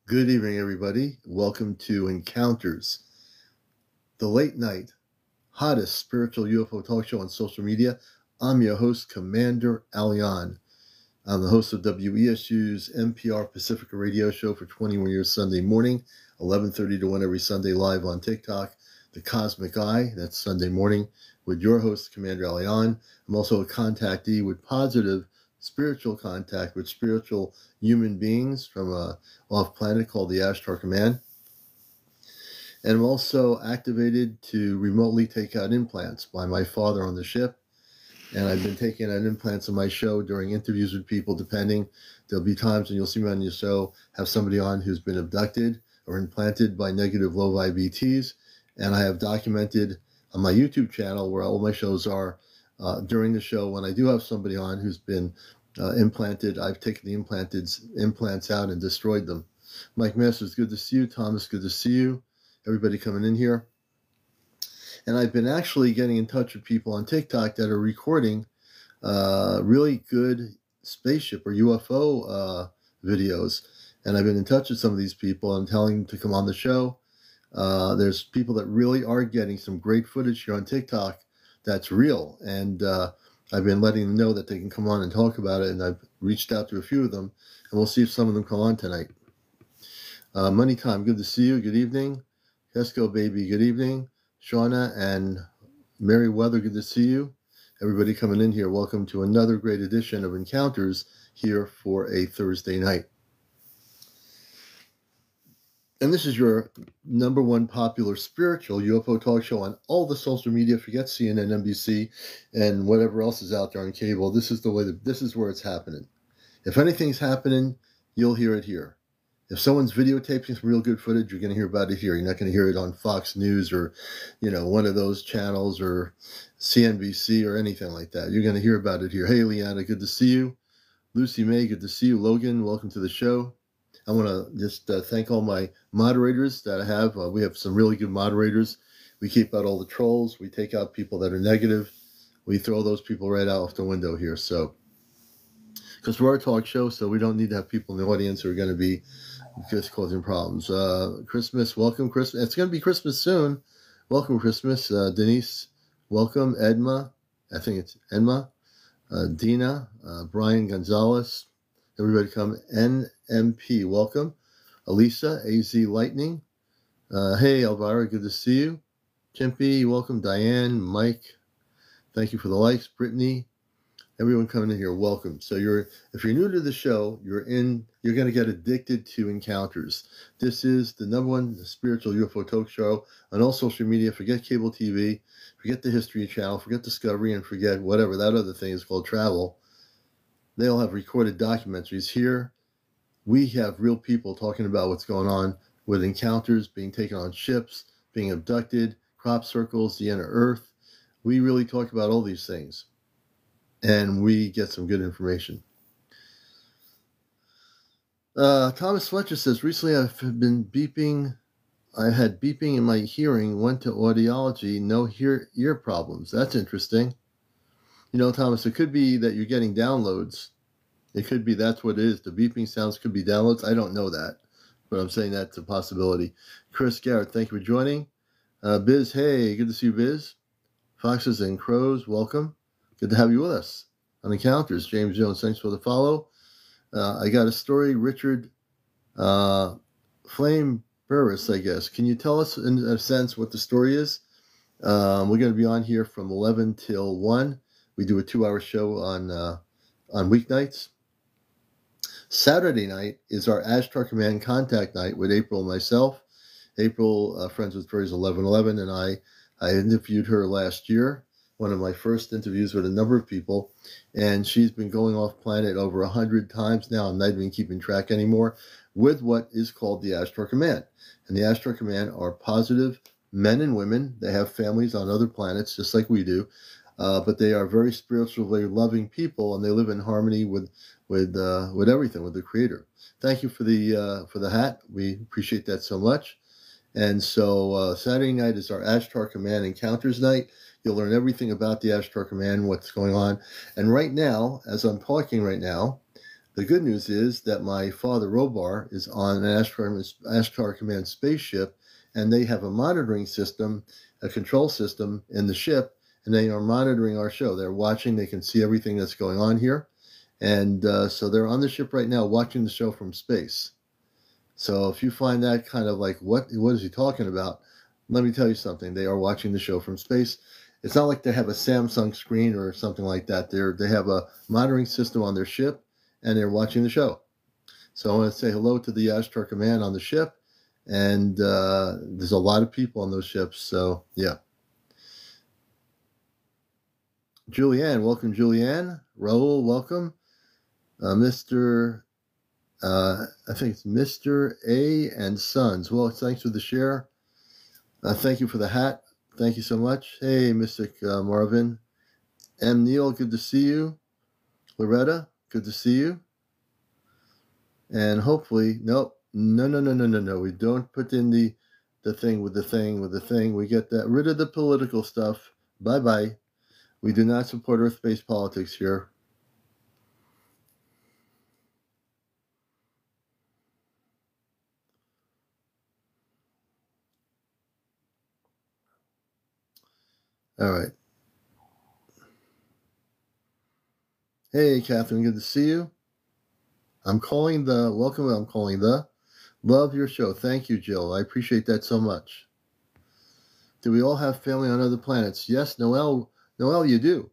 Good evening, everybody. Welcome to Encounters, the late night, hottest spiritual UFO talk show on social media. I'm your host, CmdrAleon. I'm the host of WESU's NPR Pacifica radio show for 21 years Sunday morning, 11:30 to 1 every Sunday live on TikTok. The Cosmic Eye, that's Sunday morning, with your host, CmdrAleon. I'm also a contactee with positive spiritual contact with spiritual human beings from a off-planet called the Ashtar Command. And I'm also activated to remotely take out implants by my father on the ship. And I've been taking out implants on my show during interviews with people, depending. There'll be times when you'll see me on your show, have somebody on who's been abducted or implanted by negative low vibe ETs. And I have documented on my YouTube channel, where all my shows are, during the show, when I do have somebody on who's been implanted, I've taken the implants out and destroyed them. Mike Masters, good to see you. Thomas, good to see you. Everybody coming in here. And I've been actually getting in touch with people on TikTok that are recording really good spaceship or UFO videos. And I've been in touch with some of these people and telling them to come on the show. There's people that really are getting some great footage here on TikTok that's real. And I've been letting them know that they can come on and talk about it. And I've reached out to a few of them. And we'll see if some of them come on tonight. Money Time, good to see you. Good evening. Kesco Baby, good evening. Shauna and Merryweather, good to see you. Everybody coming in here, welcome to another great edition of Encounters here for a Thursday night. And this is your number one popular spiritual UFO talk show on all the social media. Forget CNN, NBC, and whatever else is out there on cable. This is where it's happening. If anything's happening, you'll hear it here. If someone's videotaping some real good footage, you're going to hear about it here. You're not going to hear it on Fox News or, one of those channels or CNBC or anything like that. You're going to hear about it here. Hey, Leanna, good to see you. Lucy May, good to see you. Logan, welcome to the show. I want to just thank all my moderators that I have. We have some really good moderators. We keep out all the trolls. We take out people that are negative. We throw those people right out the window here. So, because we're a talk show, so we don't need to have people in the audience who are going to be just causing problems. Christmas, welcome Christmas. It's going to be Christmas soon. Welcome Christmas. Denise, welcome. Edma, I think it's Edma. Dina, Brian Gonzalez. Everybody come. NMP, welcome. Elisa, AZ Lightning. Hey, Elvira, good to see you. Chimpy, welcome. Diane, Mike, thank you for the likes. Brittany, everyone coming in here, welcome. So if you're new to the show, you're going to get addicted to Encounters. This is the number one spiritual UFO talk show on all social media. Forget cable TV, forget the History Channel, forget Discovery, and forget whatever that other thing is called travel. They all have recorded documentaries. Here, we have real people talking about what's going on with encounters, being taken on ships, being abducted, crop circles, the inner Earth. We really talk about all these things. And we get some good information. Thomas Fletcher says, recently I've been beeping. I had beeping in my hearing, went to audiology, no ear problems. That's interesting. Thomas, it could be that you're getting downloads. It could be that's what it is. The beeping sounds could be downloads. I don't know that, but I'm saying that's a possibility. Chris Garrett, thank you for joining. Biz, hey, good to see you, Biz. Foxes and Crows, welcome. Good to have you with us on Encounters. James Jones, thanks for the follow. I got a story. Richard Flame Burris, I guess. Can you tell us, in a sense, what the story is? We're going to be on here from 11 till 1. We do a 2-hour show on weeknights. Saturday night is our Ashtar Command contact night with April and myself. April, Friends with Furries 1111, and I interviewed her last year. One of my first interviews with a number of people, and she's been going off planet over 100 times now. I'm not even keeping track anymore, with what is called the Ashtar Command. And the Ashtar Command are positive men and women. They have families on other planets, just like we do, but they are very spiritually loving people, and they live in harmony with everything, with the Creator. Thank you for the hat. We appreciate that so much. And so Saturday night is our Ashtar Command Encounters night. You'll learn everything about the Ashtar Command, what's going on. And right now, as I'm talking right now, The good news is that my father, Robar, is on an Ashtar Command spaceship, and they have a monitoring system, a control system in the ship, and they are monitoring our show. They're watching. They can see everything that's going on here. And so they're on the ship right now watching the show from space. So if you find that kind of like, what is he talking about? Let me tell you something. They are watching the show from space. It's not like they have a Samsung screen or something like that. They have a monitoring system on their ship, and they're watching the show. So I want to say hello to the Ashtar Command on the ship. And there's a lot of people on those ships. So, yeah. Julianne, welcome, Julianne. Raul, welcome. Mr. I think it's Mr. A and Sons. Well, thanks for the share. Thank you for the hat. Thank you so much. Hey, Mystic Marvin. M. Neil, good to see you. Loretta, good to see you. And hopefully, no. We don't put in the thing with the thing. We get that rid of the political stuff. Bye-bye. We do not support Earth-based politics here. All right. Hey, Catherine, good to see you. I'm calling the love your show. Thank you, Jill. I appreciate that so much. Do we all have family on other planets? Yes, Noel, you do.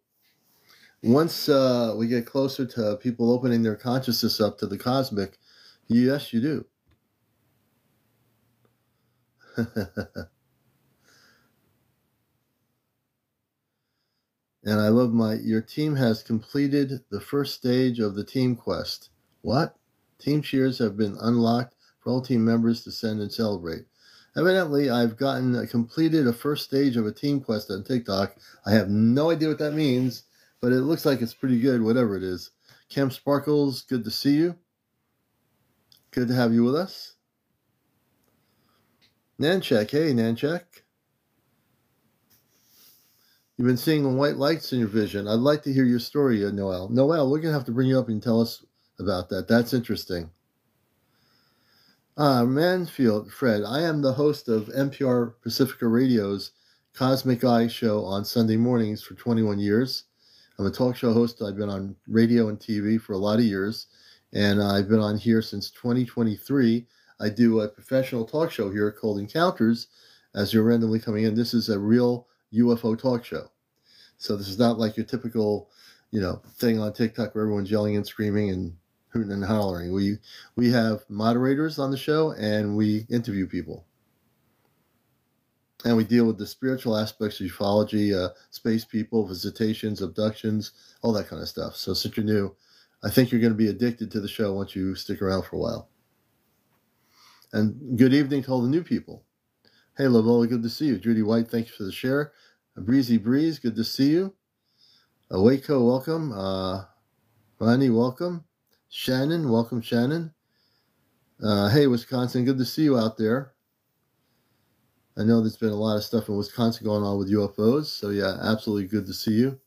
Once we get closer to people opening their consciousness up to the cosmic, yes, you do. And I love your team has completed the first stage of the team quest. What? Team cheers have been unlocked for all team members to send and celebrate. Evidently, I've completed a first stage of a team quest on TikTok. I have no idea what that means, but it looks like it's pretty good, whatever it is. Cam Sparkles, good to see you. Good to have you with us. Nanchek, hey, Nanchek. You've been seeing the white lights in your vision. I'd like to hear your story, Noel. Noel, we're going to have to bring you up and tell us about that. That's interesting. Mansfield, Fred, I am the host of NPR Pacifica Radio's Cosmic Eye show on Sunday mornings for 21 years. I'm a talk show host. I've been on radio and TV for a lot of years, and I've been on here since 2023. I do a professional talk show here called Encounters. As you're randomly coming in, this is a real UFO talk show. So this is not like your typical, thing on TikTok where everyone's yelling and screaming and hooting and hollering. We have moderators on the show, and we interview people. And we deal with the spiritual aspects of ufology, space people, visitations, abductions, all that kind of stuff. So since you're new, I think you're going to be addicted to the show once you stick around for a while. And good evening to all the new people. Hey, Lovola, good to see you. Judy White, thank you for the share. Breezy Breeze, good to see you. Waco, welcome. Ronnie, welcome. Shannon, welcome, Shannon. Hey, Wisconsin, good to see you out there. I know there's been a lot of stuff in Wisconsin going on with UFOs, so yeah, absolutely good to see you.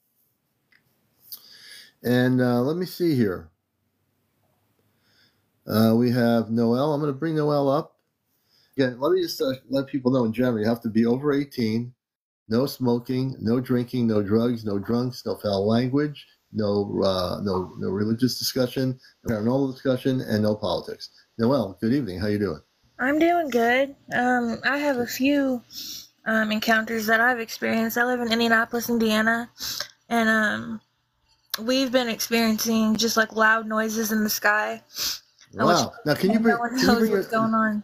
And let me see here. We have Noel. I'm going to bring Noel up. Again, let me just let people know in general, you have to be over 18, no smoking, no drinking, no drugs, no drunks, no foul language, no religious discussion, no paranormal discussion, and no politics. Noel, good evening. How you doing? I'm doing good. I have a few encounters that I've experienced. I live in Indianapolis, Indiana, and we've been experiencing just like loud noises in the sky. Wow! Now, can you bring what's going on?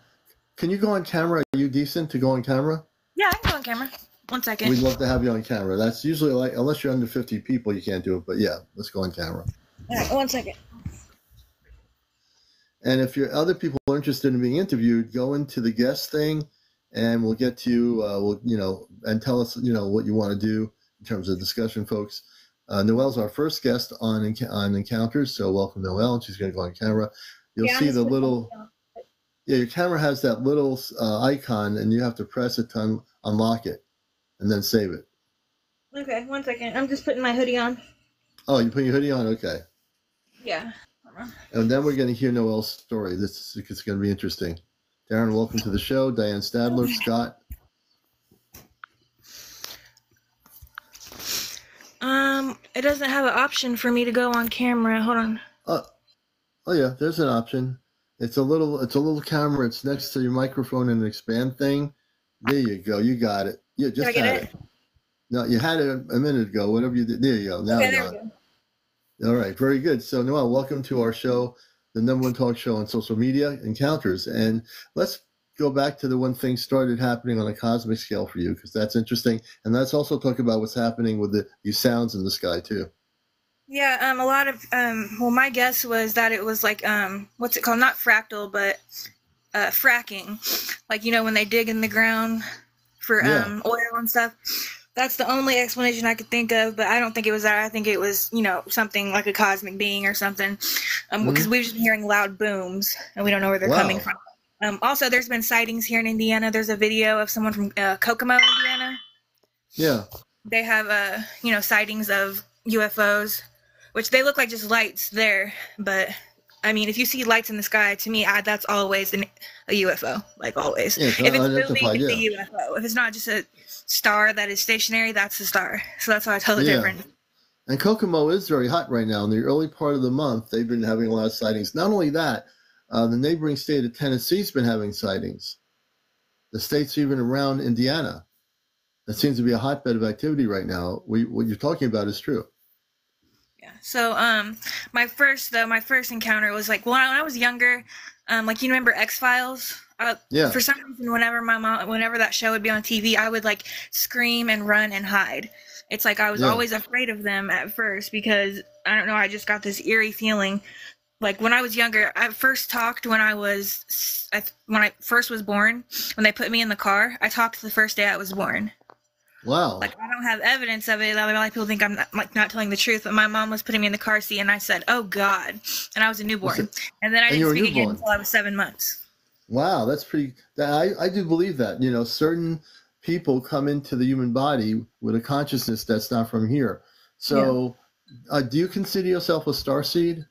Can you go on camera? Are you decent to go on camera? Yeah, I can go on camera. 1 second. We'd love to have you on camera. That's usually like, unless you're under 50 people, you can't do it. But yeah, let's go on camera. All right, 1 second. And if your other people are interested in being interviewed, go into the guest thing, and we'll get to you. And tell us, what you want to do in terms of discussion, folks. Noelle's our first guest on Encounters, so welcome, Noelle. She's going to go on camera. You'll see the little. Yeah, your camera has that little icon, and you have to press it to unlock it, and then save it. Okay, 1 second. I'm just putting my hoodie on. Oh, you put your hoodie on? Okay. Yeah. And then we're going to hear Noel's story. This is going to be interesting. Darren, welcome to the show. Diane Stadler, Scott. It doesn't have an option for me to go on camera. Hold on. Oh yeah, there's an option. It's a little camera. It's next to your microphone and an expand thing. There you go. You got it. You just had it. No, you had it a minute ago. Whatever you did. There you go. Now I got it. All right, very good. So Noel, welcome to our show, the #1 talk show on social media, Encounters. And let's go back to the when things started happening on a cosmic scale for you, because that's interesting. And let's also talk about what's happening with these sounds in the sky too. Yeah, a lot of well, my guess was that it was like what's it called? Not fractal, but fracking. Like, you know, when they dig in the ground for oil and stuff. That's the only explanation I could think of, but I don't think it was that. I think it was, you know, something like a cosmic being or something, because we've just been hearing loud booms, and we don't know where they're coming from. Also, there's been sightings here in Indiana. There's a video of someone from Kokomo, Indiana. Yeah. They have, you know, sightings of UFOs, which they look like just lights there, but I mean, if you see lights in the sky, to me, that's always a UFO, like always. Yeah, if it's moving, it's a UFO. If it's not just a star that is stationary, that's a star. So that's how I tell the difference. And Kokomo is very hot right now. In the early part of the month, they've been having a lot of sightings. Not only that, the neighboring state of Tennessee's been having sightings. The states even around Indiana. That seems to be a hotbed of activity right now. What you're talking about is true. Yeah. So, my first encounter was like, when I was younger, like, you remember X-Files? For some reason, whenever that show would be on TV, I would like scream and run and hide. It's like I was always afraid of them at first because I don't know, I just got this eerie feeling. Like when I was younger, I first talked when I first was born. When they put me in the car, I talked the first day I was born. Wow. Like, I don't have evidence of it. A lot of people think I'm not telling the truth, but my mom was putting me in the car seat and I said, "Oh God." And I was a newborn. And then I didn't speak again until I was 7 months. Wow, that's pretty, I do believe that. You know, certain people come into the human body with a consciousness that's not from here. So, do you consider yourself a starseed?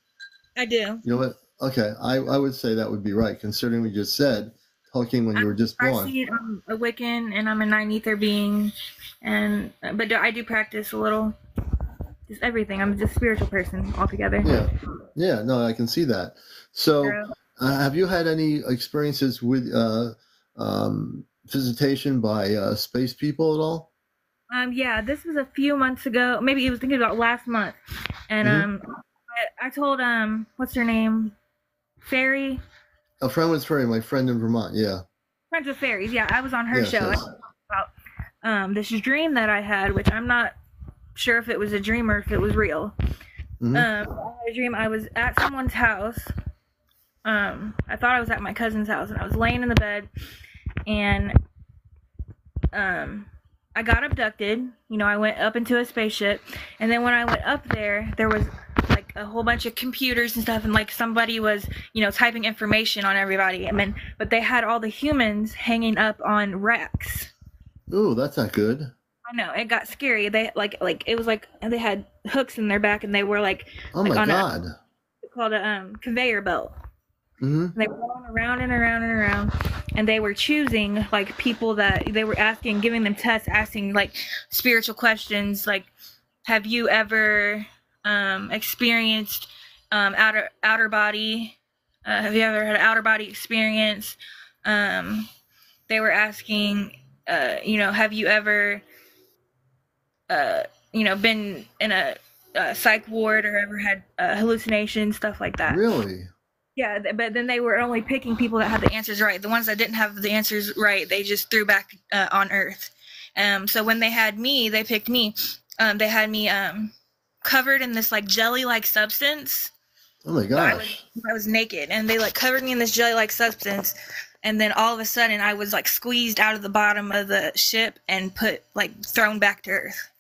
I do. You know what? Okay, I would say that would be right, considering what you just said, talking when you were just born. I'm a Wiccan, and I'm a 9 ether being, but I do practice a little, just everything. I'm just a spiritual person altogether. Yeah, no, I can see that. So, have you had any experiences with visitation by space people at all? Yeah, this was a few months ago. Maybe it was thinking about last month, and I told what's her name, Fairy. A friend was Fairy, my friend in Vermont. Yeah. Friends with Fairies. Yeah, I was on her show. Yes. About this dream that I had, which I'm not sure if it was a dream or if it was real. I had a dream. I was at someone's house. I thought I was at my cousin's house, and I was laying in the bed, and I got abducted. You know, I went up into a spaceship, and then when I went up there, there was like a whole bunch of computers and stuff, and like somebody was, you know, typing information on everybody, and then but they had all the humans hanging up on racks. Ooh, that's not good. I know, it got scary. They like it was like they had hooks in their back, and they were like, oh my God, it's called a conveyor belt. They were going around and around and around, and they were choosing like people that they were asking, giving them tests, asking like spiritual questions, like, have you ever experienced outer body? Have you ever had an outer body experience? They were asking, you know, have you ever, you know, been in a psych ward or ever had hallucinations, stuff like that. Really? Yeah, but then they were only picking people that had the answers right. The ones that didn't have the answers right, they just threw back on Earth. So when they had me, they picked me. They had me covered in this like jelly-like substance. Oh my gosh! I was naked, and they like covered me in this jelly-like substance, and then all of a sudden I was like squeezed out of the bottom of the ship and thrown back to Earth.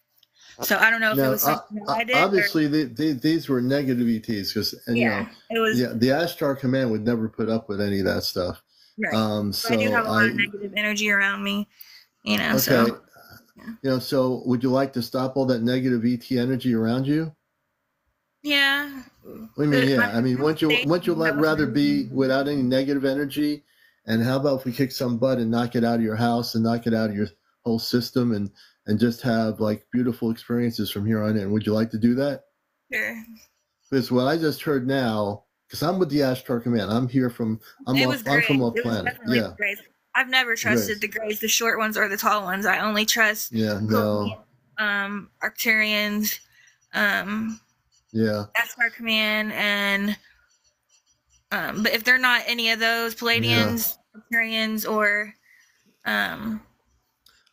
So I don't know if it was something that I did. Obviously, these were negative ETs because you know, it was. Yeah, the Ashtar Command would never put up with any of that stuff. Right. So I do have a lot of negative energy around me. You know. Okay. So, you know, so would you like to stop all that negative ET energy around you? Yeah. What do you mean, yeah? I mean, wouldn't you That was rather be without any negative energy? And how about if we kick some butt and knock it out of your house and knock it out of your whole system and just have like beautiful experiences from here on in? Would you like to do that? sure. Because what I just heard now, because I'm with the Ashtar Command, It was I'm from great. off It was planet. definitely Yeah, the grays. I've never trusted Grace. the grays, the short ones or the tall ones. I only trust Yeah, Pleiadians, no, Arcturians, um, yeah, Astar Command, and but if they're not any of those, yeah. Palladians, Arcturians, or um,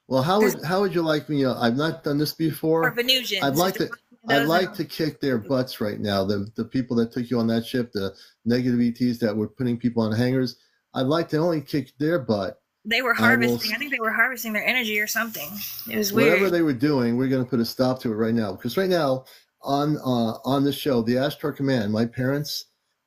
Well, there's how would you like me? I've not done this or before. I'd Venusians. If like there's to not I'd those, then like to kick their butts right now. The people that took you on that ship, the negative ETs that were putting people on hangars. I'd like to only kick their butt. they were I will harvesting. I think they were harvesting their energy or something. It was whatever weird. they were doing. We're going to put a stop to it right now because right now on the show, the Ashtar Command, my parents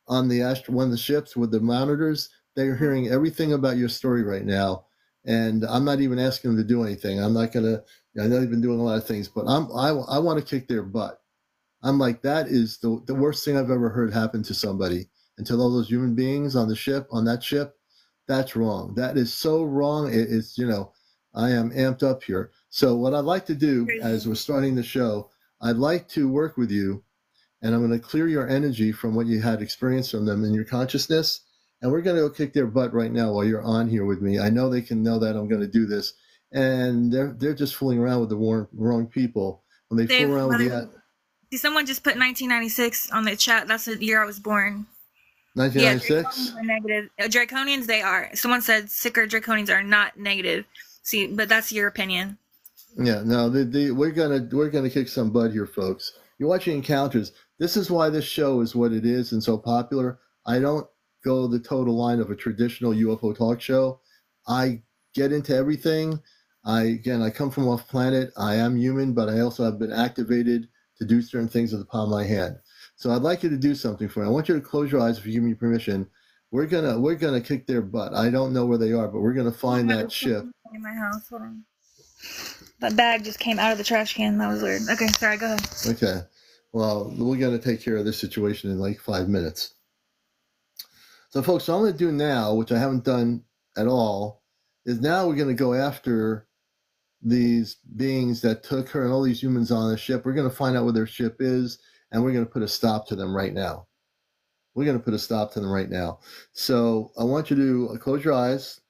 on the one of the ships with the monitors, they're hearing everything about your story right now. And I'm not even asking them to do anything. I'm not going to, I know they've been doing a lot of things, but I want to kick their butt. I'm like, that is the worst thing I've ever heard happen to somebody. Until all those human beings on the ship, on that ship, that's wrong. That is so wrong. It's, I am amped up here. So what I'd like to do as Crazy. we're starting the show, I'd like to work with you and I'm going to clear your energy from what you had experienced from them in your consciousness. And we're going to go kick their butt right now while you're on here with me. I know they can know that I'm going to do this. And they're just fooling around with the wrong people. When they fool They've around with the see someone just put 1996 on the chat. That's the year I was born. Yeah, 1996. Draconians are negative. Draconians, they are. Someone said sicker Draconians are not negative. See, but that's your opinion. Yeah, no, we're gonna kick some butt here, folks. You're watching Encounters. This is why this show is what it is and so popular. I don't go the total line of a traditional UFO talk show. I get into everything. I come from off planet. I am human, but I also have been activated to do certain things with the palm of my hand. So I'd like you to do something for me. I want you to close your eyes if you give me permission. We're gonna kick their butt. I don't know where they are, but we're gonna find that ship. In my house. Hold on. That bag just came out of the trash can. That was weird. Okay, sorry, go ahead. Okay. Well, we're going to take care of this situation in like 5 minutes. So, folks, what I'm going to do now, which I haven't done at all, is now we're going to go after these beings that took her and all these humans on the ship. We're going to find out where their ship is, and we're going to put a stop to them right now. We're going to put a stop to them right now. So I want you to close your eyes.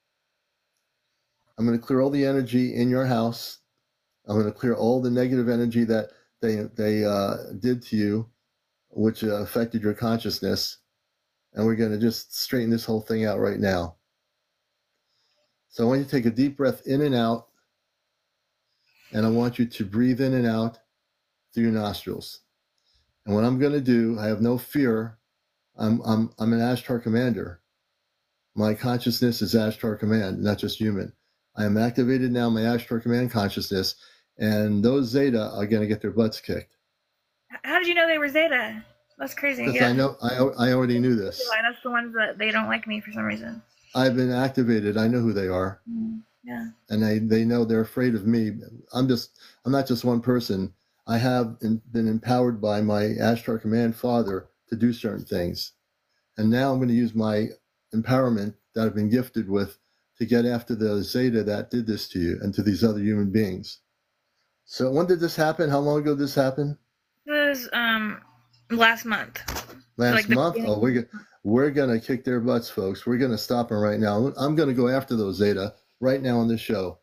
I'm going to clear all the energy in your house. I'm going to clear all the negative energy that they did to you, which affected your consciousness. And we're going to just straighten this whole thing out right now. So I want you to take a deep breath in and out. And I want you to breathe in and out through your nostrils. And what I'm going to do, I have no fear. I'm an Ashtar commander. My consciousness is Ashtar command, not just human. I am activated now, my Ashtar command consciousness. And those Zeta are going to get their butts kicked. How did you know they were Zeta? That's crazy. Because Yeah. I know, I already knew this. That's the ones that they don't like me for some reason. I've been activated. I know who they are. Yeah. And they know they're afraid of me. I'm not just one person. I have been empowered by my Ashtar Command father to do certain things. And now I'm going to use my empowerment that I've been gifted with to get after the Zeta that did this to you and to these other human beings. So when did this happen? How long ago did this happen? It was last month. Last month? Oh, we're going to kick their butts, folks. We're going to stop them right now. I'm going to go after those Zeta right now on this show.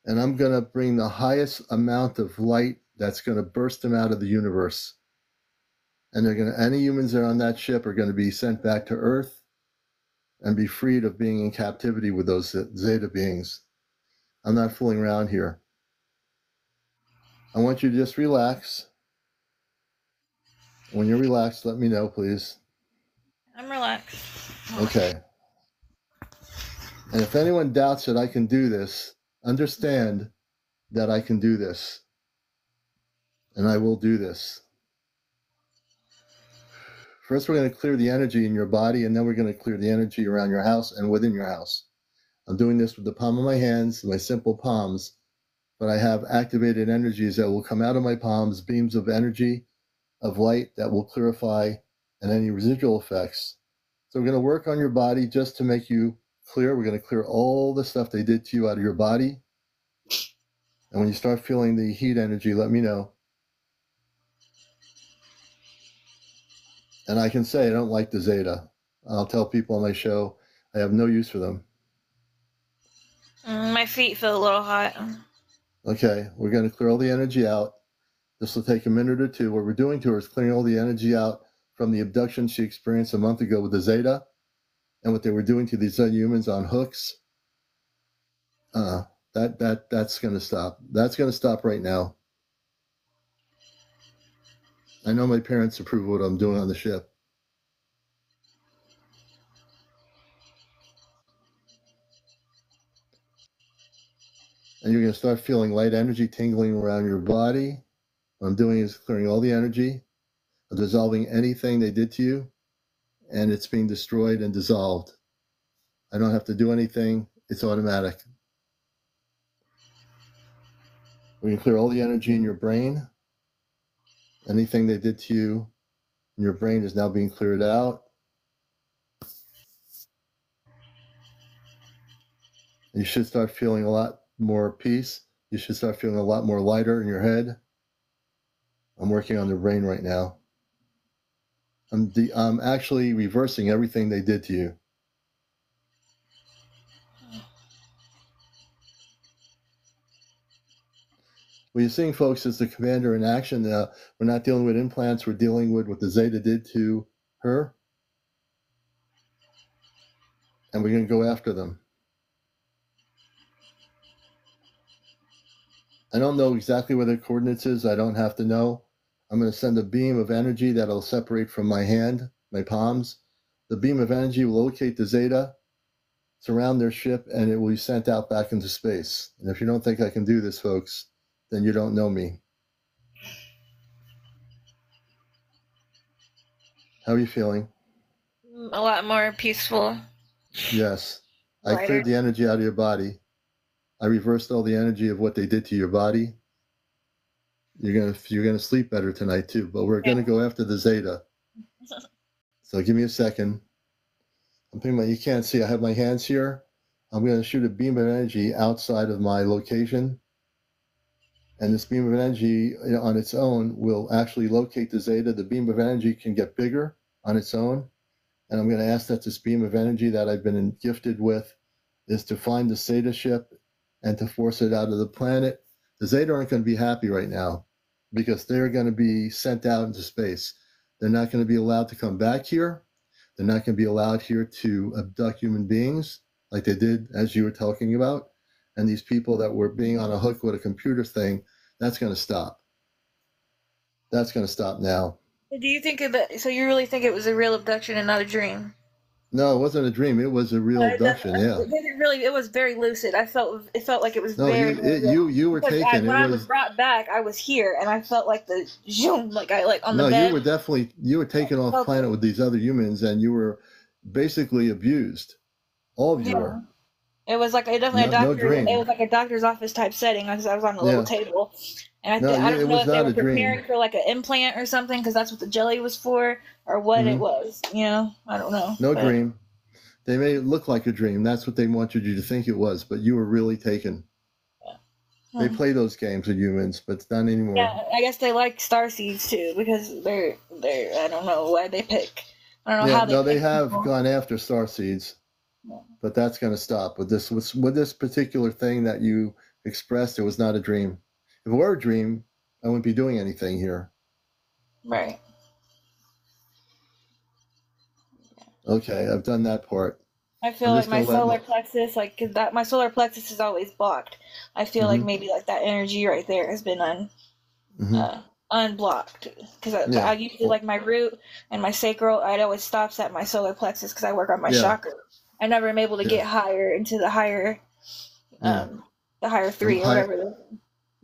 And I'm going to bring the highest amount of light that's going to burst them out of the universe. And any humans that are on that ship are going to be sent back to Earth and be freed of being in captivity with those Zeta beings. I'm not fooling around here. I want you to just relax. When you're relaxed, let me know, please. I'm relaxed. Okay. And if anyone doubts that I can do this, understand that I can do this. And I will do this. First, we're going to clear the energy in your body, and then we're going to clear the energy around your house and within your house. I'm doing this with the palm of my hands, my simple palms, but I have activated energies that will come out of my palms, beams of energy of light that will clarify and any residual effects. So we're going to work on your body just to make you clear. We're going to clear all the stuff they did to you out of your body. And when you start feeling the heat energy, let me know. And I can say I don't like the Zeta. I'll tell people on my show I have no use for them. My feet feel a little hot. Okay, we're going to clear all the energy out. This will take a minute or two. What we're doing to her is clearing all the energy out from the abduction she experienced a month ago with the Zeta and what they were doing to these humans on hooks. That's going to stop. That's going to stop right now. I know my parents approve of what I'm doing on the ship. And you're going to start feeling light energy tingling around your body. What I'm doing is clearing all the energy, dissolving anything they did to you, and it's being destroyed and dissolved. I don't have to do anything. It's automatic. We can clear all the energy in your brain. Anything they did to you in your brain is now being cleared out. You should start feeling a lot more peace. You should start feeling a lot more lighter in your head. I'm working on the brain right now. I'm actually reversing everything they did to you. What you're seeing, folks, is the commander in action. We're not dealing with implants. We're dealing with what the Zeta did to her. And we're going to go after them. I don't know exactly where their coordinates is. I don't have to know. I'm going to send a beam of energy that'll separate from my hand, my palms. The beam of energy will locate the Zeta, surround their ship, and it will be sent out back into space. And if you don't think I can do this, folks, then you don't know me. How are you feeling? A lot more peaceful. Yes. Lighter. I cleared the energy out of your body. I reversed all the energy of what they did to your body. You're gonna sleep better tonight too, but we're gonna go after the Zeta. So give me a second. I'm thinking about, you can't see, I have my hands here. I'm gonna shoot a beam of energy outside of my location. And this beam of energy on its own will actually locate the Zeta. The beam of energy can get bigger on its own. And I'm gonna ask that this beam of energy that I've been gifted with is to find the Zeta ship and to force it out of the planet. The Zeta aren't going to be happy right now because they're going to be sent out into space. They're not going to be allowed to come back here. They're not going to be allowed here to abduct human beings like they did, as you were talking about. And these people that were being on a hook with a computer thing, that's going to stop. That's going to stop now. Do you think that? So you really think it was a real abduction and not a dream? No, it wasn't a dream. It was a real abduction. Yeah. It was very lucid. It felt like it was very. You were taken. When I was brought back, I was here, and I felt like the zoom, on the bed. No, you were taken off planet with these other humans, and you were basically abused. All of you were. It was like It was like a doctor's office type setting because I was on a little table, and I don't know if they were preparing for like an implant or something because that's what the jelly was for or what it was. I don't know. No dream. They made it look like a dream. That's what they wanted you to think it was, but you were really taken. Yeah. They play those games with humans, but it's not anymore. Yeah, I guess they like starseeds too because they're I don't know why they pick. I don't know how they. No, they have gone after starseeds. But that's going to stop with this particular thing that you expressed. It was not a dream. If it were a dream, I wouldn't be doing anything here. Right. Okay, I've done that part. I feel like my solar plexus, my solar plexus is always blocked. I feel like maybe like that energy right there has been unblocked because I usually like my root and my sacral. It always stops at my solar plexus because I work on my chakra. I never am able to get higher into the higher, the higher three or whatever.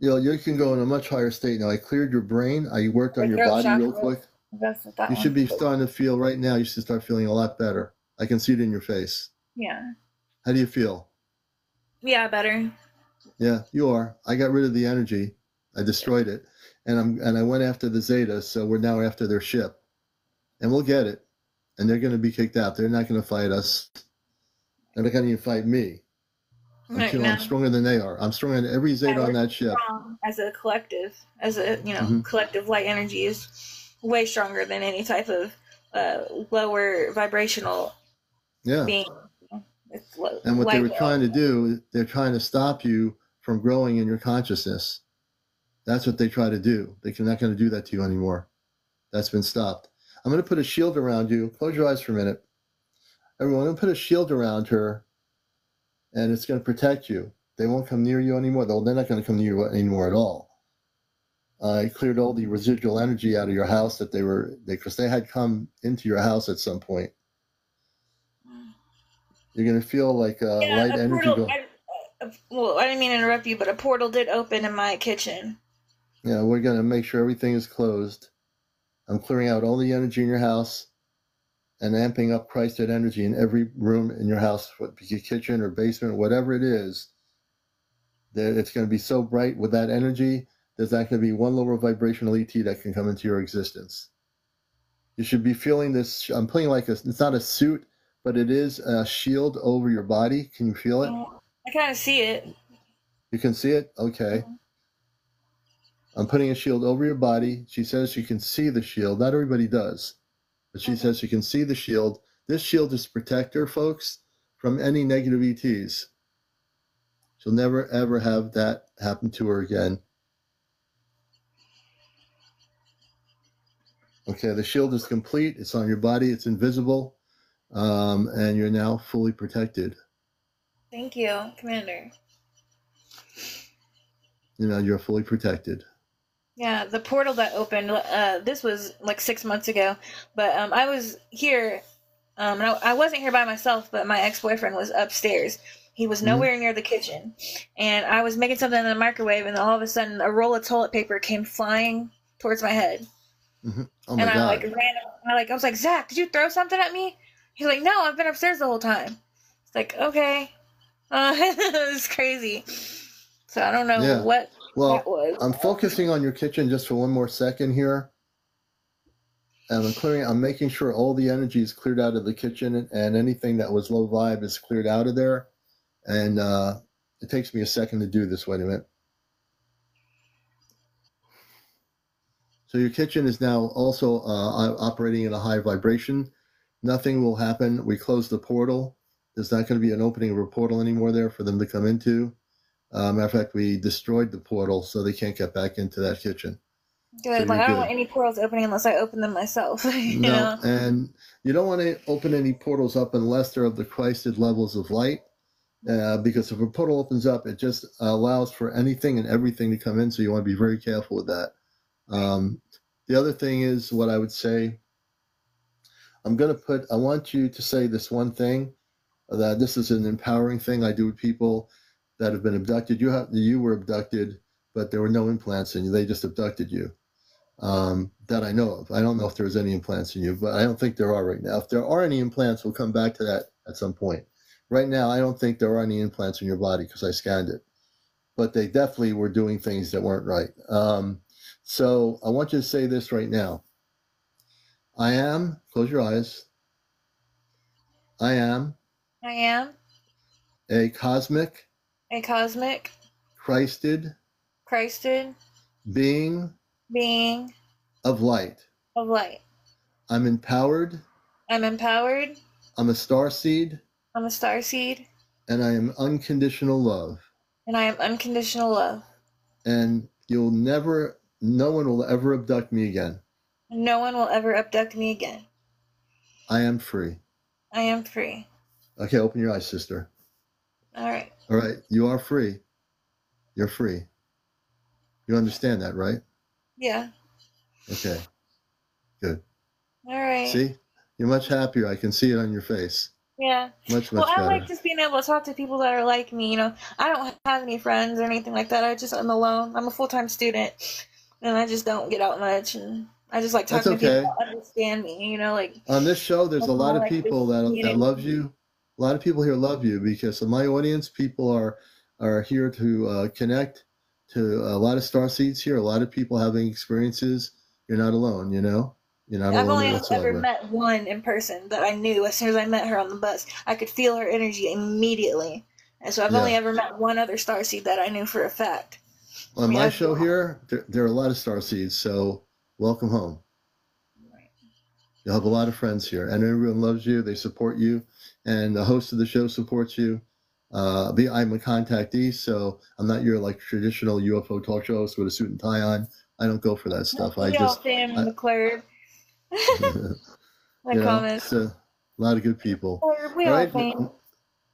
You can go in a much higher state now. I cleared your brain. I worked on your body real quick. You should be starting to feel right now. You should start feeling a lot better. I can see it in your face. Yeah. How do you feel? Yeah, better. Yeah, you are. I got rid of the energy. I destroyed it. and I went after the Zeta, so we're now after their ship, and we'll get it, and they're going to be kicked out. They're not going to fight us. They're not going to even fight me. Right I'm now. stronger than they are. I'm stronger than every Zeta on that ship. As a collective, collective light energy is way stronger than any type of lower vibrational being. And what they were trying to do, they're trying to stop you from growing in your consciousness. That's what they try to do. They're not going to do that to you anymore. That's been stopped. I'm going to put a shield around you. Close your eyes for a minute. Everyone, I'm going to put a shield around her, and it's going to protect you. They won't come near you anymore. They're not going to come near you anymore at all. I cleared all the residual energy out of your house because they had come into your house at some point. You're going to feel like light energy go. Well, I didn't mean to interrupt you, but a portal did open in my kitchen. Yeah, we're going to make sure everything is closed. I'm clearing out all the energy in your house and amping up Christed energy in every room in your house, whether it be kitchen or basement, whatever it is. It's going to be so bright with that energy, there's not going to be one lower vibrational ET that can come into your existence. You should be feeling this. I'm putting it's not a suit, but it is a shield over your body. Can you feel it? I kind of see it. You can see it? Okay. Mm-hmm. I'm putting a shield over your body. She says she can see the shield. Not everybody does, but she says she can see the shield. This shield is to protect her, folks, from any negative ETs. She'll never, ever have that happen to her again. Okay, the shield is complete. It's on your body. It's invisible. And you're now fully protected. Thank you, Commander. You're fully protected. Yeah, the portal that opened, this was like 6 months ago, but I was here, I wasn't here by myself, but my ex-boyfriend was upstairs. He was nowhere near the kitchen, and I was making something in the microwave, and all of a sudden a roll of toilet paper came flying towards my head. Mm-hmm. Oh my God. I was like, Zach, did you throw something at me? He's like, no, I've been upstairs the whole time. It's like, okay. It was crazy. So I don't know what that was. I'm focusing on your kitchen just for one more second here. And I'm making sure all the energy is cleared out of the kitchen, and anything that was low vibe is cleared out of there. And it takes me a second to do this. Wait a minute. So your kitchen is now also operating in a high vibration. Nothing will happen. We closed the portal. There's not going to be an opening of a portal anymore there for them to come into. Matter of fact, we destroyed the portal so they can't get back into that kitchen. Good. So I don't want any portals opening unless I open them myself. you know? And you don't want to open any portals up unless they're of the Christed levels of light. Because if a portal opens up, it just allows for anything and everything to come in. So you want to be very careful with that. The other thing is what I would say. I want you to say this one thing, that this is an empowering thing I do with people that have been abducted. You were abducted, but there were no implants in you. They just abducted you. That I know of. I don't know if there's any implants in you, but I don't think there are right now. If there are any implants, we'll come back to that at some point. Right now, I don't think there are any implants in your body because I scanned it. But they definitely were doing things that weren't right. So I want you to say this right now. Close your eyes. I am a cosmic Christed being of light. I'm empowered. I'm a star seed. And I am unconditional love. And no one will ever abduct me again. I am free. Okay, open your eyes, sister. All right. You are free. You're free. You understand that, right? Yeah. Okay. Good. All right. See? You're much happier. I can see it on your face. Yeah. Much better. I like just being able to talk to people that are like me. I don't have any friends or anything like that. I'm alone. I'm a full-time student, and I just don't get out much, and I just like talking to people that understand me. On this show, there's a lot of people that love you. A lot of people here love you because of my audience. People are here to connect to a lot of starseeds here, a lot of people having experiences. You're not alone, you know? You're not I've alone only ever whatsoever. met one in person that I knew as soon as I met her on the bus. I could feel her energy immediately. And so I've only Yeah. ever met one other starseed that I knew for a fact. I On mean, my I've show here, there are a lot of starseeds, so welcome home. You'll have a lot of friends here, and everyone loves you. They support you, and the host of the show supports you. I'm a contactee, so I'm not your like traditional UFO talk show host with a suit and tie on. I don't go for that stuff. we all fam I, the Club. The comments. it's a lot of good people. We All all right, fam. All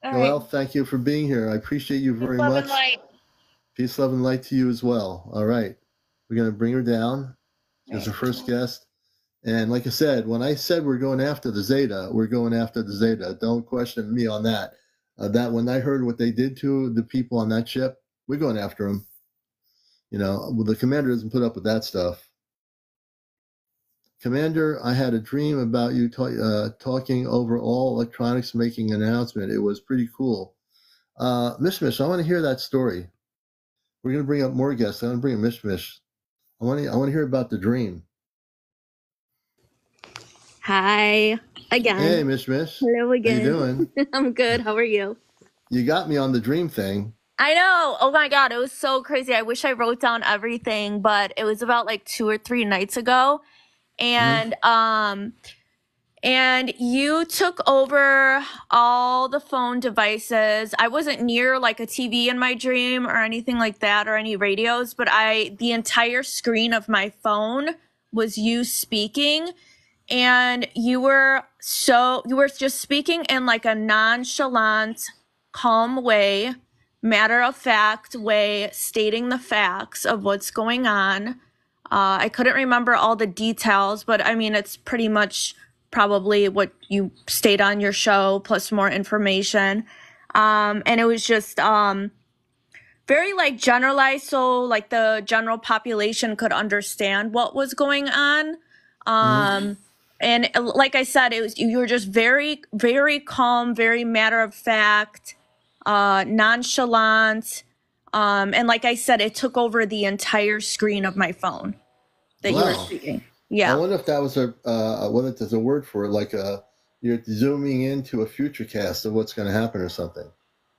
right. Noelle, thank you for being here. I appreciate you Peace, very love, and much. light. Peace, love, and light to you as well. All right, we're gonna bring her down as Right. our first guest. And like I said, when I said we're going after the Zeta, we're going after the Zeta. Don't question me on that. That when I heard what they did to the people on that ship, we're going after them. You know, well, the commander doesn't put up with that stuff. Commander, I had a dream about you talking over all electronics, making an announcement. It was pretty cool. Mish, I want to hear that story. We're going to bring up more guests. I want to bring a Mish. I want to hear about the dream. Hi again. Hey, Mish. Hello again. How you doing? I'm good. How are you? You got me on the dream thing. I know. Oh my God. It was so crazy. I wish I wrote down everything, but it was about like 2 or 3 nights ago. And, and you took over all the phone devices. I wasn't near like a TV in my dream or anything like that or any radios, but the entire screen of my phone was you speaking. And you were just speaking in like a nonchalant, calm way, matter of fact way, stating the facts of what's going on. I couldn't remember all the details, but I mean, it's pretty much probably what you state on your show plus more information. And it was just, very like generalized, so like the general population could understand what was going on. And like I said, you were just very, very calm, very matter of fact, nonchalant. And like I said, it took over the entire screen of my phone that you were speaking. Yeah. I wonder if that was whether there's a word for it, like you're zooming into a future cast of what's going to happen or something.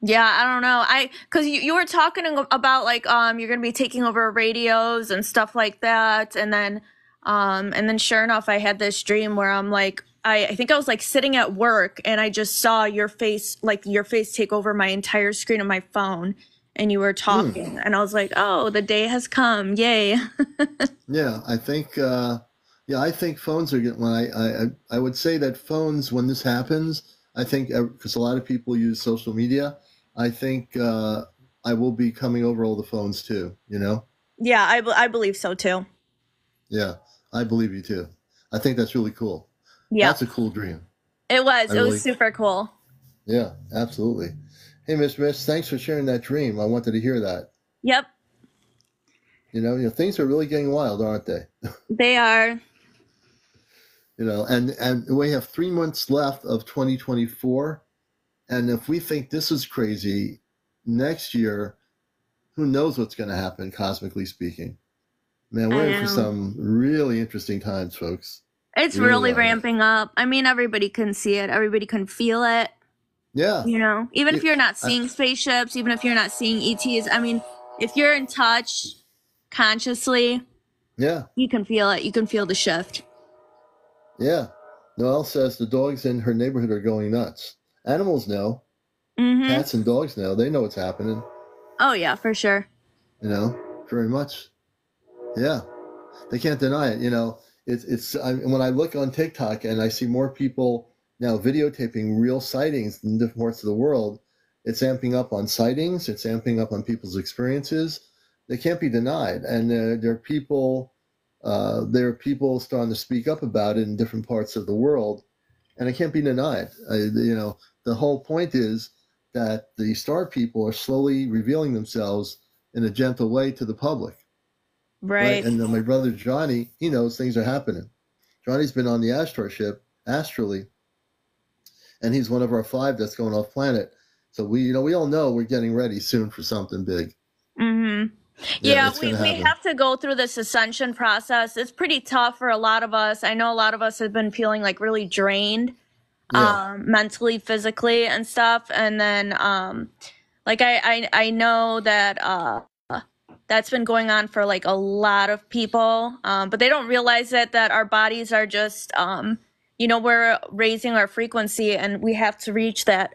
Yeah, I don't know. Cause you were talking about like, you're going to be taking over radios and stuff like that. And then sure enough, I had this dream where I'm like, I think I was like sitting at work and I just saw your face take over my entire screen of my phone and you were talking and I was like, oh, the day has come. Yay. Yeah, I think, I think phones are getting, I would say that phones, when this happens, I think, because a lot of people use social media, I think I will be coming over all the phones too, you know? Yeah, I believe so too. Yeah, I believe you too. I think that's really cool. Yeah. That's a cool dream. It was super cool. Yeah, absolutely. Hey, Miss, thanks for sharing that dream. I wanted to hear that. Yep. You know, things are really getting wild, aren't they? They are. You know, and we have 3 months left of 2024. And if we think this is crazy, next year, who knows what's going to happen, cosmically speaking. Man, we're in for some really interesting times, folks. It's really ramping up. I mean, everybody can see it. Everybody can feel it. Yeah. You know, even if you're not seeing spaceships, even if you're not seeing ETs, I mean, if you're in touch consciously, yeah, you can feel it. You can feel the shift. Yeah. Noelle says the dogs in her neighborhood are going nuts. Animals know. Cats and dogs know. They know what's happening. Oh, yeah, for sure. You know, very much. Yeah. They can't deny it. You know, when I look on TikTok and I see more people now videotaping real sightings in different parts of the world, it's amping up on sightings. It's amping up on people's experiences. They can't be denied. And there are people starting to speak up about it in different parts of the world, and it can't be denied. You know, the whole point is that the star people are slowly revealing themselves in a gentle way to the public. Right. And my brother Johnny, he knows things are happening. Johnny's been on the Astro ship, astrally, and he's one of our 5 that's going off planet. So we all know we're getting ready soon for something big. Yeah, Yeah, it's going we, to we happen. have to go through this ascension process. It's pretty tough for a lot of us. I know a lot of us have been feeling like really drained, Yeah, mentally, physically, and stuff. And then, like I know that that's been going on for like a lot of people, but they don't realize that our bodies are just, we're raising our frequency, and we have to reach that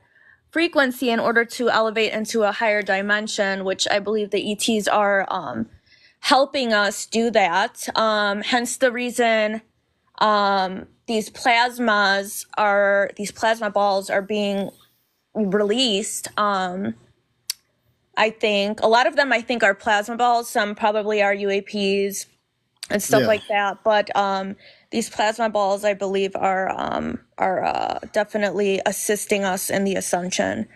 frequency in order to elevate into a higher dimension, which I believe the ETs are helping us do that. Hence the reason these plasma balls are being released. I think a lot of them, are plasma balls. Some probably are UAPs and stuff yeah, like that. But these plasma balls, I believe, are definitely assisting us in the ascension,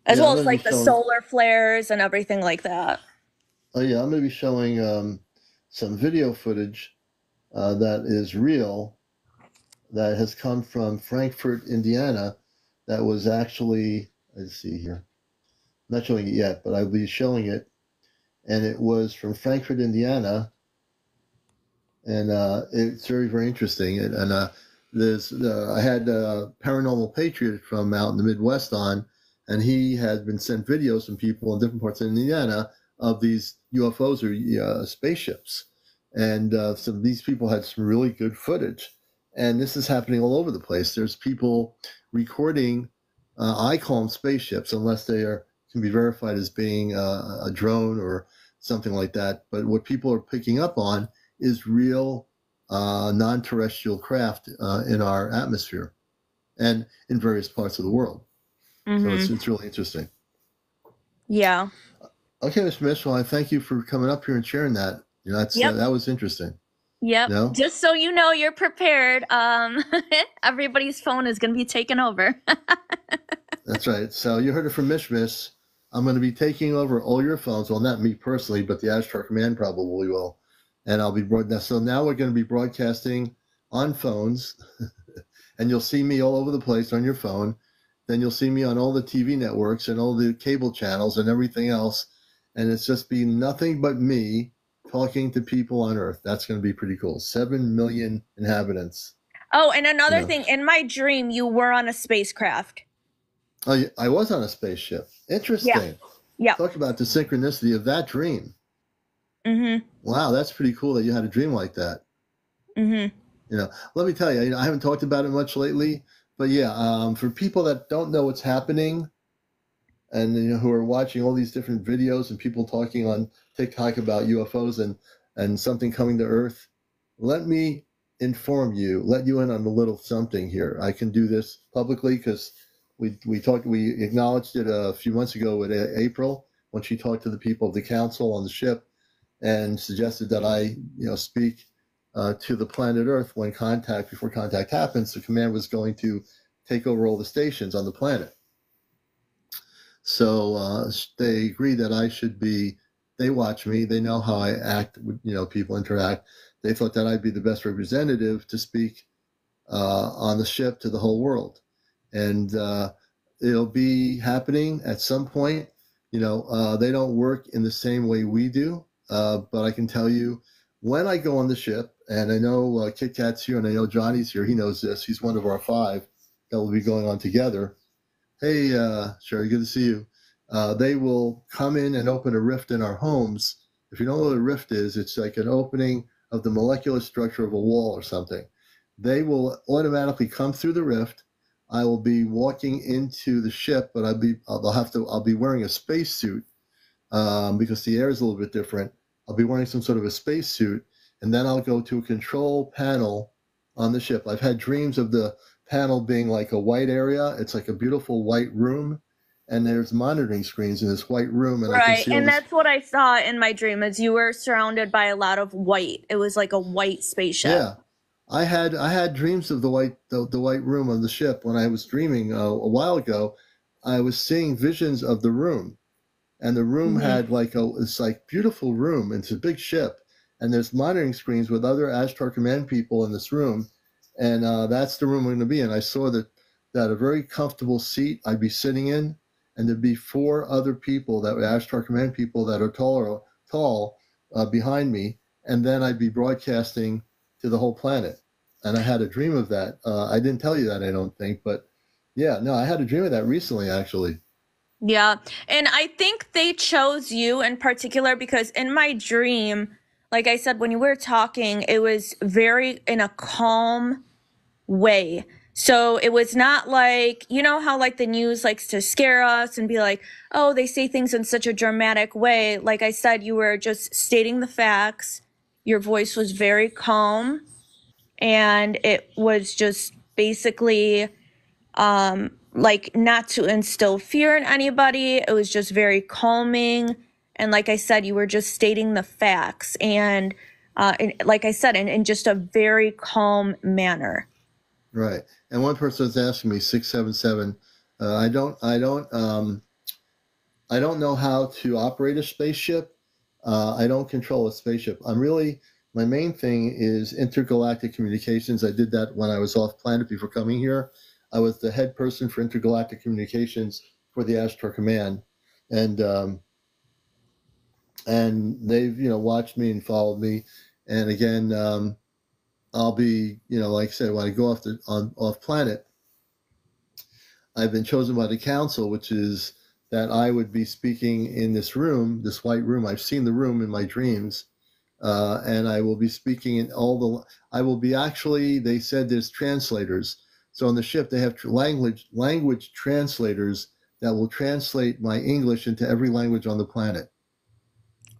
as yeah. I'm well going as to be like the showing. solar flares and everything like that. Oh yeah, I'm going to be showing some video footage that is real, that has come from Frankfurt, Indiana. That was actually, let's see here. I'm not showing it yet, but I'll be showing it. And it was from Frankfurt, Indiana, and it's very, very interesting. And there's I had Paranormal Patriot from out in the Midwest on, and he had been sent videos from people in different parts of Indiana of these UFOs or spaceships, and some of these people had some really good footage. And this is happening all over the place. There's people recording. I call them spaceships, unless they are can be verified as being a drone or something like that. But what people are picking up on is real non-terrestrial craft in our atmosphere and in various parts of the world. So Mm-hmm. it's really interesting. Yeah. Okay, Mr. Mitchell, I thank you for coming up here and sharing that. That's Yep. that was interesting. Yep. You know, Just so you know, you're prepared. Everybody's phone is going to be taken over. that's right. So you heard it from Miss. I'm going to be taking over all your phones. Well, not me personally, but the Ashtar Command probably will. And I'll be broadcasting. So now we're going to be broadcasting on phones, and you'll see me all over the place on your phone. Then you'll see me on all the TV networks and all the cable channels and everything else. And it's just be nothing but me talking to people on Earth. That's going to be pretty cool. 7 million inhabitants. Oh, and You another know. thing, in my dream, you were on a spacecraft. Oh, I was on a spaceship. Interesting. Yeah. Talk about the synchronicity of that dream. Mm-hmm. Wow, that's pretty cool that you had a dream like that. Mm-hmm. Let me tell you, I haven't talked about it much lately, but yeah, for people that don't know what's happening, and who are watching all these different videos and people talking on TikTok about UFOs and something coming to Earth, let me inform you, let you in on a little something here. I can do this publicly because we acknowledged it a few months ago with April when she talked to the people of the council on the ship and suggested that I speak to the planet Earth before contact happens. The command was going to take over all the stations on the planet. So they agreed that I should be. They watch me. They know how I act. People interact. They thought that I'd be the best representative to speak on the ship to the whole world, and it'll be happening at some point. They don't work in the same way we do, but I can tell you when I go on the ship, and I know Kit Kat's here, and I know Johnny's here. He knows this. He's one of our 5 that will be going on together. Hey, Sherry, good to see you. They will come in and open a rift in our homes. If you don't know what a rift is, it's like an opening of the molecular structure of a wall or something. They will automatically come through the rift. I will be walking into the ship, but I'll be wearing a spacesuit because the air is a little bit different. I'll be wearing some sort of a spacesuit, and then I'll go to a control panel on the ship. I've had dreams of the panel being like a white area. It's like a beautiful white room, and there's monitoring screens in this white room, and I can Right, see all and this. that's what I saw in my dream. Is you were surrounded by a lot of white. It was like a white spaceship. Yeah, I had dreams of the white room on the ship when I was dreaming a while ago. I was seeing visions of the room, and the room had it's like beautiful room. It's a big ship, and there's monitoring screens with other Ashtar Command people in this room, and that's the room we're going to be in. I saw that a very comfortable seat I'd be sitting in, and there'd be 4 other people that were Ashtar Command people that are tall behind me, and then I'd be broadcasting to the whole planet. And I had a dream of that. I didn't tell you that, I don't think, but yeah, no, I had a dream of that recently, actually. Yeah. And I think they chose you in particular because in my dream, like I said, when you were talking, it was very in a calm way. So it was not like, you know how like the news likes to scare us and be like, oh, they say things in such a dramatic way. Like I said, you were just stating the facts. Your voice was very calm and it was just basically like not to instill fear in anybody. It was just very calming. And like I said, you were just stating the facts and like I said, in just a very calm manner. Right. And one person was asking me 677. I don't know how to operate a spaceship. I don't control a spaceship. My main thing is intergalactic communications. I did that when I was off planet before coming here. I was the head person for intergalactic communications for the Ashtar Command, and they've watched me and followed me. And again, I'll be like I said, when I go off planet, I've been chosen by the council, which is that I would be speaking in this room, this white room. I've seen the room in my dreams, and I will be speaking in I will be actually. They said there's translators. So on the ship, they have language translators that will translate my English into every language on the planet.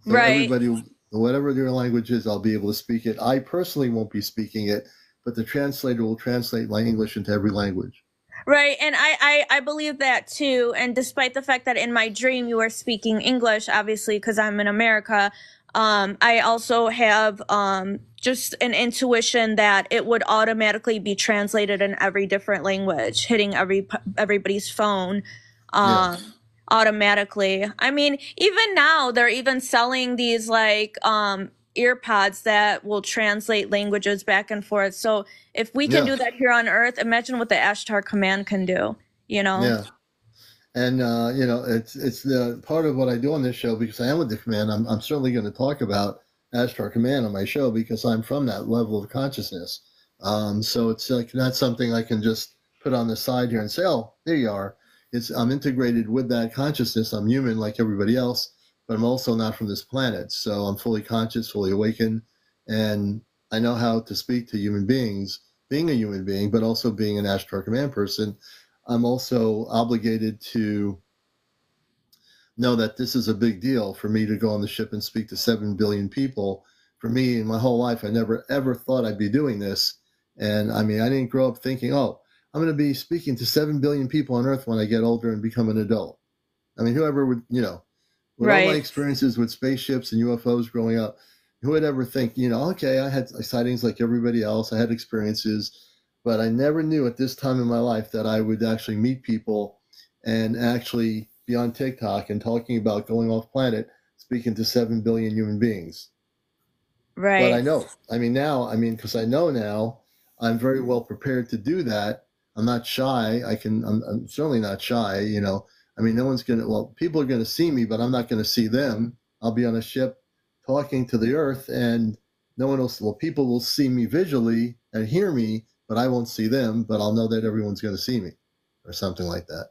So Right. everybody, whatever their language is, I'll be able to speak it. I personally won't be speaking it, but the translator will translate my English into every language. Right. And I believe that too. And despite the fact that in my dream you were speaking English, obviously, because I'm in America, I also have just an intuition that it would automatically be translated in every different language, hitting everybody's phone. Yeah. Automatically. I mean, even now they're even selling these like earpods that will translate languages back and forth. So if we can Yeah. do that here on Earth, imagine what the Ashtar Command can do, you know? Yeah. And it's the part of what I do on this show because I am with the command. I'm certainly going to talk about Ashtar Command on my show because I'm from that level of consciousness. So it's like not something I can just put on the side here and say, "Oh, there you are." I'm integrated with that consciousness. I'm human like everybody else, but I'm also not from this planet. So I'm fully conscious, fully awakened, and I know how to speak to human beings, being a human being, but also being an Ashtar Command person. I'm also obligated to know that this is a big deal for me to go on the ship and speak to 7 billion people. For me, in my whole life, I never ever thought I'd be doing this. And I mean, I didn't grow up thinking, oh, I'm going to be speaking to 7 billion people on Earth when I get older and become an adult. I mean, whoever would, with all my Right. experiences with spaceships and UFOs growing up, who would ever think, okay, I had sightings like everybody else. I had experiences, but I never knew at this time in my life that I would actually meet people and actually be on TikTok and talking about going off planet, speaking to 7 billion human beings. But I Right. know, because I know now, I'm very well prepared to do that. I'm not shy. I'm certainly not shy, no one's people are going to see me, but I'm not going to see them. I'll be on a ship talking to the earth and no one else, people will see me visually and hear me, but I won't see them, but I'll know that everyone's going to see me or something like that.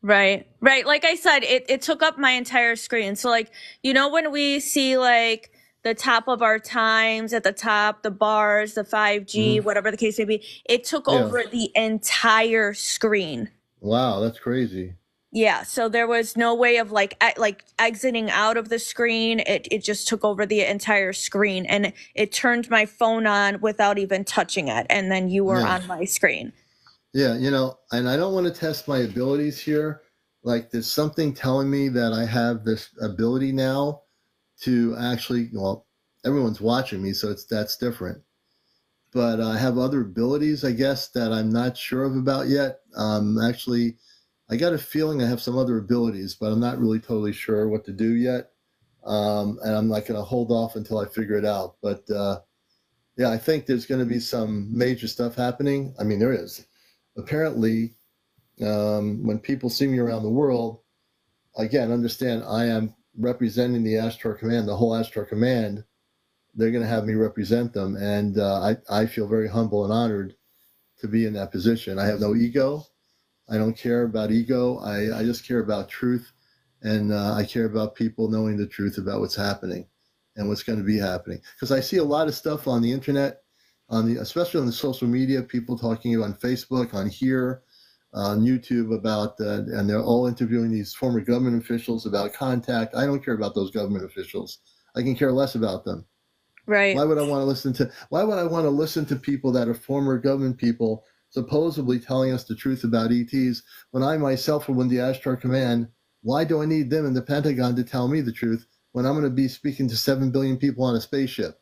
Right. Right. Like I said, it took up my entire screen. So like, when we see like the top of our times at the top, the bars, the 5G, Mm-hmm. whatever the case may be, it took Yeah. over the entire screen. Wow. That's crazy. Yeah, so there was no way of like exiting out of the screen. It just took over the entire screen and it turned my phone on without even touching it, and then you were Yeah. on my screen. Yeah, and I don't want to test my abilities here. Like, there's something telling me that I have this ability now to actually, everyone's watching me, so that's different. But I have other abilities, I guess, that I'm not sure of about yet. Actually, I got a feeling I have some other abilities, but I'm not really totally sure what to do yet. And I'm not going to hold off until I figure it out. But yeah, I think there's going to be some major stuff happening. I mean, there is. Apparently, when people see me around the world, again, understand I am representing the Ashtar Command, the whole Ashtar Command. They're going to have me represent them, and I feel very humble and honored to be in that position. I have no ego. I don't care about ego. I just care about truth, and I care about people knowing the truth about what's happening and what's going to be happening. Because I see a lot of stuff on the internet, especially on the social media, people talking on Facebook, on here, on YouTube about, and they're all interviewing these former government officials about contact. I don't care about those government officials. I can care less about them. Right. Why would I want to listen to people that are former government people supposedly telling us the truth about ETs when I myself am in the Ashtar Command? Why do I need them in the Pentagon to tell me the truth when I'm going to be speaking to 7 billion people on a spaceship?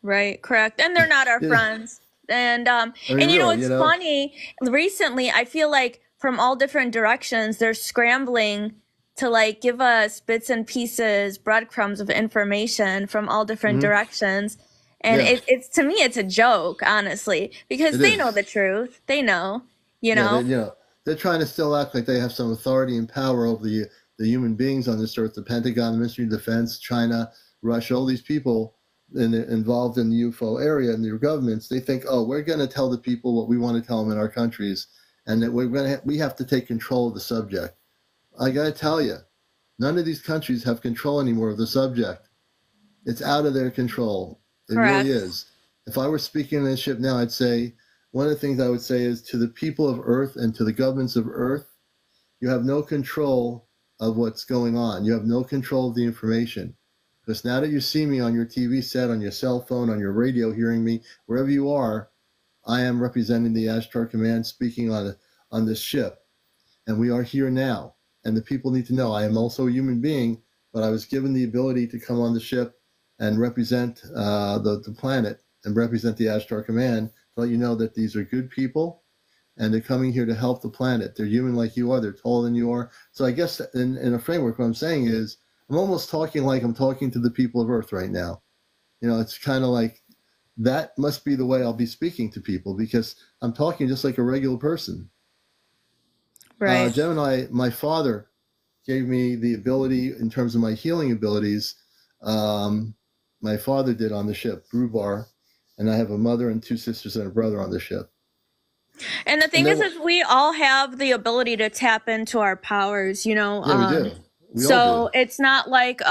Right, correct. And they're not our friends. And really, it's funny, recently I feel like from all different directions they're scrambling to like give us bits and pieces, breadcrumbs of information from all different directions. And it's to me it's a joke, honestly, because they know the truth. They know, they're trying to still act like they have some authority and power over the human beings on this earth, the Pentagon, the Ministry of Defense, China, Russia, all these people involved in the UFO area and their governments. They think, oh, we're going to tell the people what we want to tell them in our countries, and that we have to take control of the subject. I got to tell you, none of these countries have control anymore of the subject. It's out of their control. It Correct. really is. If I were speaking on this ship now, I'd say, one of the things I would say is to the people of Earth and to the governments of Earth, you have no control of what's going on. You have no control of the information. Because now that you see me on your TV set, on your cell phone, on your radio, hearing me, wherever you are, I am representing the Ashtar Command speaking on this ship. And we are here now. And the people need to know I am also a human being, but I was given the ability to come on the ship and represent the planet and represent the Ashtar Command to let you know that these are good people and they're coming here to help the planet. They're human like you are. They're taller than you are. So I guess in a framework, what I'm saying is I'm almost talking like I'm talking to the people of Earth right now. It's kind of like that must be the way I'll be speaking to people because I'm talking just like a regular person. Right. Gemini, my father gave me the ability in terms of my healing abilities. My father did on the ship, Brubar, and I have a mother and 2 sisters and a brother on the ship. And the thing is we all have the ability to tap into our powers, Yeah, we do. We so all do. it's not like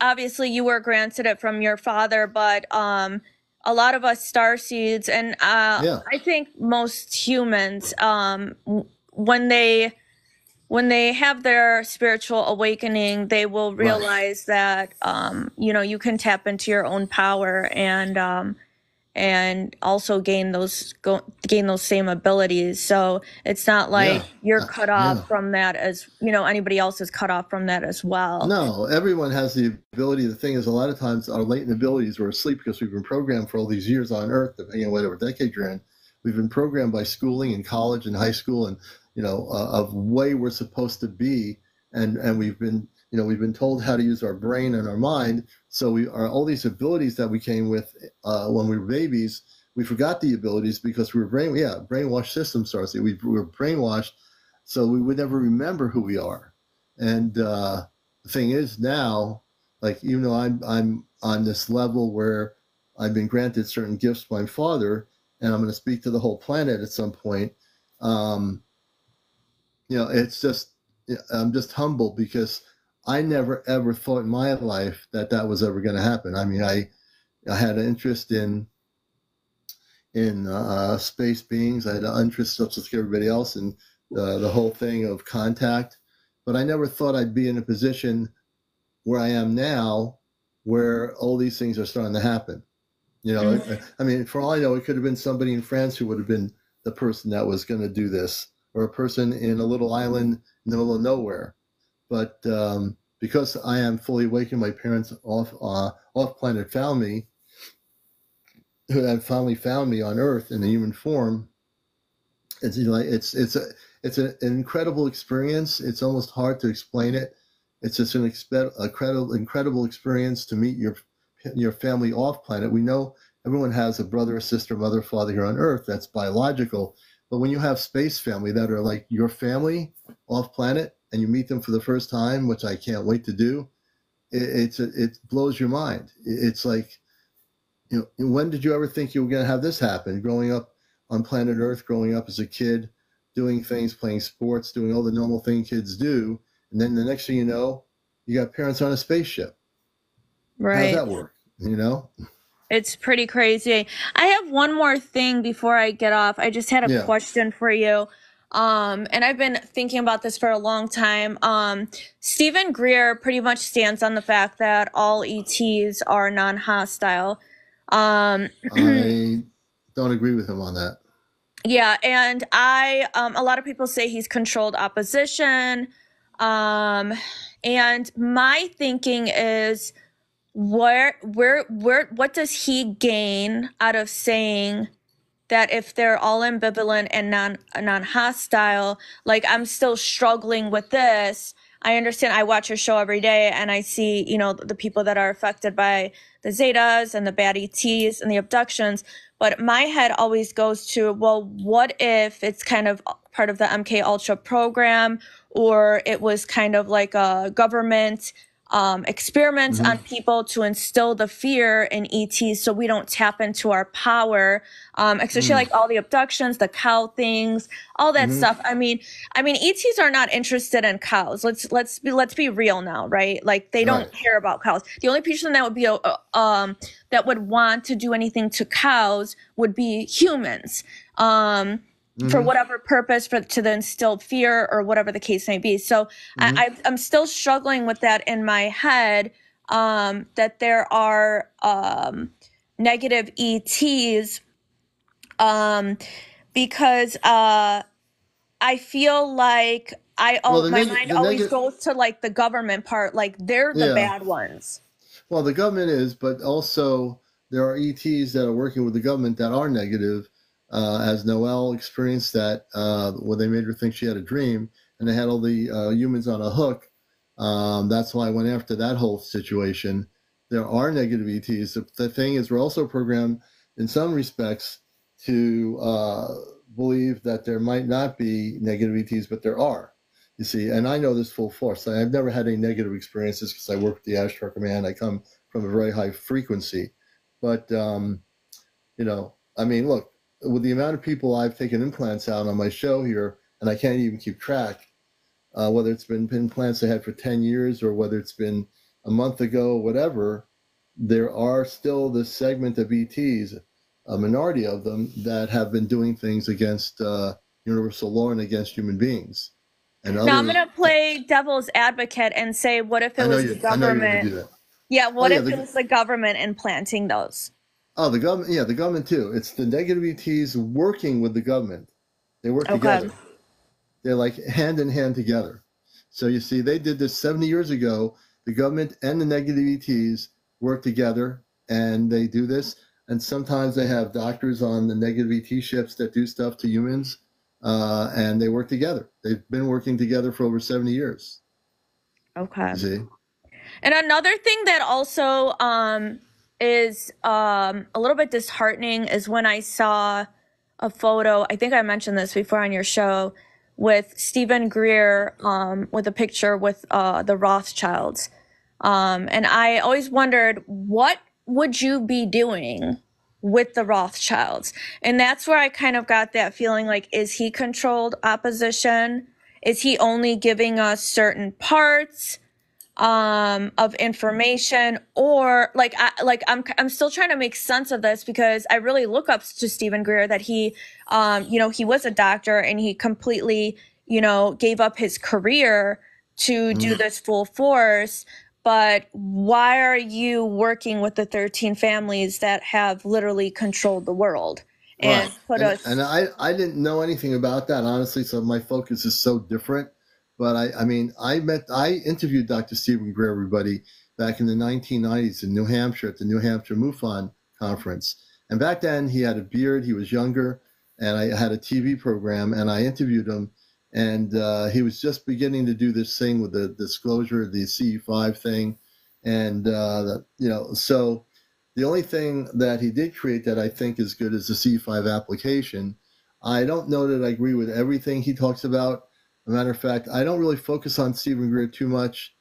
obviously you were granted it from your father, but a lot of us starseeds and I think most humans when they have their spiritual awakening, they will realize that you can tap into your own power and also gain those same abilities. So it's not like you're cut off from that as anybody else is cut off from that as well. No, everyone has the ability. The thing is, a lot of times our latent abilities were asleep because we've been programmed for all these years on Earth, depending on whatever decade you're in. We've been programmed by schooling and college and high school and of way we're supposed to be, and we've been told how to use our brain and our mind. So we are all these abilities that we came with when we were babies. We forgot the abilities because we were brainwashed system starts. We were brainwashed, so we would never remember who we are. And the thing is now, like even though I'm on this level where I've been granted certain gifts by my father, and I'm going to speak to the whole planet at some point. It's just I'm just humbled because I never ever thought in my life that was ever going to happen. I mean, I had an interest in space beings. I had an interest, just like everybody else, in the whole thing of contact. But I never thought I'd be in a position where I am now, where all these things are starting to happen. I mean, for all I know, it could have been somebody in France who would have been the person that was going to do this, or a person in a little island in the middle of nowhere. But because I am fully awakened, my parents off planet found me, who had finally found me on Earth in a human form. It's an incredible experience. It's almost hard to explain it. It's just an incredible experience to meet your family off planet. We know everyone has a brother, sister, mother, father here on Earth. That's biological. But when you have space family that are like your family off planet, and you meet them for the first time, which I can't wait to do, it blows your mind. It's like, when did you ever think you were going to have this happen? Growing up on planet Earth, growing up as a kid, doing things, playing sports, doing all the normal things kids do. And then the next thing you know, you got parents on a spaceship. Right. How's that work? It's pretty crazy. I have one more thing before I get off. I just had a question for you. And I've been thinking about this for a long time. Stephen Greer pretty much stands on the fact that all ETs are non-hostile. I don't agree with him on that. Yeah, and a lot of people say he's controlled opposition. And my thinking is, what does he gain out of saying that if they're all ambivalent and non-hostile? Like, I'm still struggling with this. I understand. I watch your show every day, and I see, the people that are affected by the Zetas and the bad ETs and the abductions. But my head always goes to, well, what if it's kind of part of the MK Ultra program, or it was kind of like a government experiments on people to instill the fear in ETs so we don't tap into our power, especially like all the abductions, the cow things, all that stuff. I mean, ETs are not interested in cows. Let's be real now, right? Like, they don't care about cows. The only person that would be that would want to do anything to cows would be humans. For whatever purpose, to the instilled fear or whatever the case may be. So I'm still struggling with that in my head, that there are negative ETs, because I feel like my mind always goes to like the government part, like they're the bad ones. Well, the government is, but also there are ETs that are working with the government that are negative. As Noelle experienced that when they made her think she had a dream, and they had all the humans on a hook. That's why I went after that whole situation. There are negative ETs. The thing is, we're also programmed in some respects to believe that there might not be negative ETs, but there are. You see, and I know this full force. I've never had any negative experiences because I work with the Ashtar Command. I come from a very high frequency. But, look, with the amount of people I've taken implants out on my show here, and I can't even keep track, whether it's been implants I had for 10 years or whether it's been a month ago or whatever, there are still this segment of ETs, a minority of them, that have been doing things against universal law and against human beings. And now I'm going to play devil's advocate and say, what if it was the government? Yeah, what if it was the government implanting those? Oh, the government, the government too. It's the negative ETs working with the government. They work together. They're like hand in hand together. So you see, they did this 70 years ago. The government and the negative ETs work together, and they do this. And sometimes they have doctors on the negative ET ships that do stuff to humans, and they work together. They've been working together for over 70 years. Okay. You see? And another thing that also is a little bit disheartening is when I saw a photo, I think I mentioned this before on your show, with Stephen Greer with a picture with the Rothschilds. And I always wondered, what would you be doing with the Rothschilds? And that's where I kind of got that feeling like, is he controlled opposition? Is he only giving us certain parts of information? Or I'm still trying to make sense of this, because I really look up to Stephen Greer, that he he was a doctor and he completely gave up his career to do this full force. But why are you working with the 13 families that have literally controlled the world and put us? And I didn't know anything about that, honestly, so my focus is so different. But I interviewed Dr. Stephen Greer, everybody, back in the 1990s in New Hampshire at the New Hampshire MUFON conference. And back then he had a beard, he was younger, and I had a TV program, and I interviewed him. And he was just beginning to do this thing with the disclosure, the CE5 thing. And, so the only thing that he did create that I think is good is the CE5 application. I don't know that I agree with everything he talks about, a matter of fact, I don't really focus on Stephen Greer too much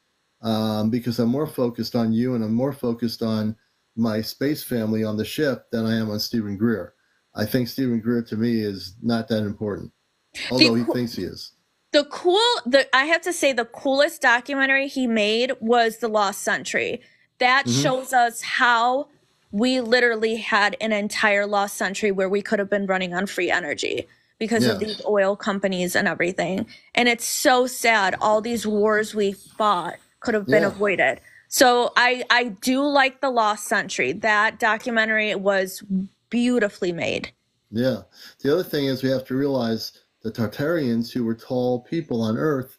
because I'm more focused on you and I'm more focused on my space family on the ship than I am on Stephen Greer. I think Stephen Greer to me is not that important, The although he thinks he is. I have to say the coolest documentary he made was The Lost Century. That Mm-hmm. shows us how we literally had an entire lost century where we could have been running on free energy because of Yeah. these oil companies and everything. And it's so sad. All these wars we fought could have been Yeah. avoided. So I do like The Lost Century. That documentary was beautifully made. Yeah. The other thing is we have to realize the Tartarians, who were tall people on Earth,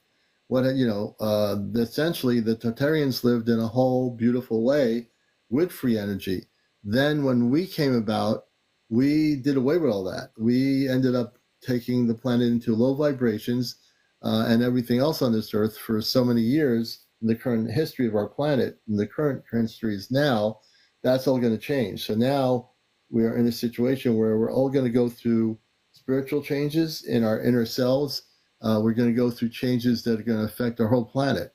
essentially the Tartarians lived in a whole beautiful way with free energy. Then when we came about, we did away with all that. We ended up taking the planet into low vibrations and everything else on this Earth for so many years in the current history of our planet, in the current history is now, that's all going to change. So now we are in a situation where we're all going to go through spiritual changes in our inner selves. We're going to go through changes that are going to affect our whole planet.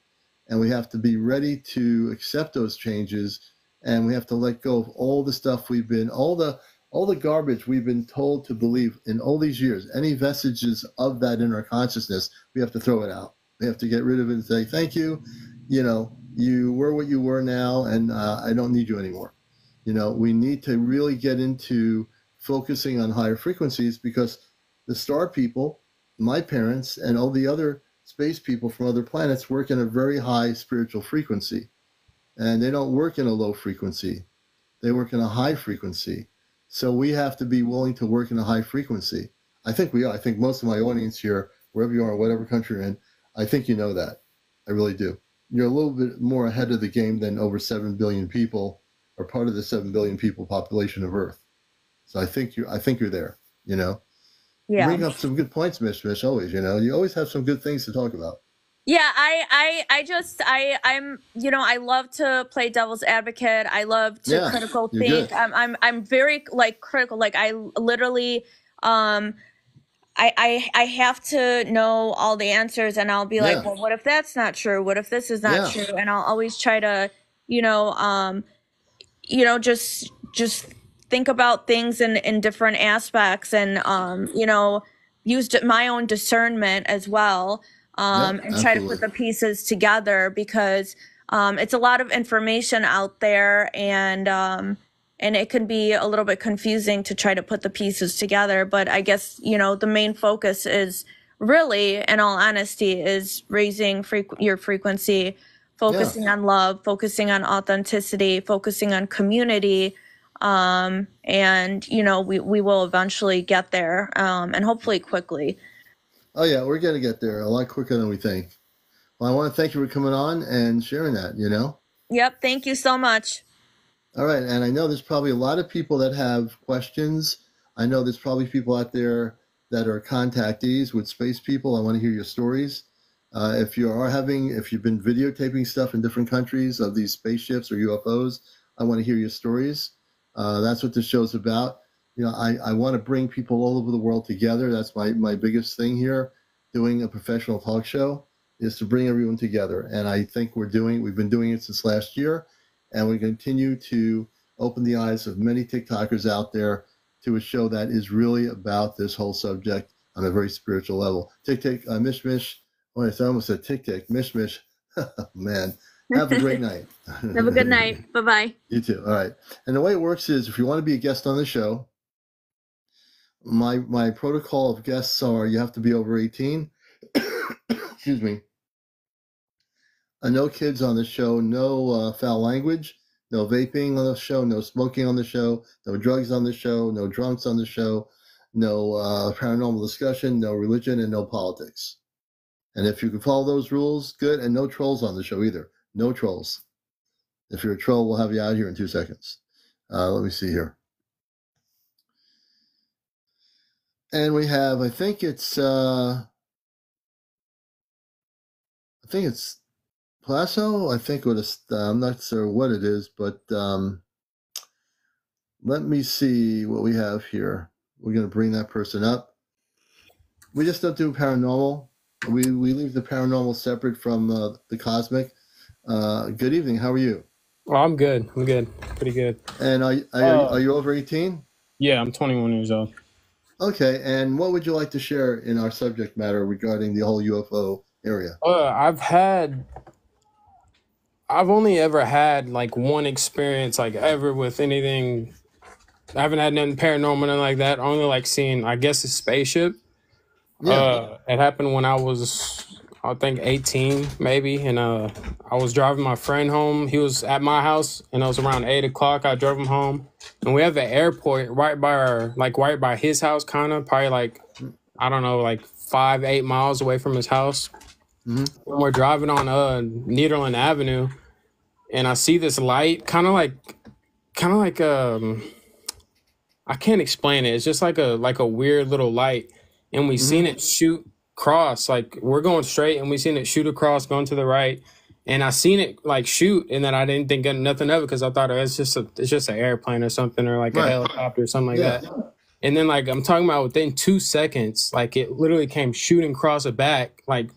And we have to be ready to accept those changes. And we have to let go of all the stuff all the garbage we've been told to believe in all these years. Any vestiges of that in our consciousness, we have to throw it out. We have to get rid of it and say, thank you. You were what you were now, and I don't need you anymore. We need to really get into focusing on higher frequencies because the star people, my parents, and all the other space people from other planets work in a very high spiritual frequency. And they don't work in a low frequency. They work in a high frequency. So we have to be willing to work in a high frequency. I think we are. I think most of my audience here, wherever you are, whatever country you're in, I think you know that. I really do. You're a little bit more ahead of the game than over 7 billion people are part of the 7 billion people population of Earth. So I think you're there, You Yeah. bring up some good points, Mish, always, You always have some good things to talk about. Yeah, I'm, I love to play devil's advocate. I love to critical think. Good. I'm very like critical. Like I literally, I have to know all the answers, and I'll be like, well, what if that's not true? What if this is not true? And I'll always try to, just think about things in different aspects, and use my own discernment as well, and try to put the pieces together because it's a lot of information out there, and it can be a little bit confusing to try to put the pieces together. But I guess, the main focus is really, in all honesty, is raising your frequency, focusing on love, focusing on authenticity, focusing on community. And, we will eventually get there, and hopefully quickly. Oh, yeah, we're going to get there a lot quicker than we think. Well, I want to thank you for coming on and sharing that, Yep. Thank you so much. All right. And I know there's probably a lot of people that have questions. I know there's probably people out there that are contactees with space people. I want to hear your stories. If you've been videotaping stuff in different countries of these spaceships or UFOs, I want to hear your stories. That's what this show's about. I want to bring people all over the world together. That's my biggest thing here, doing a professional talk show, is to bring everyone together. And I think we've been doing it since last year, and we continue to open the eyes of many TikTokers out there to a show that is really about this whole subject on a very spiritual level. Mish. Oh, I almost said Tic, Mish. Man, have a great night. Have a good night. Bye-bye. You too. All right. And the way it works is if you want to be a guest on the show, my protocol of guests are you have to be over 18. Excuse me. No kids on the show, no foul language, no vaping on the show, no smoking on the show, no drugs on the show, no drunks on the show, no paranormal discussion, no religion, and no politics. And if you can follow those rules, good. And no trolls on the show either. No trolls. If you're a troll, we'll have you out here in 2 seconds. Let me see here. And we have, I think it's Plasso. I think I'm not sure what it is, but let me see what we have here. We're going to bring that person up. We just don't do paranormal. We leave the paranormal separate from the cosmic. Good evening. How are you? Well, I'm good. I'm good. Pretty good. And Uh, are you over 18? yeah, I'm 21 years old. Okay. And what would you like to share in our subject matter regarding the whole UFO area? I've only ever had like one experience, like ever with anything. I haven't had nothing paranormal, nothing like that. Only like seeing, I guess, a spaceship. Yeah. It happened when I was, I think, 18 maybe, and I was driving my friend home. He was at my house, and it was around 8 o'clock. I drove him home, and we have the airport right by right by his house, kind of, probably like, I don't know, like 5-8 miles away from his house. Mm-hmm. And we're driving on Nederland Avenue, and I see this light, kind of like I can't explain it. It's just like a weird little light, and we seen it shoot across. Like we're going straight, and we seen it shoot across, going to the right, and I seen it like shoot, and then I didn't think nothing of it because I thought it's just an airplane or something, or like a helicopter or something like that. And then like I'm talking about within 2 seconds, like it literally came shooting across the back, like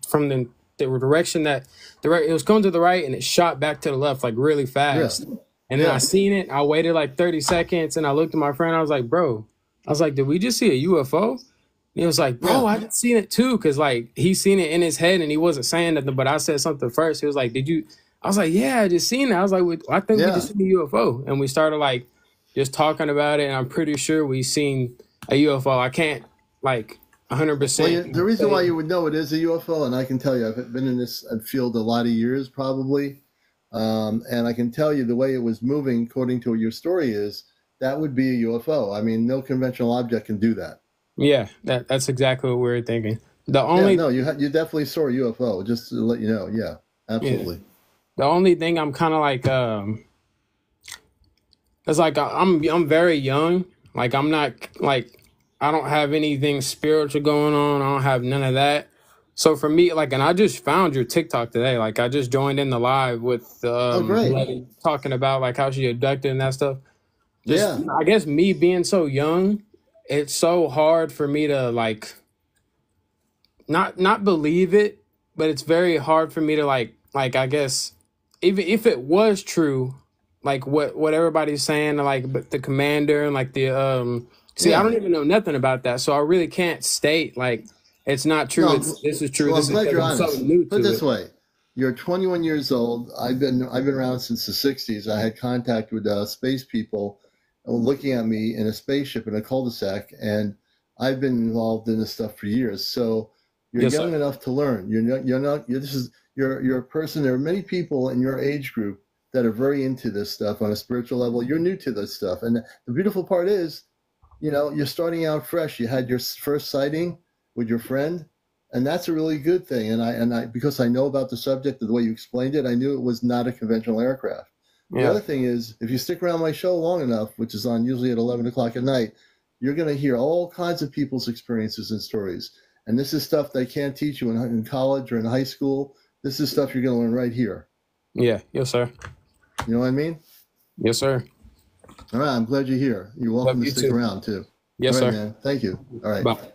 from the direction that it was going to the right, and it shot back to the left like really fast. Yeah. And then I seen it. I waited like 30 seconds, and I looked at my friend. I was like, "Bro," I was like, "Did we just see a UFO?" And he was like, "Bro, I just seen it too," because like he seen it in his head, and he wasn't saying nothing. But I said something first. He was like, "Did you?" I was like, "Yeah, I just seen it." I was like, "I think we just seen a UFO," and we started like just talking about it. And I'm pretty sure we seen a UFO. I can't like 100%. Well, the reason why you would know it is a UFO, and I can tell you, I've been in this field a lot of years, probably. And I can tell you the way it was moving, according to what your story is, that would be a UFO. I mean, no conventional object can do that. Yeah, that's exactly what we were thinking. You definitely saw a UFO. Just to let you know, yeah, absolutely. Yeah. The only thing I'm kind of like, it's like I'm very young. Like I'm not like I don't have anything spiritual going on. I don't have none of that. So for me, like, and I just found your TikTok today. Like, I just joined in the live with great. talking about like how she abducted and that stuff. I guess me being so young, it's so hard for me to like not believe it, but it's very hard for me to like I guess even if it was true, like what everybody's saying, like but the commander and like the I don't even know nothing about that, so I really can't state like. It's not true. No, this is true. Well, this I'm glad is you're honest. new Put it to this way: you're 21 years old. I've been around since the 60s. I had contact with space people looking at me in a spaceship in a cul-de-sac, and I've been involved in this stuff for years. So you're young enough to learn. You're a person. There are many people in your age group that are very into this stuff on a spiritual level. You're new to this stuff, and the beautiful part is, you're starting out fresh. You had your first sighting with your friend, and that's a really good thing. And I because I know about the subject, the way you explained it, I knew it was not a conventional aircraft. The other thing is, if you stick around my show long enough, which is on usually at 11 o'clock at night, you're going to hear all kinds of people's experiences and stories. And this is stuff they can't teach you in college or in high school. This is stuff you're going to learn right here. Yeah. Yes, sir. You know what I mean? Yes, sir. All right. I'm glad you're here. You're welcome to stick around too. Yes, all right, sir. Man. Thank you. All right. Bye.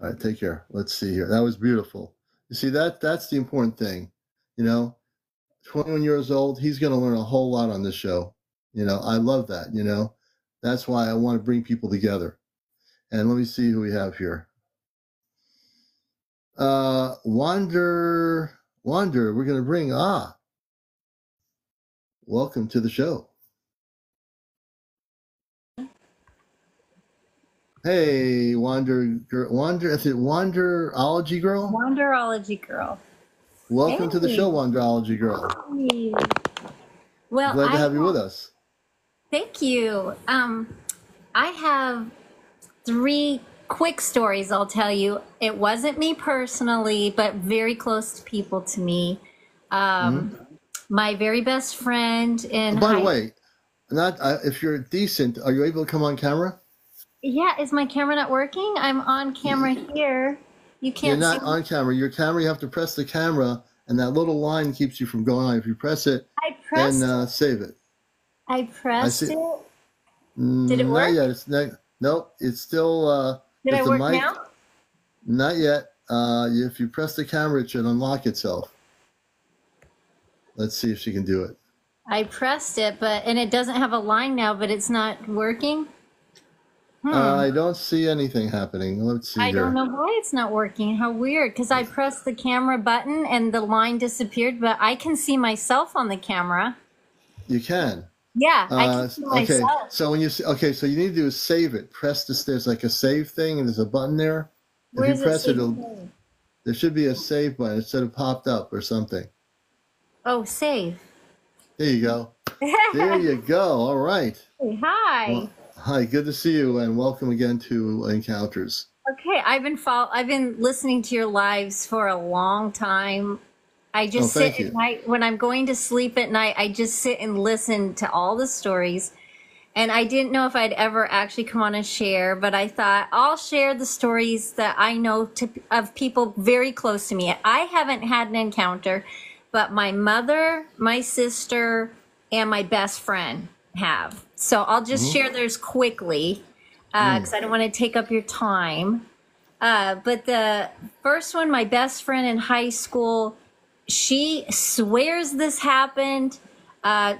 All right, take care. Let's see here. That was beautiful. You see, that's the important thing. 21 years old, he's going to learn a whole lot on this show. I love that. That's why I want to bring people together. And let me see who we have here. Wander, we're going to bring, welcome to the show. Hey, is it Wanderology Girl? Wanderology Girl. Welcome to the show, Wanderology Girl. Hey. Well, glad to have you with us. Thank you. I have 3 quick stories I'll tell you. It wasn't me personally, but very close to people to me. My very best friend in By the way, if you're decent, are you able to come on camera? Yeah, is my camera not working? I'm on camera here. You can't. You're not on camera. Your camera, you have to press the camera, and that little line keeps you from going on. If you press it, then save it. I pressed it. Did it work? Not yet. Nope. It's still. Did I work now? Not yet. If you press the camera, it should unlock itself. Let's see if she can do it. I pressed it, and it doesn't have a line now, but it's not working. I don't see anything happening. Let's see I here. don't know why it's not working. How weird, because I pressed the camera button and the line disappeared, but I can see myself on the camera. You can. Yeah, I can see Okay, myself. so when you so you need to do is save it. Press this. There's like a save thing, and there's a button there. Where If is you press it, saving? there should be a save button. It should have popped up or something. Oh, save. There you go. There you go. All right. Hey, hi. Well, hi. Good to see you, and welcome again to Encounters. Okay, I've been listening to your lives for a long time. I just sit at night when I'm going to sleep at night. I just sit and listen to all the stories. And I didn't know if I'd ever actually come on and share, but I thought I'll share the stories that I know of people very close to me. I haven't had an encounter, but my mother, my sister, and my best friend have. So I'll just share theirs quickly because I don't want to take up your time. But the first one, my best friend in high school, she swears this happened. Her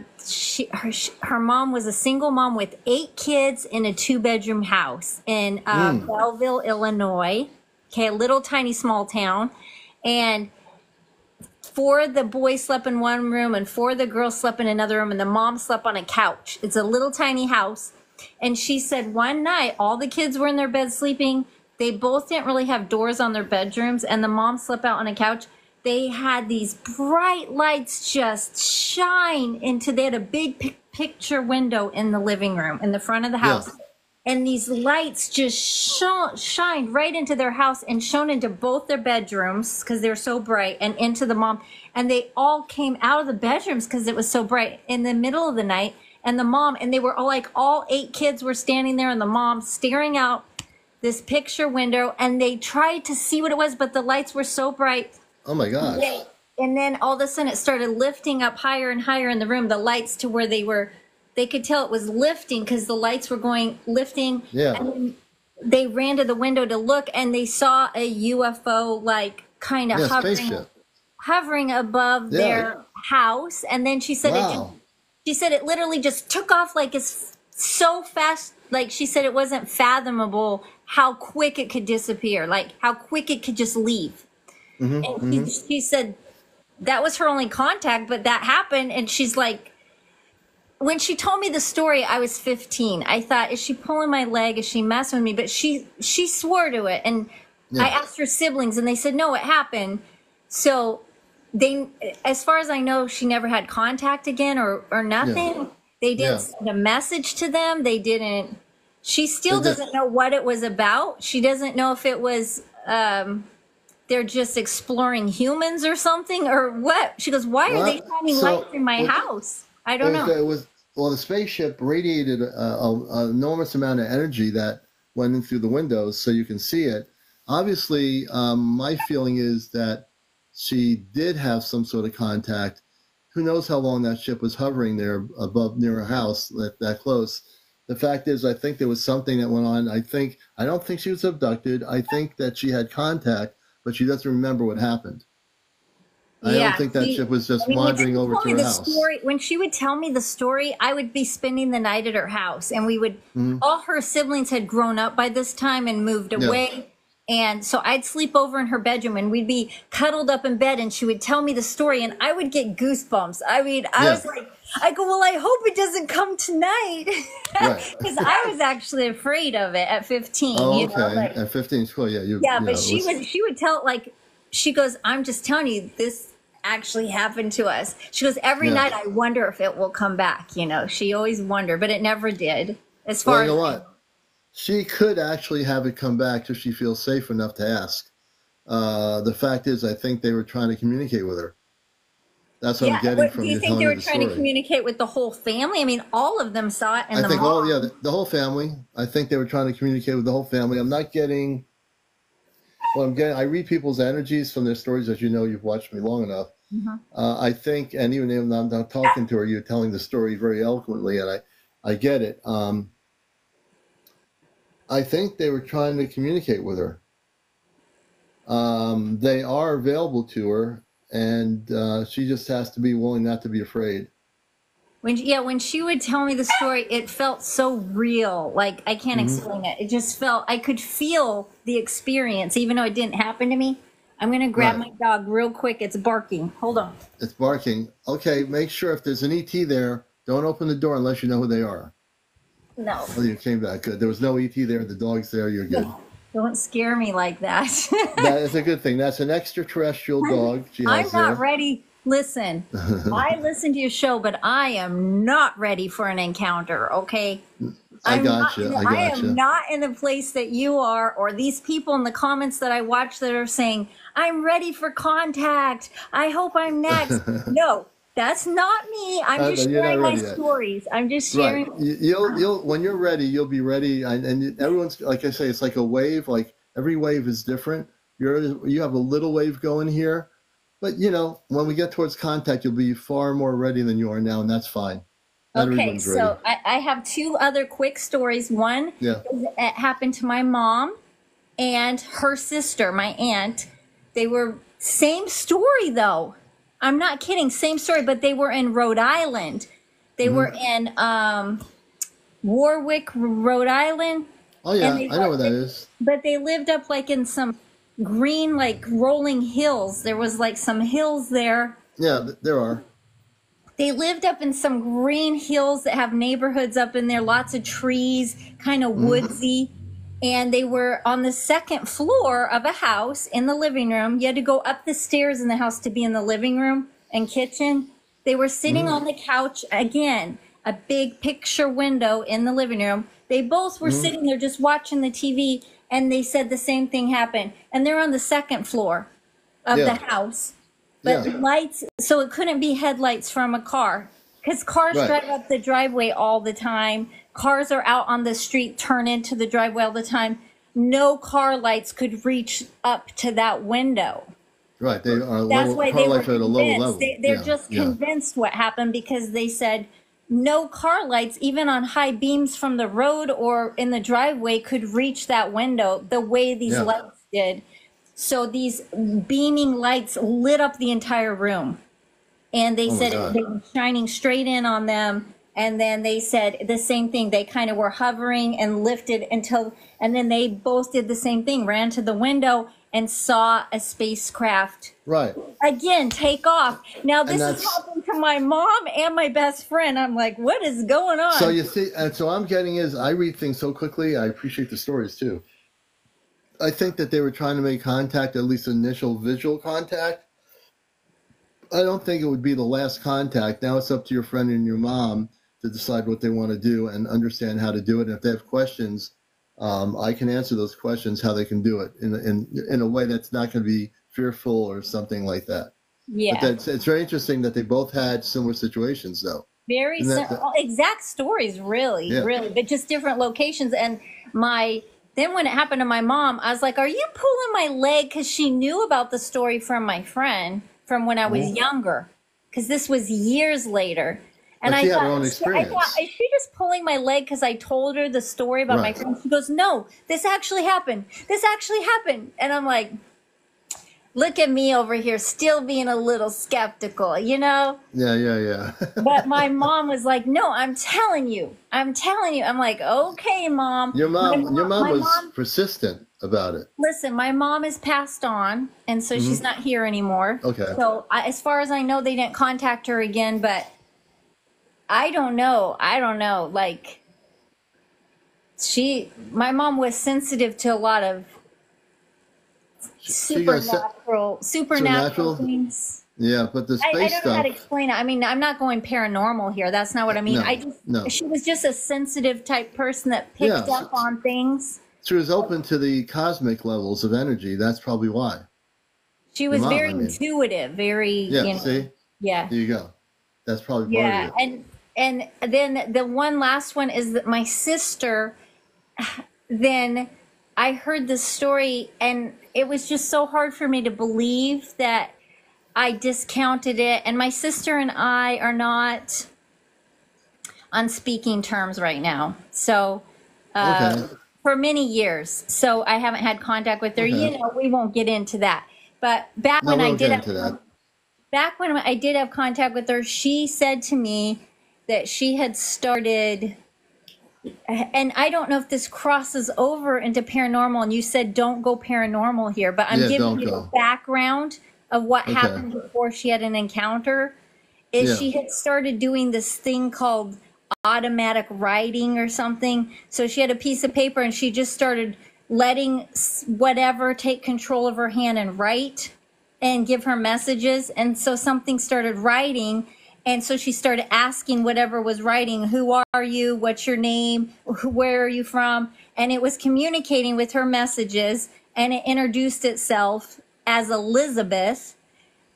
mom was a single mom with 8 kids in a 2-bedroom house in Belleville, Illinois. Okay, a little tiny small town. And 4 of the boys slept in one room and 4 of the girls slept in another room, and the mom slept on a couch. It's a little tiny house. And she said one night all the kids were in their bed sleeping. They both didn't really have doors on their bedrooms, and the mom slept out on a couch. They had these bright lights just shine they had a big picture window in the living room in the front of the house. Yeah. And these lights just shined right into their house and shone into both their bedrooms because they were so bright, and into the mom. And they all came out of the bedrooms because it was so bright in the middle of the night. And the mom, and they were all 8 kids were standing there, and the mom staring out this picture window, and they tried to see what it was, but the lights were so bright. Oh my gosh. And then all of a sudden it started lifting up higher and higher in the room, the lights, to where they could tell it was lifting because the lights were lifting. Yeah. And then they ran to the window to look, and they saw a UFO kind of hovering above their house. And then she said it literally just took off it's so fast. She said it wasn't fathomable how quick it could disappear, how quick it could just leave. And she said that was her only contact, but that happened. And she's like, when she told me the story, I was 15. I thought, is she pulling my leg? Is she messing with me? But she swore to it. And I asked her siblings, and they said, no, it happened. So as far as I know, she never had contact again or nothing. Yeah. They didn't send a message to them. They didn't. She still doesn't know what it was about. She doesn't know if it was they're just exploring humans or something, or what. She goes, why are they shining lights in my house? I don't know. The spaceship radiated an enormous amount of energy that went in through the windows, so you can see it. Obviously, my feeling is that she did have some sort of contact. Who knows how long that ship was hovering there above near her house, that close. The fact is, I think there was something that went on. I don't think she was abducted. I think that she had contact, but she doesn't remember what happened. I don't think that ship was just wandering over to her house. When she would tell me the story, I would be spending the night at her house, and we would. All her siblings had grown up by this time and moved away. And so I'd sleep over in her bedroom, and we'd be cuddled up in bed, and she would tell me the story, and I would get goosebumps. I mean, I was like, I go, well, I hope it doesn't come tonight. Because I was actually afraid of it at 15. Oh, okay. At 15, cool. Yeah. But she would tell, she goes, I'm just telling you, this actually happened to us. She goes, every night I wonder if it will come back. She always wondered, but it never did. As far as you know what? She could actually have it come back if she feels safe enough to ask. The fact is, I think they were trying to communicate with her. That's what I'm getting from you. Do you think they were trying to communicate with the whole family? I mean, all of them saw it, and I think the whole family. I think they were trying to communicate with the whole family. I'm not getting. Well, I'm getting. I read people's energies from their stories, as you know. You've watched me long enough. I think, and even if I'm not talking to her, you're telling the story very eloquently, and I get it. I think they were trying to communicate with her. They are available to her, and she just has to be willing not to be afraid. When she would tell me the story, it felt so real. Like, I can't explain it. It just felt, I could feel the experience, even though it didn't happen to me. I'm going to grab my dog real quick. It's barking. Hold on. It's barking. Okay, make sure if there's an ET there, don't open the door unless you know who they are. No. Oh, you came back. Good. There was no ET there. The dog's there. You're good. Don't scare me like that. That is a good thing. That's an extraterrestrial dog she has I'm not there. ready. Listen, I listen to your show, but I am not ready for an encounter, okay? I gotcha. I am not in the place that you are, or these people in the comments that I watch that are saying, I'm ready for contact. I hope I'm next. No, that's not me. I'm just sharing my stories. I'm just sharing. Right. You'll when you're ready, you'll be ready. And everyone's, like I say, it's like a wave. Like every wave is different. You have a little wave going here. But, you know, when we get towards contact, you'll be far more ready than you are now, and that's fine. Not okay, so I have two other quick stories. One it happened to my mom and her sister, my aunt. They were same story, though. I'm not kidding, same story, but they were in Rhode Island. They were in Warwick, Rhode Island. Oh, yeah, I know where that is. But they lived up like in some green, like rolling hills. There was like some hills there. Yeah, there are. They lived up in some green hills that have neighborhoods up in there, lots of trees, kind of woodsy. And they were on the second floor of a house in the living room. You had to go up the stairs in the house to be in the living room and kitchen. They were sitting on the couch, again, a big picture window in the living room. They both were sitting there just watching the TV, and they said the same thing happened. And they're on the second floor of the house. But lights, so it couldn't be headlights from a car, because cars drive up the driveway all the time. Cars are out on the street, turn into the driveway all the time. No car lights could reach up to that window. Right, they are. That's why they were convinced. They're just convinced what happened, because they said no car lights, even on high beams from the road or in the driveway, could reach that window the way these lights did. So these beaming lights lit up the entire room. And they said they were shining straight in on them. And then they said the same thing. They kind of were hovering and lifted until, and then they both did the same thing, ran to the window and saw a spacecraft. Right. Again, take off. Now, this has happened to my mom and my best friend. I'm like, what is going on? So you see, and so I'm getting is, I read things so quickly. I appreciate the stories too. I think that they were trying to make contact, at least initial visual contact. I don't think it would be the last contact. Now it's up to your friend and your mom to decide what they want to do and understand how to do it. And if they have questions, I can answer those questions, how they can do it in a way that's not going to be fearful or something like that. Yeah. But it's very interesting that they both had similar situations, though. Very exact stories, really, really, but just different locations. And then when it happened to my mom, I was like, are you pulling my leg? Because she knew about the story from my friend from when I was younger, because this was years later. And she had her own experience. I thought, is she just pulling my leg because I told her the story about my friend? She goes, no, this actually happened. This actually happened. And I'm like, look at me over here still being a little skeptical, you know? Yeah. But my mom was like, no, I'm telling you. I'm like, okay, Mom. Your mom was persistent about it. Listen, my mom is passed on, and so she's not here anymore. Okay. So as far as I know, they didn't contact her again, but I don't know. Like, my mom was sensitive to a lot of supernatural things. Yeah, but the space I don't know how to stuff. explain it. I mean, I'm not going paranormal here. That's not what I mean. She was just a sensitive type person that picked up on things. She was open to the cosmic levels of energy. That's probably why. She was very intuitive, very, see? Yeah. There you go. That's probably part of it. And then the one last one is that my sister, then I heard this story, and it was just so hard for me to believe that I discounted it. And my sister and I are not on speaking terms right now. So for many years. So I haven't had contact with her. Okay. You know, we won't get into that. But back No, when we I won't did get have into that. back when I did have contact with her, she said to me that she had started, and I don't know if this crosses over into paranormal, and you said don't go paranormal here, but I'm Yeah, giving don't you the go. background of what Okay. happened before she had an encounter. Is Yeah. she had started doing this thing called automatic writing or something. So she had a piece of paper and she just started letting whatever take control of her hand and write and give her messages. And so something started writing. And so she started asking whatever was writing, who are you? What's your name? Where are you from? And it was communicating with her messages, and it introduced itself as Elizabeth.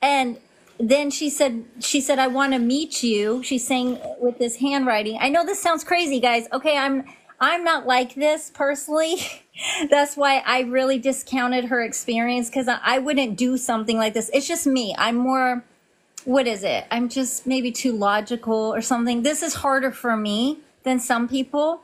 And then she said, I want to meet you. She's saying with this handwriting. I know this sounds crazy, guys. Okay, I'm not like this personally. That's why I really discounted her experience, because I wouldn't do something like this. It's just me. I'm more, what is it? I'm just maybe too logical or something. This is harder for me than some people.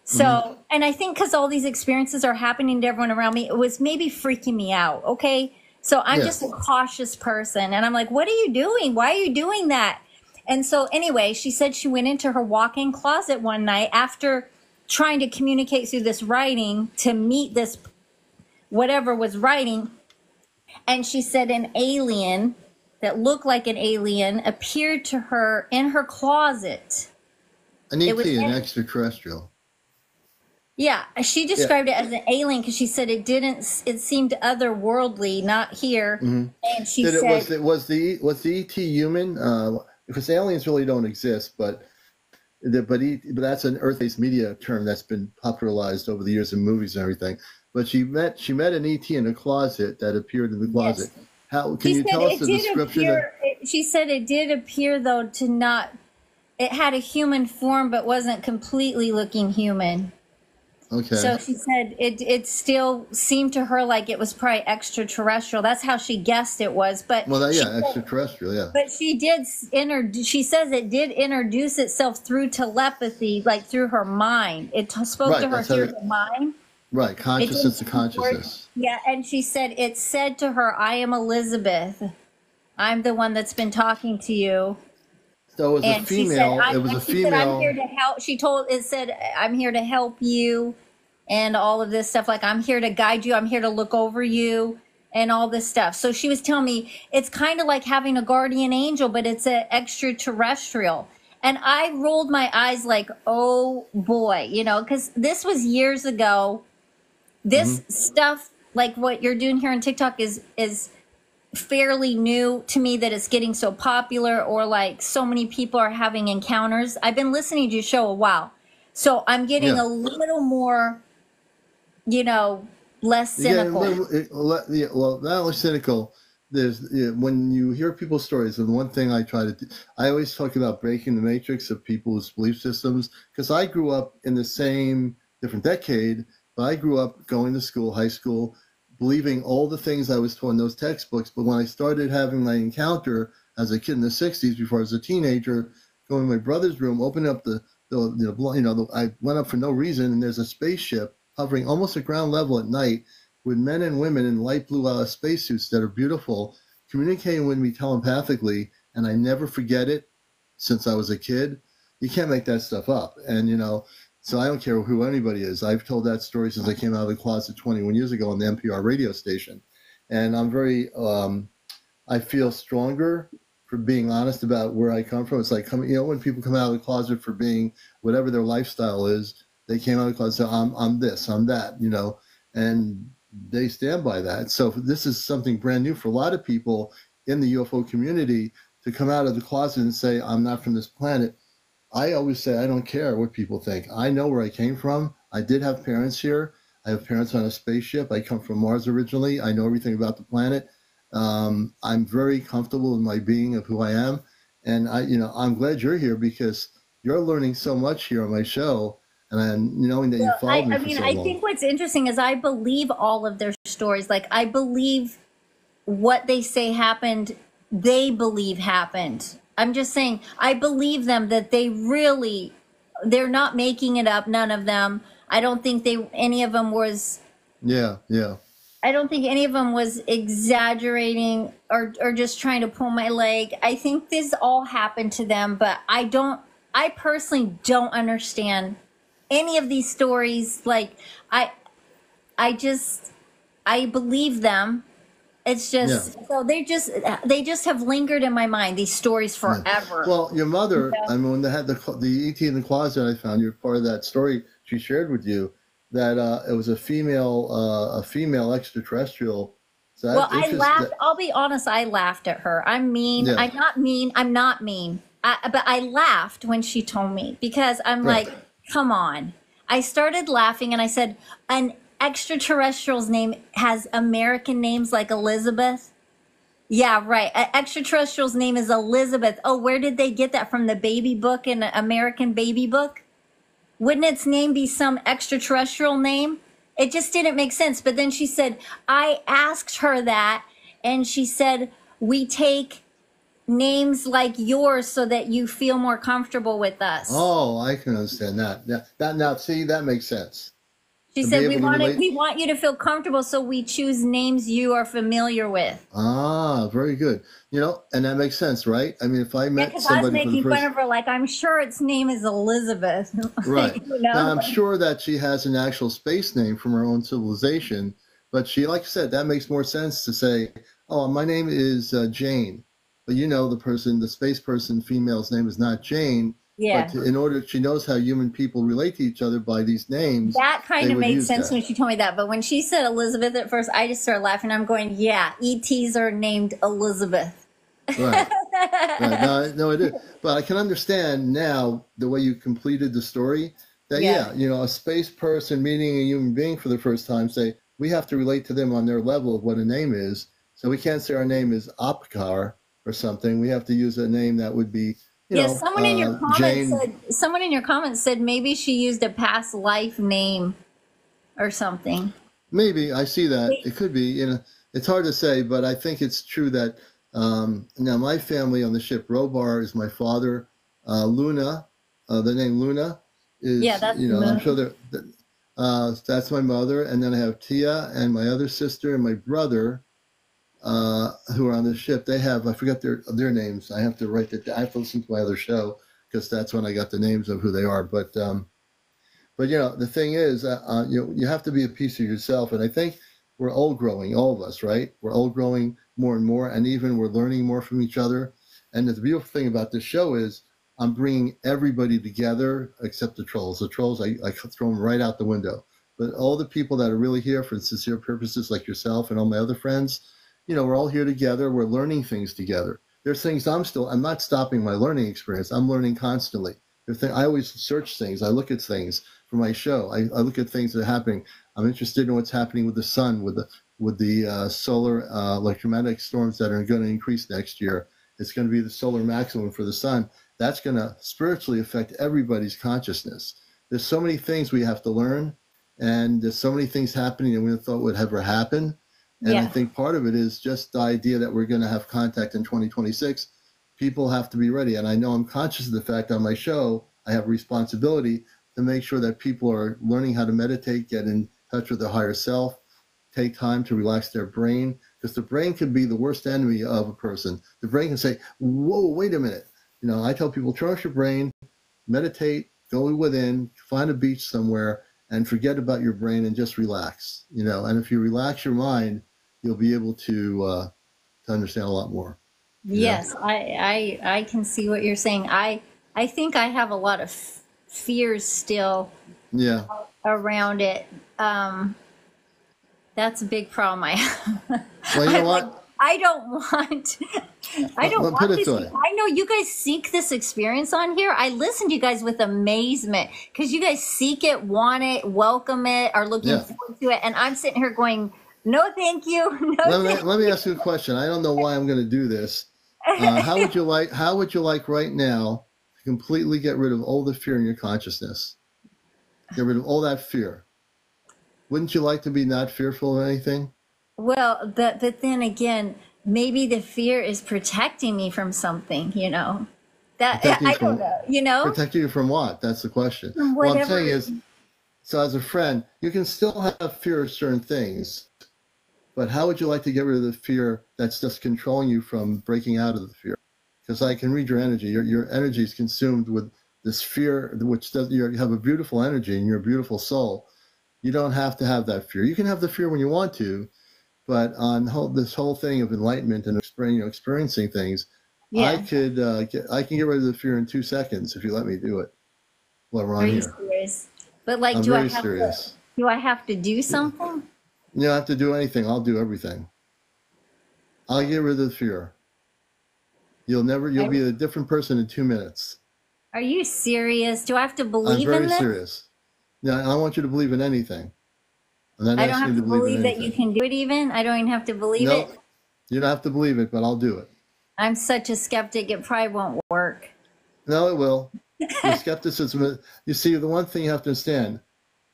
So, and I think because all these experiences are happening to everyone around me, it was maybe freaking me out. Okay. So I'm just a cautious person. And I'm like, what are you doing? Why are you doing that? And so anyway, she said she went into her walk-in closet one night after trying to communicate through this writing to meet this, whatever was writing. And she said an alien that looked like an alien appeared to her in her closet. An ET, an extraterrestrial. Yeah, she described it as an alien because she said it seemed otherworldly, not here. And she said, was the ET human? Because aliens really don't exist, but that's an Earth-based media term that's been popularized over the years in movies and everything. But she met an ET in a closet that appeared in the closet. Yes. How can you tell us the description? She said it did appear though to not. It had a human form, but wasn't completely looking human. Okay. So she said it still seemed to her like it was probably extraterrestrial. That's how she guessed it was. But extraterrestrial, yeah. But she says it did introduce itself through telepathy, like through her mind. It spoke to her through her mind. Right, consciousness to consciousness. Yeah, and she said it said to her, I am Elizabeth. I'm the one that's been talking to you. So it was a female. It was a female. Said, I'm here to help. It said, I'm here to help you and all of this stuff. Like, I'm here to guide you. I'm here to look over you and all this stuff. So she was telling me it's kind of like having a guardian angel, but it's an extraterrestrial. And I rolled my eyes like, oh boy, because this was years ago. This stuff, like what you're doing here on TikTok is fairly new to me, that it's getting so popular, or like so many people are having encounters. I've been listening to your show a while, so I'm getting a little more, less cynical. Well, not only cynical. There's when you hear people's stories, and one thing I try to do, I always talk about breaking the matrix of people's belief systems, because I grew up in the same different decade, but I grew up going to school, high school, believing all the things I was taught in those textbooks. But when I started having my encounter as a kid in the 60s, before I was a teenager, going to my brother's room, opening up I went up for no reason, and there's a spaceship hovering almost at ground level at night with men and women in light blue spacesuits that are beautiful, communicating with me telepathically, and I never forget it since I was a kid. You can't make that stuff up. And, so I don't care who anybody is. I've told that story since I came out of the closet 21 years ago on the NPR radio station. And I'm very, I feel stronger for being honest about where I come from. It's like, when people come out of the closet for being whatever their lifestyle is, they came out of the closet, so I'm this, I'm that, and they stand by that. So this is something brand new for a lot of people in the UFO community to come out of the closet and say, I'm not from this planet. I always say, I don't care what people think. I know where I came from. I did have parents here. I have parents on a spaceship. I come from Mars originally. I know everything about the planet. I'm very comfortable in my being of who I am. And I'm glad you're here, because you're learning so much here on my show. And knowing that you followed me for so long. I think what's interesting is I believe all of their stories. Like, I believe what they say happened, they believe happened. I'm just saying, I believe them, that they're not making it up, none of them. I don't think any of them was. Yeah, yeah. I don't think any of them was exaggerating or just trying to pull my leg. I think this all happened to them, but I personally don't understand any of these stories. Like, I believe them. It's just, so they just have lingered in my mind, these stories forever. Well, your mother, I mean, when they had the ET in the closet, I found you're part of that story she shared with you, that it was a female extraterrestrial. So well, I laughed. I'll be honest, I laughed at her. I'm mean. Yeah. I'm not mean. But I laughed when she told me, because I'm like, come on. I started laughing and I said, an extraterrestrial's name has American names like Elizabeth. Yeah, right. An extraterrestrial's name is Elizabeth. Oh, where did they get that from? The baby book in American Baby Book? Wouldn't its name be some extraterrestrial name? It just didn't make sense. But then she said, I asked her that, and she said, we take names like yours so that you feel more comfortable with us. Oh, I can understand that. Now, see, that makes sense. She said, we want you to feel comfortable, so we choose names you are familiar with. Ah, very good. You know, and that makes sense, right? I mean, if I met somebody, I was making fun of her, like, I'm sure its name is Elizabeth. Right. You know? Now, I'm sure that she has an actual space name from her own civilization, but she, like I said, that makes more sense to say, oh, my name is Jane. But you know, the space person, female's name is not Jane. Yeah. But in order, she knows how human people relate to each other by these names. That kind of made sense when she told me that. But when she said Elizabeth at first, I just started laughing. I'm going, yeah, ETs are named Elizabeth. Right. Right. No, I do. But I can understand now the way you completed the story. That you know, a space person meeting a human being for the first time, say we have to relate to them on their level of what a name is. So we can't say our name is Apkar or something. We have to use a name that would be. Someone in your comments said maybe she used a past life name or something. Maybe I see that. It could be. You know, it's hard to say, but I think it's true that now my family on the ship, Robar is my father. Luna, the name Luna is. Yeah, that's I'm sure that's my mother, and then I have Tia and my other sister and my brother. Who are on the ship. They have, I forgot their names. I have to write that. I have to listen to my other show because that's when I got the names of who they are. But you know, the thing is, you have to be a piece of yourself. And I think we're all growing, all of us, right? We're all growing more and more, and even we're learning more from each other. And the beautiful thing about this show is I'm bringing everybody together except the trolls. The trolls, I throw them right out the window. But all the people that are really here for sincere purposes, like yourself and all my other friends, you know, we're all here together. We're learning things together. There's things I'm not stopping my learning experience. I'm learning constantly. I always search things. I look at things for my show. I look at things that are happening. I'm interested in what's happening with the sun, with the solar electromagnetic storms that are going to increase next year. It's going to be the solar maximum for the sun. That's going to spiritually affect everybody's consciousness. There's so many things we have to learn, and there's so many things happening that we never thought would ever happen. And I think part of it is just the idea that we're going to have contact in 2026. People have to be ready. And I know I'm conscious of the fact on my show, I have a responsibility to make sure that people are learning how to meditate, get in touch with their higher self, take time to relax their brain. Because the brain can be the worst enemy of a person. The brain can say, whoa, wait a minute. You know, I tell people, turn off your brain, meditate, go within, find a beach somewhere, and forget about your brain and just relax. You know, and if you relax your mind, you'll be able to understand a lot more. Yes, I can see what you're saying. I think I have a lot of fears still around it. That's a big problem I have. Well, you know what? I don't want this. I know you guys seek this experience on here. I listen to you guys with amazement because you guys seek it, want it, welcome it, are looking forward to it. And I'm sitting here going, no, thank you. Let me ask you a question. I don't know why I'm going to do this. How would you like right now to completely get rid of all the fear in your consciousness? Get rid of all that fear. Wouldn't you like to be not fearful of anything? Well, but then again, maybe the fear is protecting me from something, you know. That I don't know, you know. Protecting you from what? That's the question. What I'm saying is, So as a friend, you can still have fear of certain things, but how would you like to get rid of the fear that's just controlling you from breaking out of the fear? Because I can read your energy. Your energy is consumed with this fear, which does, you have a beautiful energy and you're a beautiful soul. You don't have to have that fear. You can have the fear when you want to, but on this whole thing of enlightenment and experiencing things, Yeah. I can get rid of the fear in 2 seconds if you let me do it while we're Are on you here. serious? But like, I'm do I very have serious. to do something? You don't have to do anything. I'll do everything. I'll get rid of the fear. You'll be a different person in 2 minutes. Are you serious? Do I have to I'm believe in very this? serious. Now, I want you to believe in anything. I'm not I don't asking have you to to believe in believe that you anything. can do it even? I don't even have to believe Nope. it? You don't have to believe it, but I'll do it. I'm such a skeptic, it probably won't work. No, it will. Your skepticism, you see, the one thing you have to understand,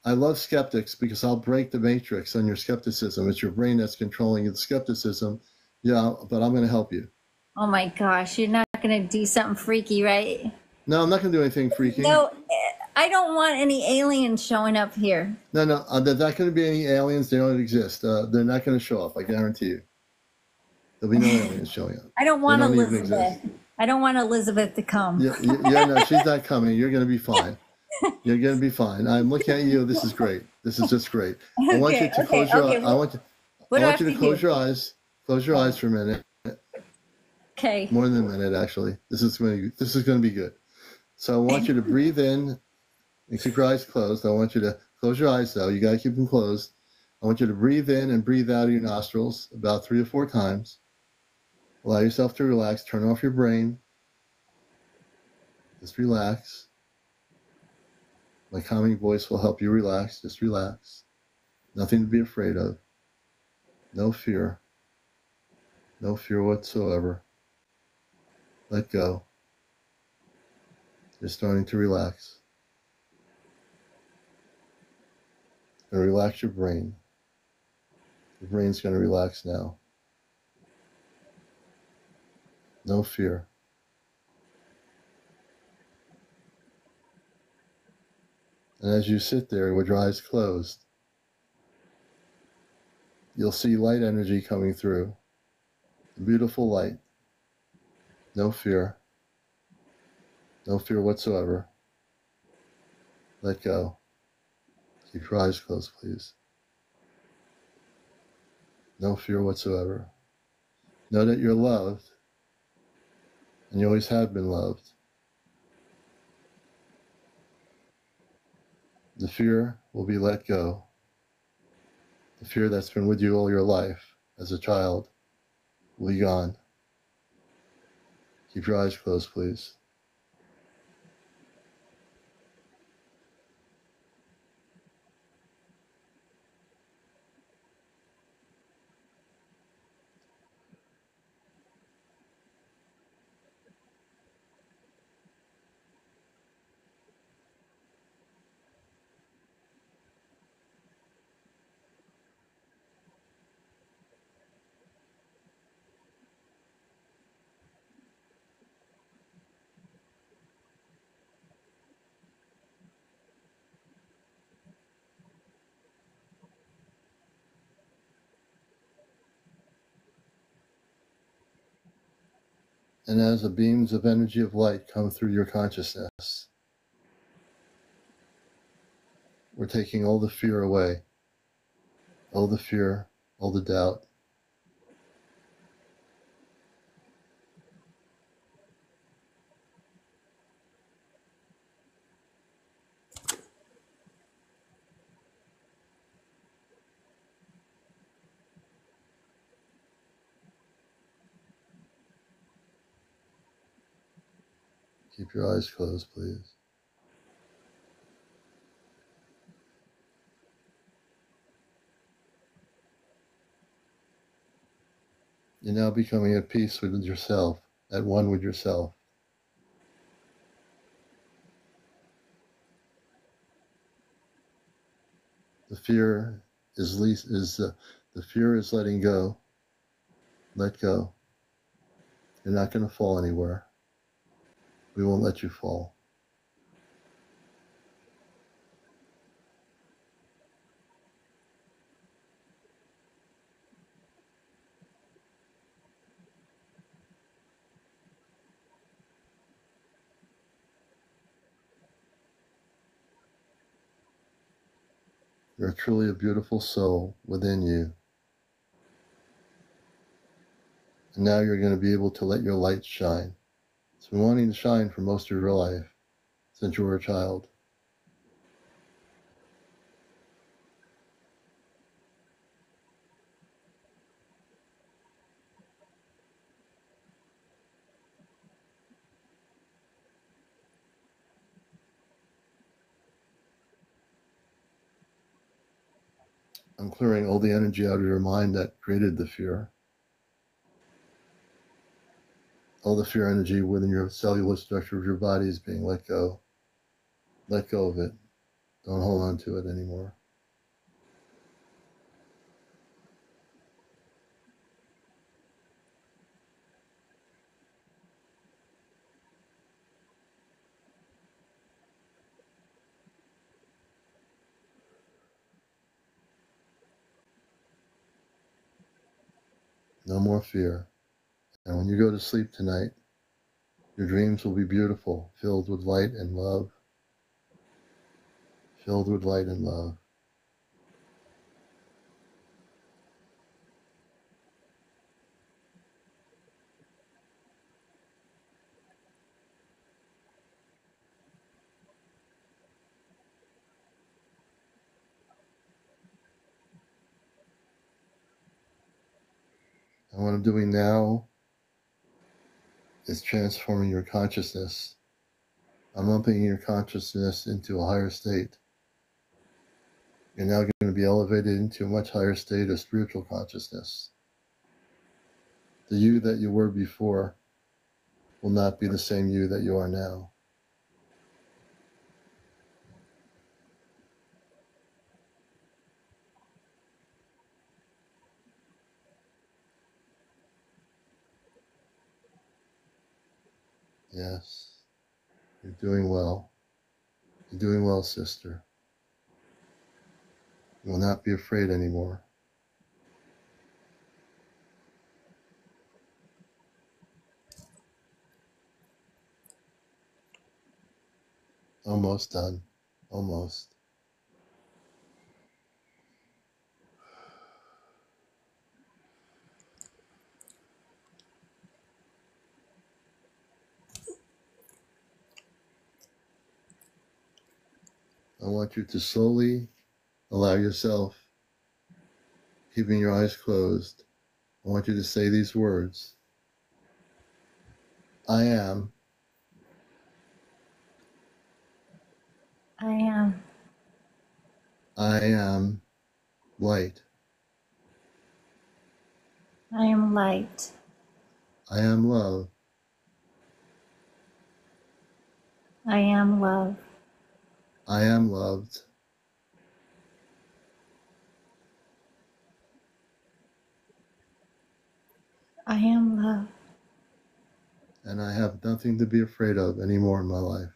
I love skeptics because I'll break the matrix on your skepticism. It's your brain that's controlling the skepticism. Yeah, but I'm going to help you. Oh my gosh, you're not going to do something freaky, right? No, I'm not going to do anything freaky. No, I don't want any aliens showing up here. No, there's not going to be any aliens. They don't exist. They're not going to show up. I guarantee you. There'll be no aliens showing up. I don't want They don't even Elizabeth. exist. I don't want Elizabeth to come. Yeah, no, she's not coming. You're going to be fine. You're going to be fine. I'm looking at you. This is great. This is just great. I want you to close your eyes. I want you to close your eyes. Close your eyes for a minute. Okay. More than a minute, actually. This is going to be good. So I want you to breathe in and keep your eyes closed. I want you to close your eyes, though. You got to keep them closed. I want you to breathe in and breathe out of your nostrils about 3 or 4 times. Allow yourself to relax. Turn off your brain. Just relax. My calming voice will help you relax. Just relax. Nothing to be afraid of. No fear. No fear whatsoever. Let go. You're starting to relax. You're going to relax your brain. Your brain's going to relax now. No fear. And as you sit there with your eyes closed, you'll see light energy coming through. Beautiful light. No fear. No fear whatsoever. Let go. Keep your eyes closed, please. No fear whatsoever. Know that you're loved, and you always have been loved. The fear will be let go. The fear that's been with you all your life as a child will be gone. Keep your eyes closed, please. And as the beams of energy of light come through your consciousness, we're taking all the fear away, all the fear, all the doubt. Keep your eyes closed, please. You're now becoming at peace with yourself, at one with yourself. The fear the fear is letting go. Let go. You're not going to fall anywhere. We won't let you fall. You're truly a beautiful soul within you. And now you're going to be able to let your light shine. It's been wanting to shine for most of your life, since you were a child. I'm clearing all the energy out of your mind that created the fear. All the fear energy within your cellular structure of your body is being let go. Let go of it. Don't hold on to it anymore. No more fear. And when you go to sleep tonight, your dreams will be beautiful, filled with light and love. Filled with light and love. And what I'm doing now is transforming your consciousness. I'm upping your consciousness into a higher state. You're now going to be elevated into a much higher state of spiritual consciousness. The you that you were before will not be the same you that you are now. Yes, you're doing well. You're doing well, sister. You will not be afraid anymore. Almost done. Almost. I want you to slowly allow yourself, keeping your eyes closed, I want you to say these words. I am. I am. I am light. I am light. I am love. I am love. I am loved. I am love. And I have nothing to be afraid of anymore in my life.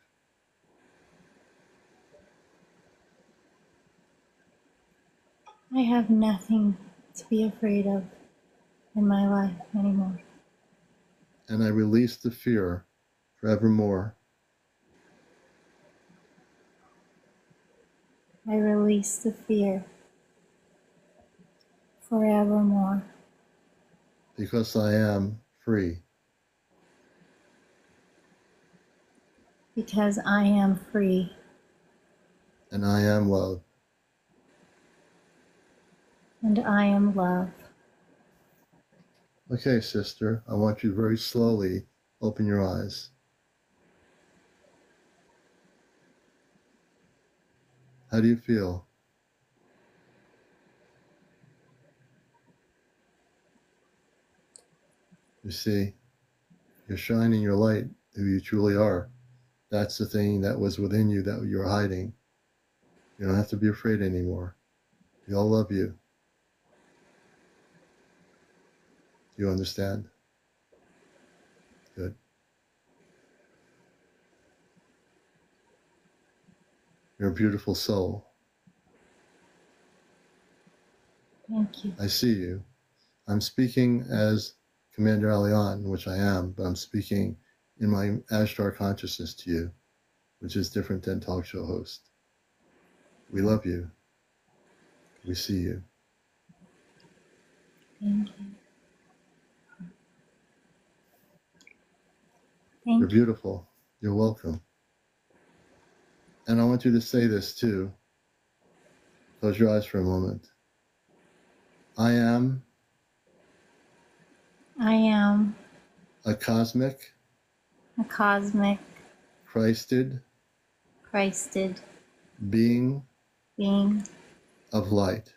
I have nothing to be afraid of in my life anymore. And I release the fear forevermore. I release the fear forevermore. Because I am free. Because I am free. And I am love. And I am love. Okay, sister, I want you to very slowly open your eyes. How do you feel? You see, you're shining your light, who you truly are. That's the thing that was within you that you're hiding. You don't have to be afraid anymore. We all love you. Do you understand? Good. You're a beautiful soul. Thank you. I see you. I'm speaking as CmdrAleon, which I am, but I'm speaking in my Ashtar consciousness to you, which is different than talk show host. We love you. We see you. Thank you. You're Thank you. beautiful. You're welcome. And I want you to say this too. Close your eyes for a moment. I am I am a cosmic, a cosmic, Christed Christed being being of light.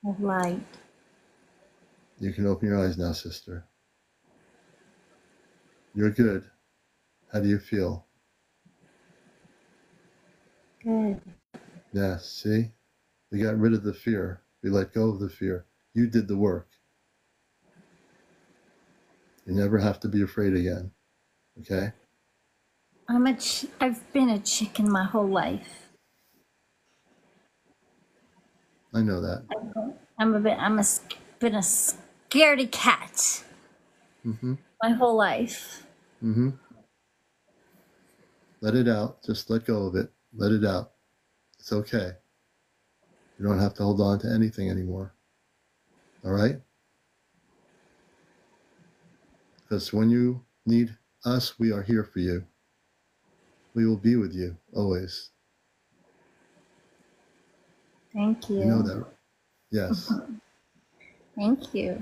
of light. You can open your eyes now, sister. You're good. How do you feel? Good. Yes, see? We got rid of the fear. We let go of the fear. You did the work. You never have to be afraid again. Okay? I've been a chicken my whole life. I know that. Been a scaredy cat Mm-hmm. my whole life. Mm-hmm. Let it out. Just let go of it. Let it out. It's okay. You don't have to hold on to anything anymore. All right? Because when you need us, we are here for you. We will be with you always. Thank you. You know that. Yes. Thank you.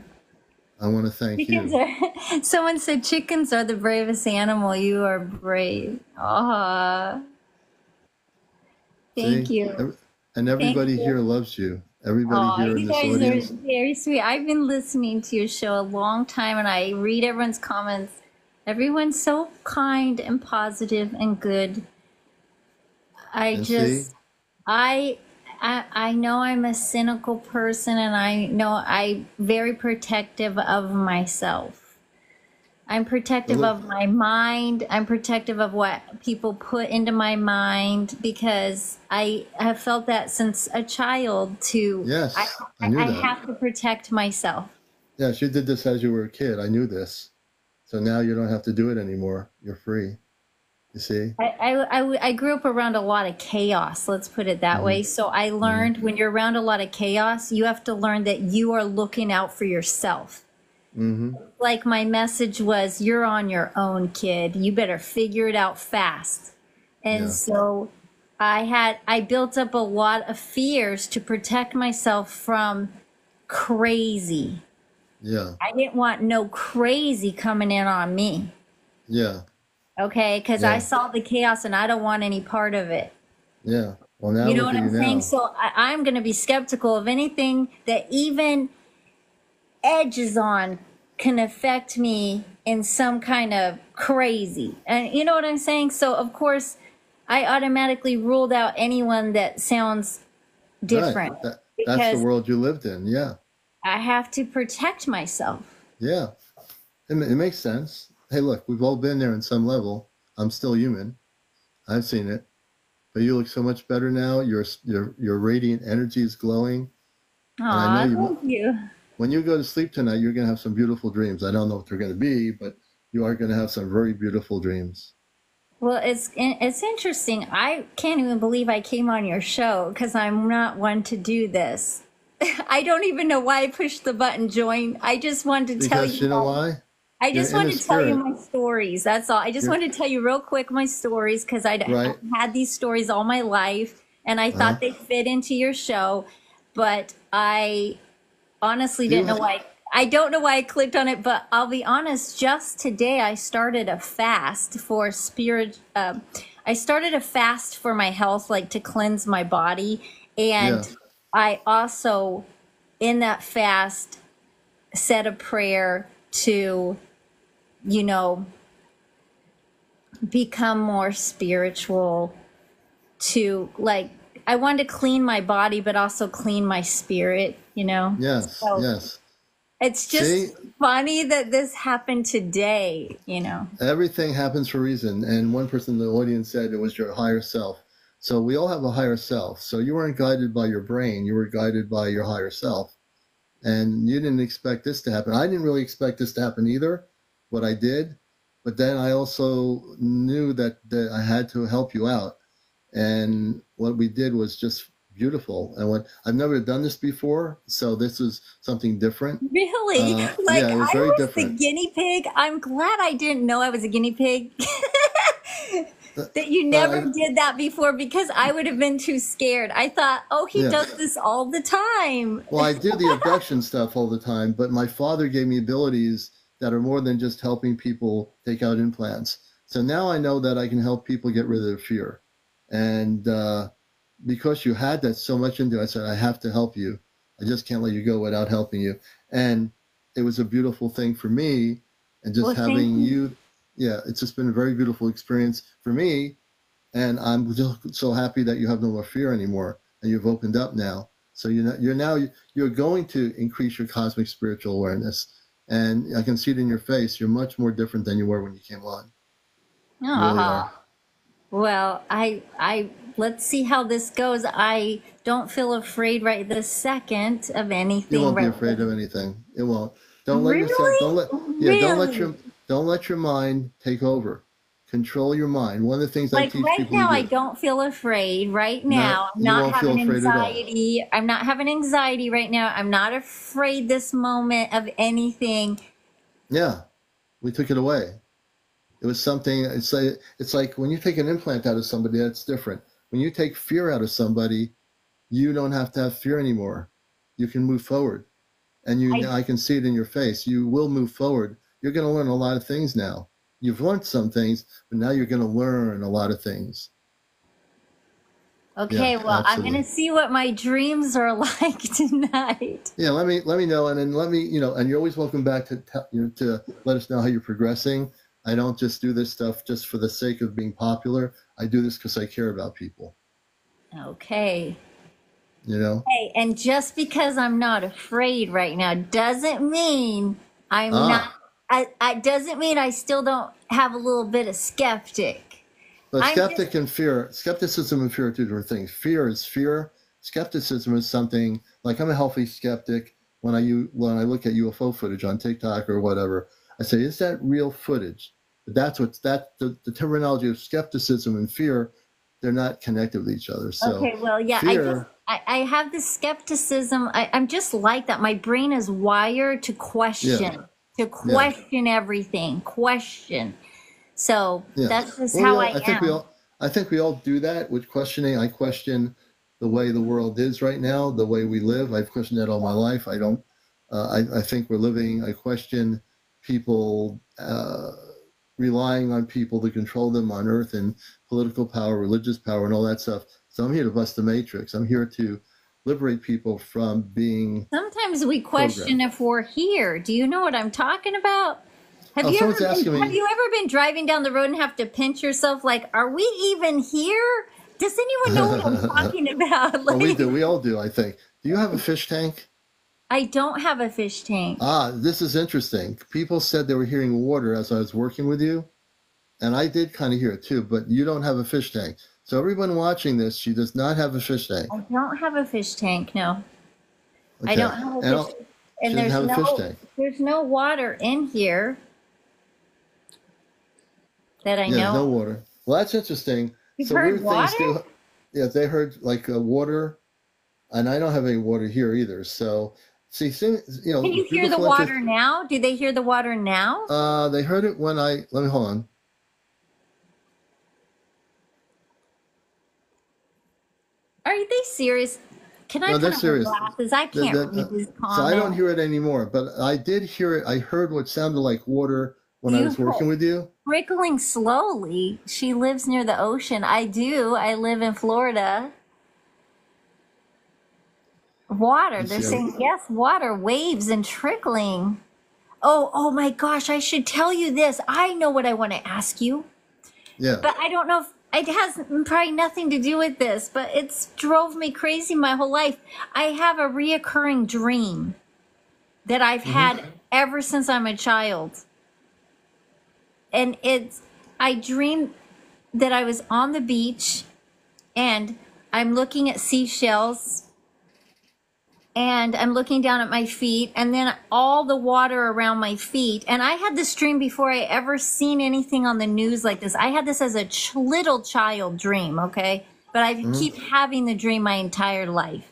I want to thank Chickens you. are, someone said chickens are the bravest animal. You are brave. Thank See? you. And Thank everybody you. here loves you. Everybody Oh, here in you this guys audience. are very sweet. I've been listening to your show a long time and I read everyone's comments. Everyone's so kind and positive and good. And see? I know I'm a cynical person and I know I'm very protective of myself. I'm protective Look. of my mind. I'm protective of what people put into my mind because I have felt that since a child too. Yes, I knew that. have to protect myself. Yes, you did this as you were a kid. I knew this. So now you don't have to do it anymore. You're free. You see? I grew up around a lot of chaos, let's put it that way. So I learned when you're around a lot of chaos, you have to learn that you are looking out for yourself. Mm-hmm. Like my message was, you're on your own, kid. You better figure it out fast. And Yeah. so I built up a lot of fears to protect myself from crazy. Yeah. I didn't want no crazy coming in on me. Yeah. Okay, because I saw the chaos and I don't want any part of it. Yeah. Well, now You know look what at I'm you saying? now. So I'm going to be skeptical of anything that even edges on can affect me in some kind of crazy. And you know what I'm saying? So, of course, I automatically ruled out anyone that sounds different Right. That's the because world you lived in. Yeah. I have to protect myself. Yeah. It makes sense. Hey, look, we've all been there in some level. I'm still human. I've seen it. But you look so much better now. Your radiant energy is glowing. Aw, thank you. When you go to sleep tonight, you're going to have some beautiful dreams. I don't know what they're going to be, but you are going to have some very beautiful dreams. Well, it's interesting. I can't even believe I came on your show because I'm not one to do this. I don't even know why I pushed the button join. I just wanted to tell you. Because you know why? I just You're in wanted a to tell you spirit. my stories. That's all. I just wanted to tell you real quick my stories because I've had these stories all my life and I thought they fit into your show, but I honestly didn't know why. I don't know why I clicked on it, but I'll be honest, just today I started a fast for I started a fast for my health, like to cleanse my body. And I also, in that fast, said a prayer to, you know, become more spiritual, to like, I wanted to clean my body, but also clean my spirit, you know? Yes, So yes. it's just funny that this happened today, you know? Everything happens for a reason. And one person in the audience said it was your higher self. So we all have a higher self. So you weren't guided by your brain. You were guided by your higher self. And you didn't expect this to happen. I didn't really expect this to happen either, what I did. But then I also knew that I had to help you out. And what we did was just beautiful. And when I've never done this before, so this is something different. Really? Like, Yeah, it was I very was different. the guinea pig. I'm glad I didn't know I was a guinea pig. That you never did that before, because I would have been too scared. I thought, oh, he Yeah. does this all the time. Well, I do the abduction stuff all the time, but my father gave me abilities that are more than just helping people take out implants. So now I know that I can help people get rid of their fear. And because you had that so much into it, I said, I have to help you. I just can't let you go without helping you. And it was a beautiful thing for me. And just having you, yeah, it's just been a very beautiful experience for me. And I'm just so happy that you have no more fear anymore, and you've opened up now. So you're going to increase your cosmic spiritual awareness, and I can see it in your face. You're much more different than you were when you came on. You really are. Well, I let's see how this goes. I don't feel afraid right this second of anything. You won't be afraid of anything. It won't. Don't let yourself. Don't let your mind take over. Control your mind. One of the things I teach right people now, to do. I don't feel afraid right now. I'm not having anxiety. I'm not having anxiety right now. I'm not afraid this moment of anything. Yeah, we took it away. It was something. It's like when you take an implant out of somebody, that's different. When you take fear out of somebody, you don't have to have fear anymore. You can move forward, and I can see it in your face. You will move forward. You're going to learn a lot of things now. You've learned some things, but now you're going to learn a lot of things. Okay, well, absolutely. I'm going to see what my dreams are like tonight. Yeah, let me know, and then let me, and you're always welcome back to let us know how you're progressing. I don't just do this stuff just for the sake of being popular. I do this because I care about people. Okay. Hey, and just because I'm not afraid right now doesn't mean I'm not. It doesn't mean I still don't have a little bit of skeptic. But skepticism and fear are two different things. Fear is fear. Skepticism is something like, I'm a healthy skeptic. When I look at UFO footage on TikTok or whatever, I say, is that real footage? But the terminology of skepticism and fear, they're not connected with each other. So okay, well, yeah, fear, I have this skepticism. I'm just like that. My brain is wired to question. Yeah. To question everything, So that's just how I am. I think we all do that with questioning. I question the way the world is right now, the way we live. I've questioned that all my life. I don't. I think we're living. I question people relying on people to control them on Earth, and political power, religious power, and all that stuff. So I'm here to bust the matrix. I'm here to liberate people from being. Sometimes we question if we're here. Do you know what I'm talking about? Have you ever been driving down the road and have to pinch yourself like, are we even here? Does anyone know what I'm talking about? Like, we do. We all do, I think. Do you have a fish tank? I don't have a fish tank. This is interesting. People said they were hearing water as I was working with you, and I did kind of hear it too, but you don't have a fish tank. So everyone watching this, she does not have a fish tank. I don't have a fish tank, no. Okay. I don't have a fish tank. And there's no water in here that I know. Yeah, no water. Well, that's interesting. You've heard water? They heard like water, and I don't have any water here either. So, see, Can you hear the water now? Do they hear the water now? They heard it when let me hold on. Are they serious? Can I put on my glasses? I can't read these comments. So I don't hear it anymore, but I did hear it. I heard what sounded like water when I was working with you. Trickling slowly. She lives near the ocean. I do. I live in Florida. Water. They're saying, yes, water, waves and trickling. Oh my gosh, I should tell you this. I know what I want to ask you. Yeah. But I don't know if it has probably nothing to do with this, but it's drove me crazy my whole life. I have a reoccurring dream that I've had ever since I'm a child. And I dreamed that I was on the beach and I'm looking at seashells and I'm looking down at my feet and then all the water around my feet. And I had this dream before I ever seen anything on the news like this. I had this as a little child dream, okay? but I keep having the dream my entire life.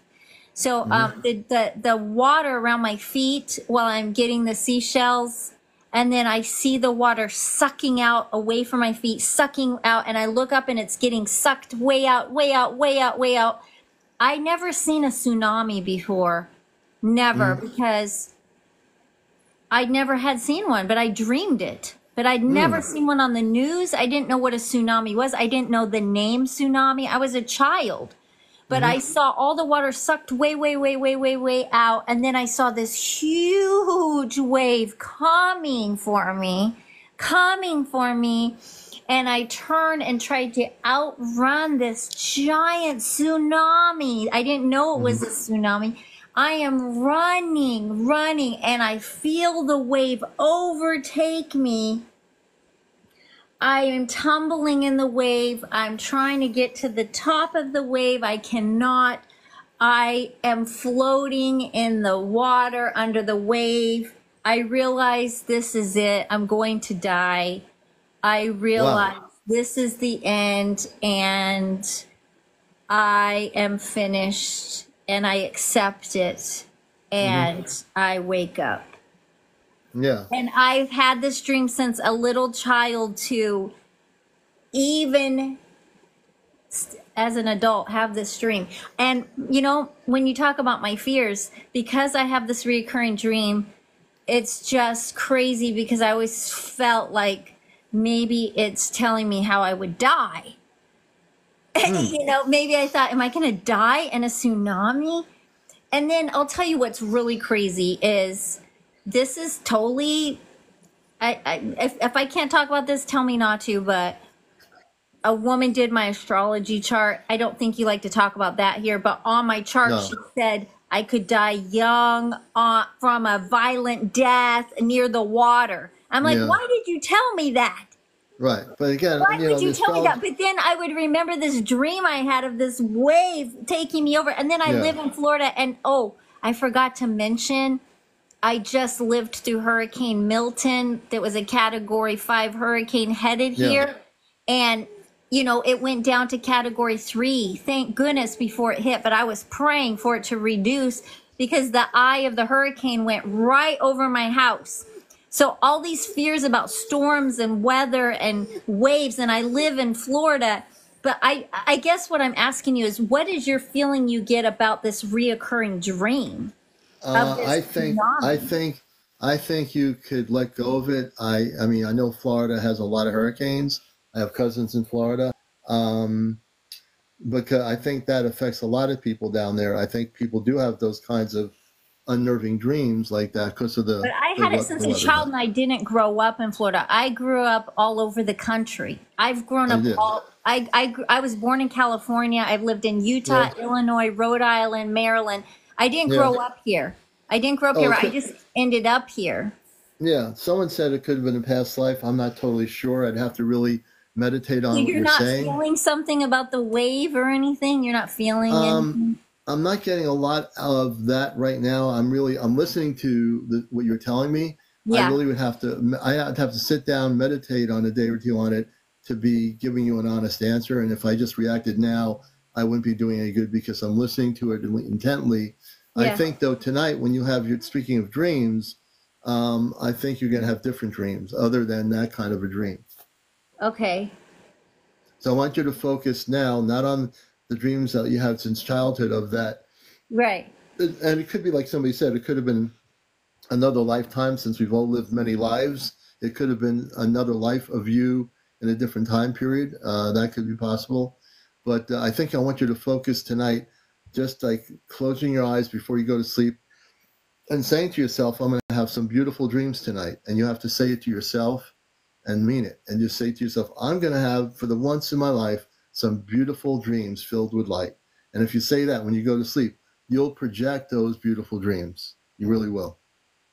So the water around my feet while I'm getting the seashells, and then I see the water sucking out away from my feet, sucking out, and I look up and it's getting sucked way out, way out, way out, way out. I never seen a tsunami before. Never, because I never had seen one, but I dreamed it. But I'd never seen one on the news. I didn't know what a tsunami was. I didn't know the name tsunami. I was a child. But I saw all the water sucked way, way, way, way, way, way out. And then I saw this huge wave coming for me. And I turned and tried to outrun this giant tsunami. I didn't know it was a tsunami. I am running, and I feel the wave overtake me. I am tumbling in the wave. I'm trying to get to the top of the wave. I cannot. I am floating in the water under the wave. I realize this is it. I'm going to die. I realize this is the end, and I am finished, and I accept it, and I wake up. Yeah. And I've had this dream since a little child to even as an adult have this dream. And, you know, when you talk about my fears, because I have this reoccurring dream, it's just crazy because I always felt like maybe it's telling me how I would die. You know, maybe I thought, am I going to die in a tsunami? And then I'll tell you what's really crazy is this is totally, if I can't talk about this, tell me not to, but a woman did my astrology chart. I don't think you like to talk about that here, but on my chart, she said I could die young from a violent death near the water. I'm like, why did you tell me that? Right. But again, why would you tell me that? But then I would remember this dream I had of this wave taking me over. And then I live in Florida. And I forgot to mention, I just lived through Hurricane Milton. That was a Category 5 hurricane headed here. And, you know, it went down to Category 3. Thank goodness before it hit. But I was praying for it to reduce because the eye of the hurricane went right over my house. So all these fears about storms and weather and waves, and I live in Florida. But I guess what I'm asking you is, what is your feeling you get about this reoccurring dream? I think you could let go of it. I mean, I know Florida has a lot of hurricanes. I have cousins in Florida. Because I think that affects a lot of people down there. I think people do have those kinds of unnerving dreams like that because of the. But I had it since a child, and I didn't grow up in Florida. I grew up all over the country. I've grown up I was born in California. I've lived in Utah, Illinois, Rhode Island, Maryland. I didn't grow up here. I just ended up here. Yeah, someone said it could have been a past life. I'm not totally sure. I'd have to really meditate on what you're saying. You're not feeling something about the wave or anything? You're not feeling anything? I'm not getting a lot of that right now. I'm listening to what you're telling me. Yeah. I really would have to sit down, meditate on a day or two on it to be giving you an honest answer. And if I just reacted now, I wouldn't be doing any good because I'm listening to it intently. Yeah. I think though tonight when you have speaking of dreams, I think you're going to have different dreams other than that kind of a dream. Okay. So I want you to focus now, not on the dreams that you had since childhood of that. Right. And it could be like somebody said, it could have been another lifetime since we've all lived many lives. It could have been another life of you in a different time period. That could be possible. But I think I want you to focus tonight, just like closing your eyes before you go to sleep and saying to yourself, I'm going to have some beautiful dreams tonight. And you have to say it to yourself and mean it. And just say to yourself, I'm going to have, for the once in my life, some beautiful dreams filled with light. And if you say that when you go to sleep, you'll project those beautiful dreams. You really will.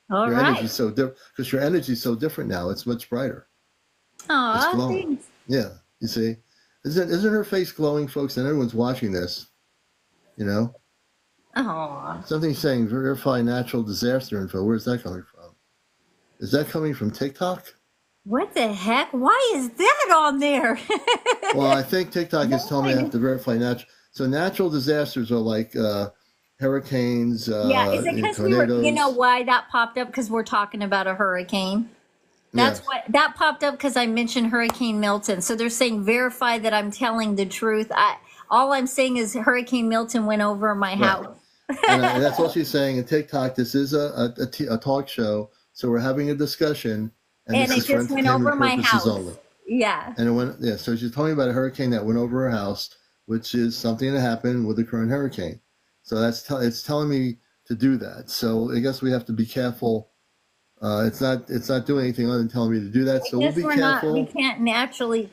All right. Energy's so different because your energy is so different now. It's much brighter. Oh, thanks. Yeah, you see, isn't her face glowing, folks? And everyone's watching this. You know. Oh. Something saying verify natural disaster info. Where's that coming from? Is that coming from TikTok? What the heck? Why is that on there? Well, I think TikTok is telling me I have to verify natural. So natural disasters are like hurricanes, Yeah, is it because we were, you know tornadoes. why that popped up? Because we're talking about a hurricane. That's Yes, what that popped up because I mentioned Hurricane Milton. So they're saying verify that I'm telling the truth. All I'm saying is Hurricane Milton went over my right. house. And that's all she's saying. In TikTok, this is a talk show, so we're having a discussion, and And this it is for just went over entertainment my purposes house. only. Yeah. And it went, yeah. So she's telling me about a hurricane that went over her house, which is something that happened with the current hurricane. So it's telling me to do that. So I guess we have to be careful. It's not doing anything other than telling me to do that. I So we'll guess be careful.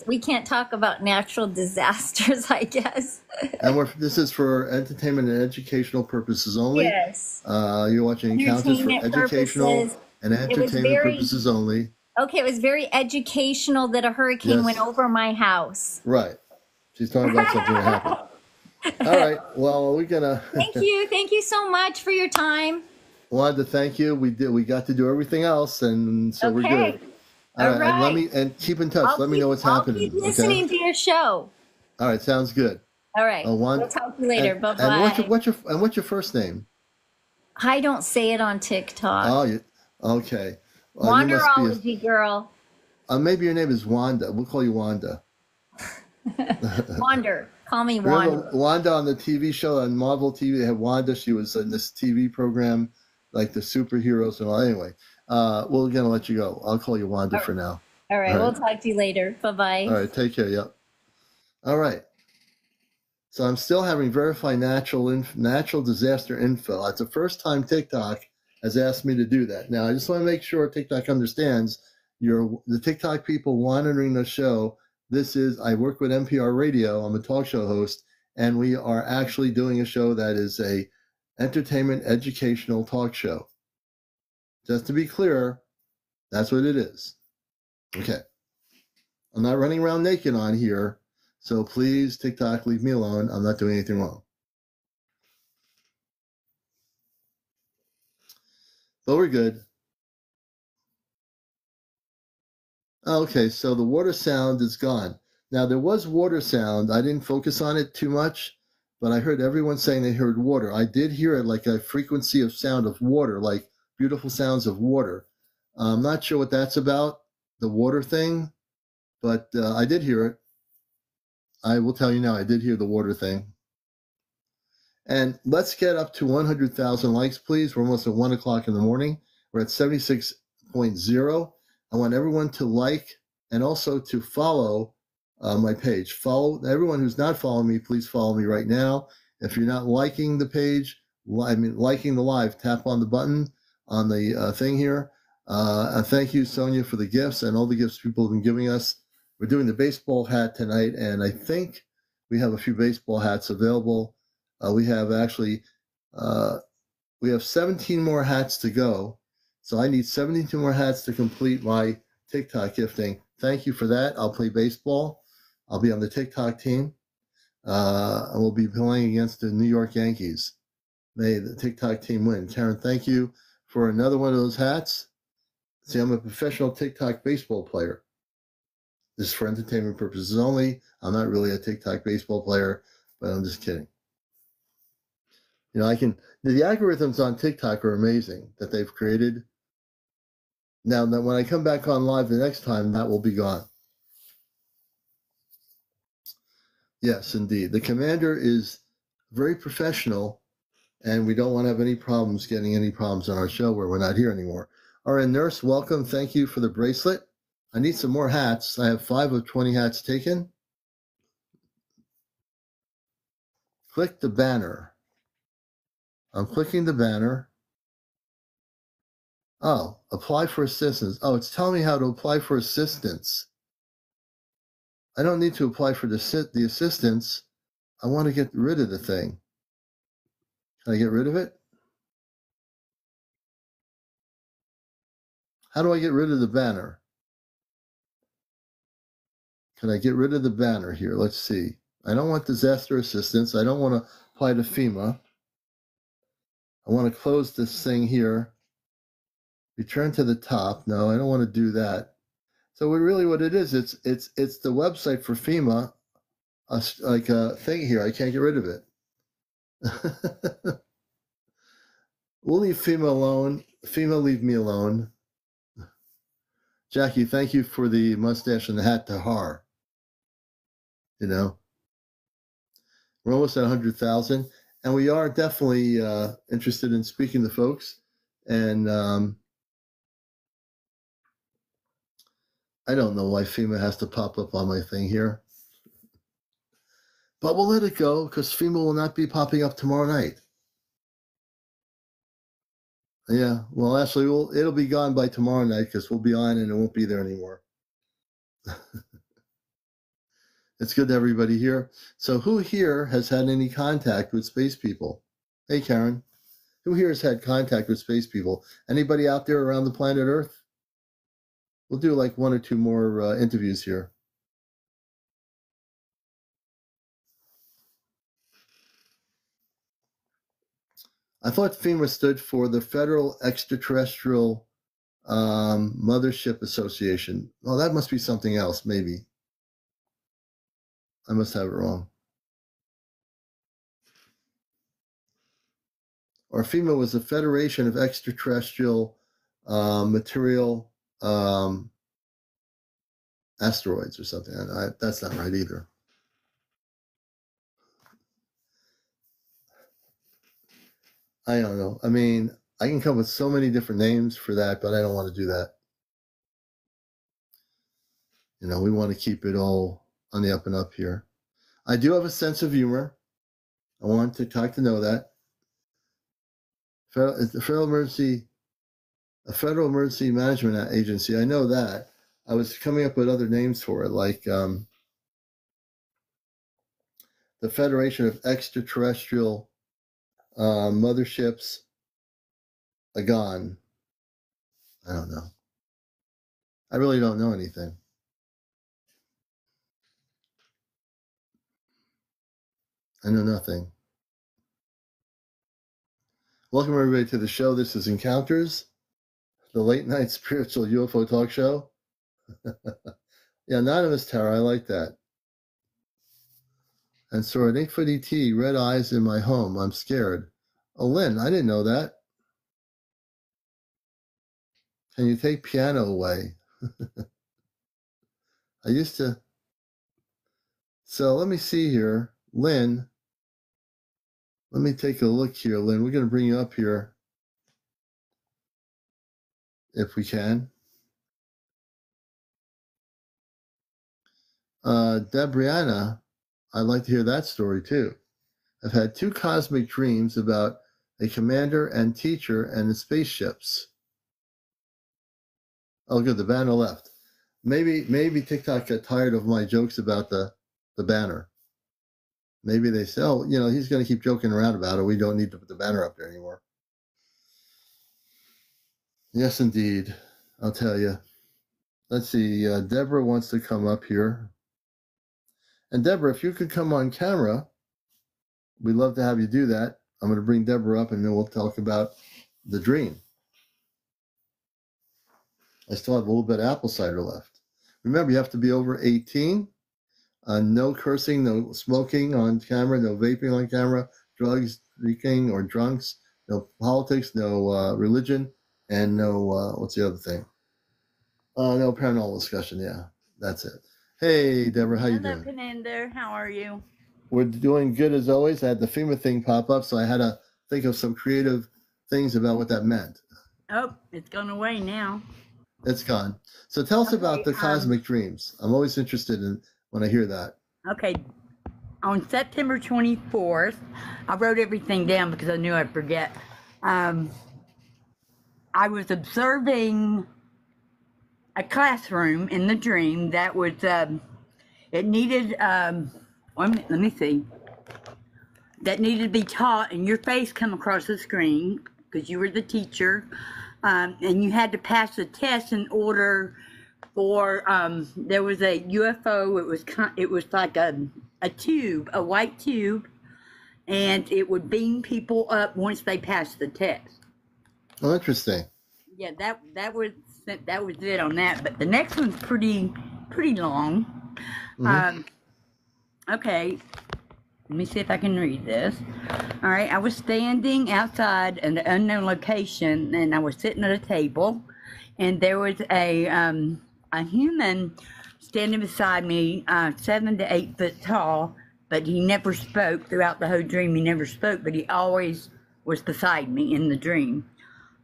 we can't talk about natural disasters, I guess. And this is for entertainment and educational purposes only. Yes. You're watching Encounters for Entertainment educational purposes. and It was entertainment very, purposes only. okay, it was very educational that a hurricane went Yes, over my house. right. She's talking about something that happened. All right. Well, we're gonna Thank you. Thank you so much for your time. wanted to thank you. We got to do everything else, and so we're Okay. good. All All right. And right. keep in touch. Let me know what's I'll happening. keep listening Okay. to your show. All right. Sounds good. All right. One We'll talk to you later. Bye and bye. what's your first name? I don't say it on TikTok. Oh, okay. You must be Wanderology girl. maybe your name is Wanda. We'll call you Wanda. Wander. Call me Remember Wander. Wanda on the TV show on Marvel TV? They had Wanda. She was in this TV program, like the superheroes and all. Anyway, we're gonna let you go. I'll call you Wanda for now. All right. All We'll right. talk to you later. Bye bye. All right. Take care. Yep. All right. So I'm still having verified natural disaster info. That's the first time TikTok has asked me to do that. Now I just want to make sure TikTok understands the TikTok people monitoring the show. I work with NPR Radio. I'm a talk show host, and we are actually doing a show that is a entertainment educational talk show. Just to be clear, that's what it is. Okay. I'm not running around naked on here. So please, TikTok, leave me alone. I'm not doing anything wrong. But we're good. Okay, so the water sound is gone. Now, there was water sound. I didn't focus on it too much, but I heard everyone saying they heard water. I did hear it like a frequency of sound of water, like beautiful sounds of water. I'm not sure what that's about, the water thing, but I did hear it. I will tell you now, I did hear the water thing. And let's get up to 100,000 likes, please. We're almost at 1 o'clock in the morning. We're at 76.0. I want everyone to like and also to follow my page. Follow everyone who's not following me, please follow me right now. If you're not liking the page, liking the live, tap on the button on the thing here. Thank you, Sonia, for the gifts and all the gifts people have been giving us. We're doing the baseball hat tonight, and I think we have a few baseball hats available. We have 17 more hats to go. So I need 72 more hats to complete my TikTok gifting. Thank you for that. I'll play baseball. I'll be on the TikTok team. And we'll be playing against the New York Yankees. May the TikTok team win. Karen, thank you for another one of those hats. See, I'm a professional TikTok baseball player. This is for entertainment purposes only. I'm not really a TikTok baseball player, but I'm just kidding. You know, the algorithms on TikTok are amazing that they've created. Now, when I come back on live the next time, that will be gone. Yes, indeed. The commander is very professional, and we don't want to have any problems getting any problems on our show where we're not here anymore. All right, nurse, welcome. Thank you for the bracelet. I need some more hats. I have 5 of 20 hats taken. Click the banner. I'm clicking the banner. Oh, apply for assistance. Oh, it's telling me how to apply for assistance. I don't need to apply for the assistance. I want to get rid of the thing. Can I get rid of it? How do I get rid of the banner? Can I get rid of the banner here? Let's see. I don't want disaster assistance. I don't want to apply to FEMA. I want to close this thing here. Return to the top. No, I don't want to do that. So what it is, it's the website for FEMA, like a thing here. I can't get rid of it. We'll leave FEMA alone. FEMA, leave me alone. Jackie, thank you for the mustache and the hat to Har. You know, we're almost at 100,000, and we are definitely interested in speaking to folks. And I don't know why FEMA has to pop up on my thing here, but we'll let it go because FEMA will not be popping up tomorrow night. Yeah, well, actually, it'll be gone by tomorrow night because we'll be on and it won't be there anymore. It's good to have everybody here. So who here has had any contact with space people? Hey, Karen. Who here has had contact with space people? Anybody out there around the planet Earth? We'll do like one or two more interviews here. I thought FEMA stood for the Federal Extraterrestrial Mothership Association. Oh, that must be something else, maybe. I must have it wrong. Or FEMA was the Federation of Extraterrestrial Material Asteroids or something. That's not right either. I don't know. I mean, I can come up with so many different names for that, but I don't want to do that. You know, we want to keep it all on the up and up here. I do have a sense of humor. I want TikTok to know that. A Federal Emergency Management Agency. I know that. I was coming up with other names for it, like the Federation of Extraterrestrial Motherships. Agon. I don't know. I really don't know anything. I know nothing. Welcome everybody to the show. This is Encounters, the late night spiritual UFO talk show. Yeah, Anonymous Terror, I like that. And saw an 8-foot ET, red eyes in my home. I'm scared. Oh, Lynn, I didn't know that. Can you take piano away? I used to. So let me see here. Lynn, let me take a look here, Lynn. We're going to bring you up here if we can. Debriana, I'd like to hear that story too. I've had 2 cosmic dreams about a commander and teacher and the spaceships. Oh, good. The banner left. Maybe TikTok got tired of my jokes about the banner. Maybe they say, oh, you know, he's going to keep joking around about it. We don't need to put the banner up there anymore. Yes, indeed. I'll tell you. Let's see. Deborah wants to come up here. And Deborah, if you could come on camera, we'd love to have you do that. I'm going to bring Deborah up and then we'll talk about the dream. I still have a little bit of apple cider left. Remember, you have to be over 18. No cursing, no smoking on camera, no vaping on camera, drugs, drinking, or drunks, no politics, no religion, and no, what's the other thing? No paranormal discussion, yeah, that's it. Hey, Deborah, how you doing? Hello, Commander. How are you? We're doing good as always. I had the FEMA thing pop up, so I had to think of some creative things about what that meant. Oh, it's gone away now. It's gone. So tell us about the cosmic dreams. I'm always interested in when I hear that. Okay. On September 24th, I wrote everything down because I knew I'd forget. I was observing a classroom in the dream that was, it needed, let me see, that needed to be taught, and your face come across the screen because you were the teacher, and you had to pass the test in order for, there was a UFO, it was like a tube, a white tube, and it would beam people up once they passed the test. Oh, interesting. Yeah, that was that was it on that. But the next one's pretty long. Mhm. Okay, let me see if I can read this. All right, I was standing outside an unknown location, and I was sitting at a table, and there was a human standing beside me, 7 to 8 foot tall, but he never spoke throughout the whole dream. He never spoke, but he always was beside me in the dream.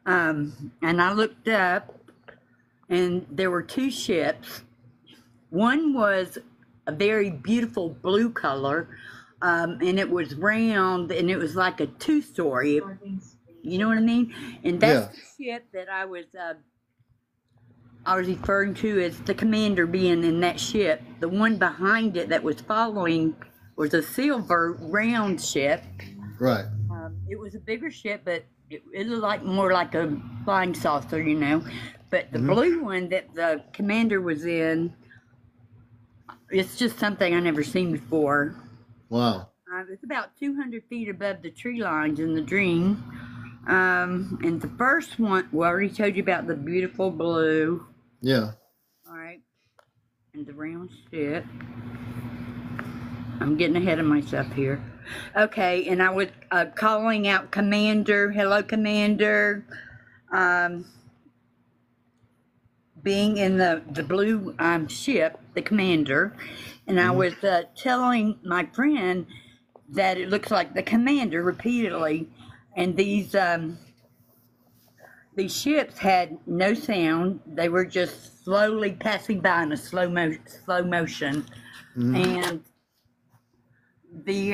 And I looked up, and there were two ships. One was a very beautiful blue color, and it was round, and it was like a two-story. You know what I mean? And that's the ship that I was referring to as the commander being in that ship. The one behind it that was following was a silver round ship. Right. It was a bigger ship, but it looked like more like a flying saucer, you know. But the blue one that the commander was in, it's just something I never seen before. Wow. It's about 200 feet above the tree lines in the dream. And the first one, well, I already told you about the beautiful blue. Yeah. All right. And the round ship. I'm getting ahead of myself here. Okay, and I was calling out Commander, hello, Commander. Being in the blue ship, the commander, and I was telling my friend that it looks like the commander repeatedly, and these ships had no sound. They were just slowly passing by in a slow motion. And the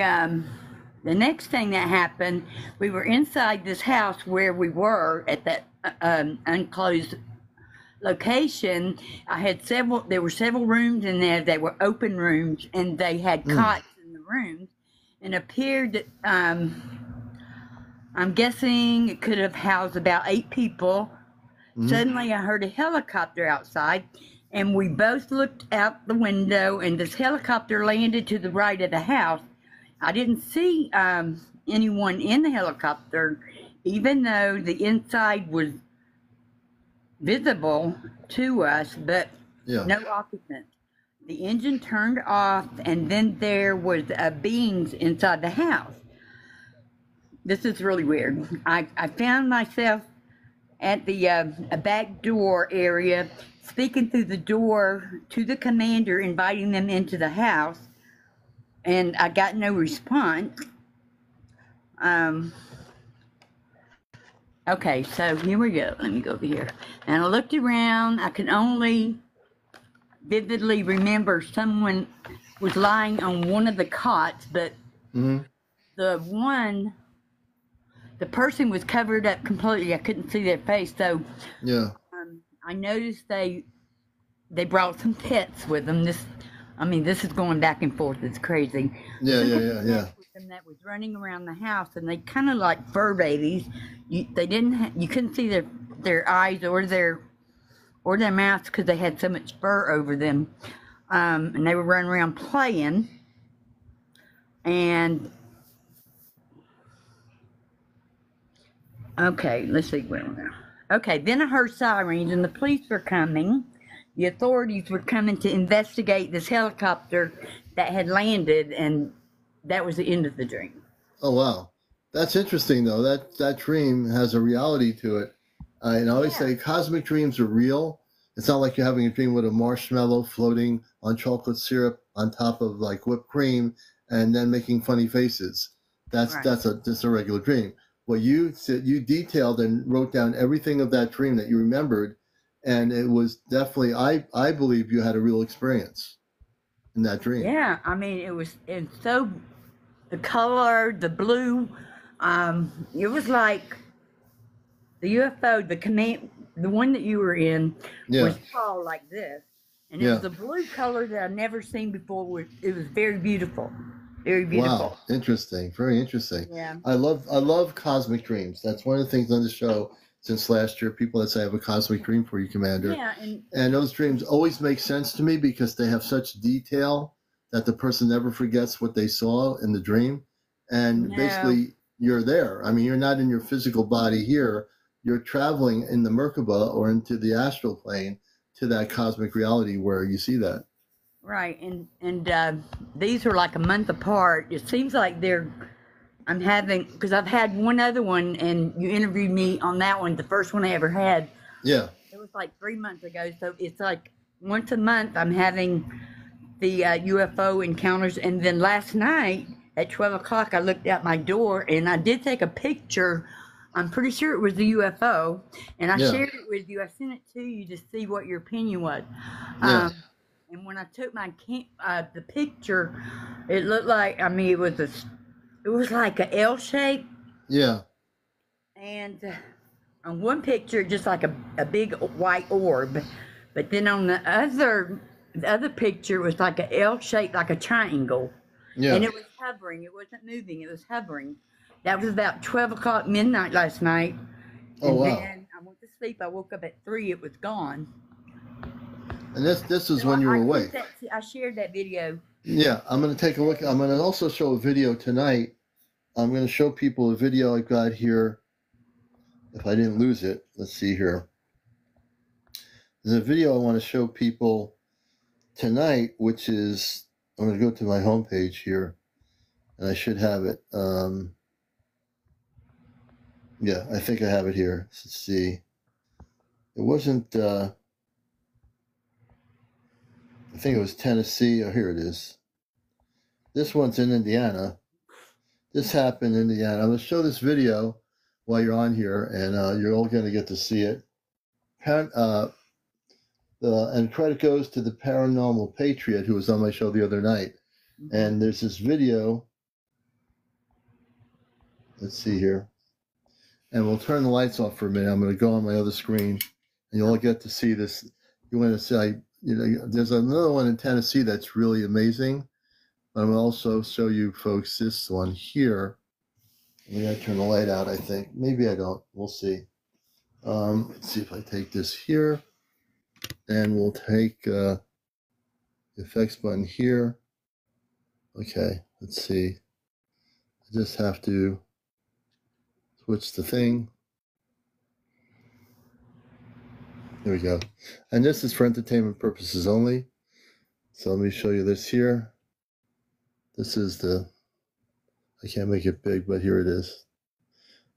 next thing that happened, we were inside this house where we were at that unclosed location. There were several rooms in there. They were open rooms, and they had cots in the rooms, and appeared that I'm guessing it could have housed about 8 people. Suddenly I heard a helicopter outside, and we both looked out the window, and this helicopter landed to the right of the house. I didn't see anyone in the helicopter, even though the inside was visible to us, but no occupants. The engine turned off, and then there was beings inside the house. This is really weird. I found myself at the back door area, speaking through the door to the commander, inviting them into the house, and I got no response. Okay, so here we go. Let me go over here. And I looked around. I can only vividly remember someone was lying on one of the cots, but the person was covered up completely. I couldn't see their face. So I noticed they brought some pets with them. This is going back and forth. It's crazy. Yeah. That was running around the house, and they kind of like fur babies. You couldn't see their eyes or their mouths because they had so much fur over them, and they were running around playing. And okay, let's see where we're now. Okay, then I heard sirens, and the police were coming. The authorities were coming to investigate this helicopter that had landed, and that was the end of the dream. Oh, wow. That's interesting, though. That dream has a reality to it. And I always say cosmic dreams are real. It's not like you're having a dream with a marshmallow floating on chocolate syrup on top of like whipped cream and then making funny faces. That's just a regular dream. What you said, you detailed and wrote down everything of that dream that you remembered, and it was definitely, I believe you had a real experience in that dream. Yeah, it's so, the color, the blue, it was like the UFO, the one that you were in was tall like this, and it was a blue color that I've never seen before. It was very beautiful, very beautiful. Wow, interesting, very interesting. Yeah, I love cosmic dreams. That's one of the things on the show since last year. People that say I have a cosmic dream for you, Commander. Yeah, and those dreams always make sense to me because they have such detail that the person never forgets what they saw in the dream. And basically, you're there. I mean, you're not in your physical body here, you're traveling in the Merkaba or into the astral plane to that cosmic reality where you see that. Right, and these are like a month apart. It seems like I'm having, because I've had one other one, and you interviewed me on that one, the first one I ever had. Yeah. It was like 3 months ago, so it's like once a month I'm having the UFO encounters, and then last night at 12 o'clock I looked out my door and I did take a picture. I'm pretty sure it was the UFO, and I shared it with you. I sent it to you to see what your opinion was. Yeah. And when I took the picture, it looked like, I mean, it was like an L shape. Yeah. And on one picture, just like a big white orb, but then on the other picture, it was like an L shape, like a triangle. Yeah. And it was hovering. It wasn't moving. It was hovering. That was about 12 o'clock midnight last night. Oh, wow. Then I went to sleep. I woke up at 3. It was gone. And this is when you were awake. I shared that video. Yeah, I'm going to take a look. I'm going to also show a video tonight. I'm going to show people a video I've got here. If I didn't lose it, let's see here. There's a video I want to show people tonight, which is, I'm going to go to my homepage here, and I should have it. Yeah, I think I have it here. Let's see. It wasn't, I think it was Tennessee. Oh, here it is. This one's in Indiana. This happened in Indiana. I'm going to show this video while you're on here, and you're all going to get to see it. And credit goes to the Paranormal Patriot, who was on my show the other night. And there's this video. Let's see here. And we'll turn the lights off for a minute. I'm going to go on my other screen, and you'll all get to see this. You want to see, there's another one in Tennessee that's really amazing. But I'm going to also show you folks this one here. I'm going to turn the light out, I think. Maybe I don't. We'll see. Let's see if I take this here. And we'll take the effects button here. Okay, let's see. I just have to switch the thing. There we go. And this is for entertainment purposes only. So let me show you this here. This is I can't make it big, but here it is.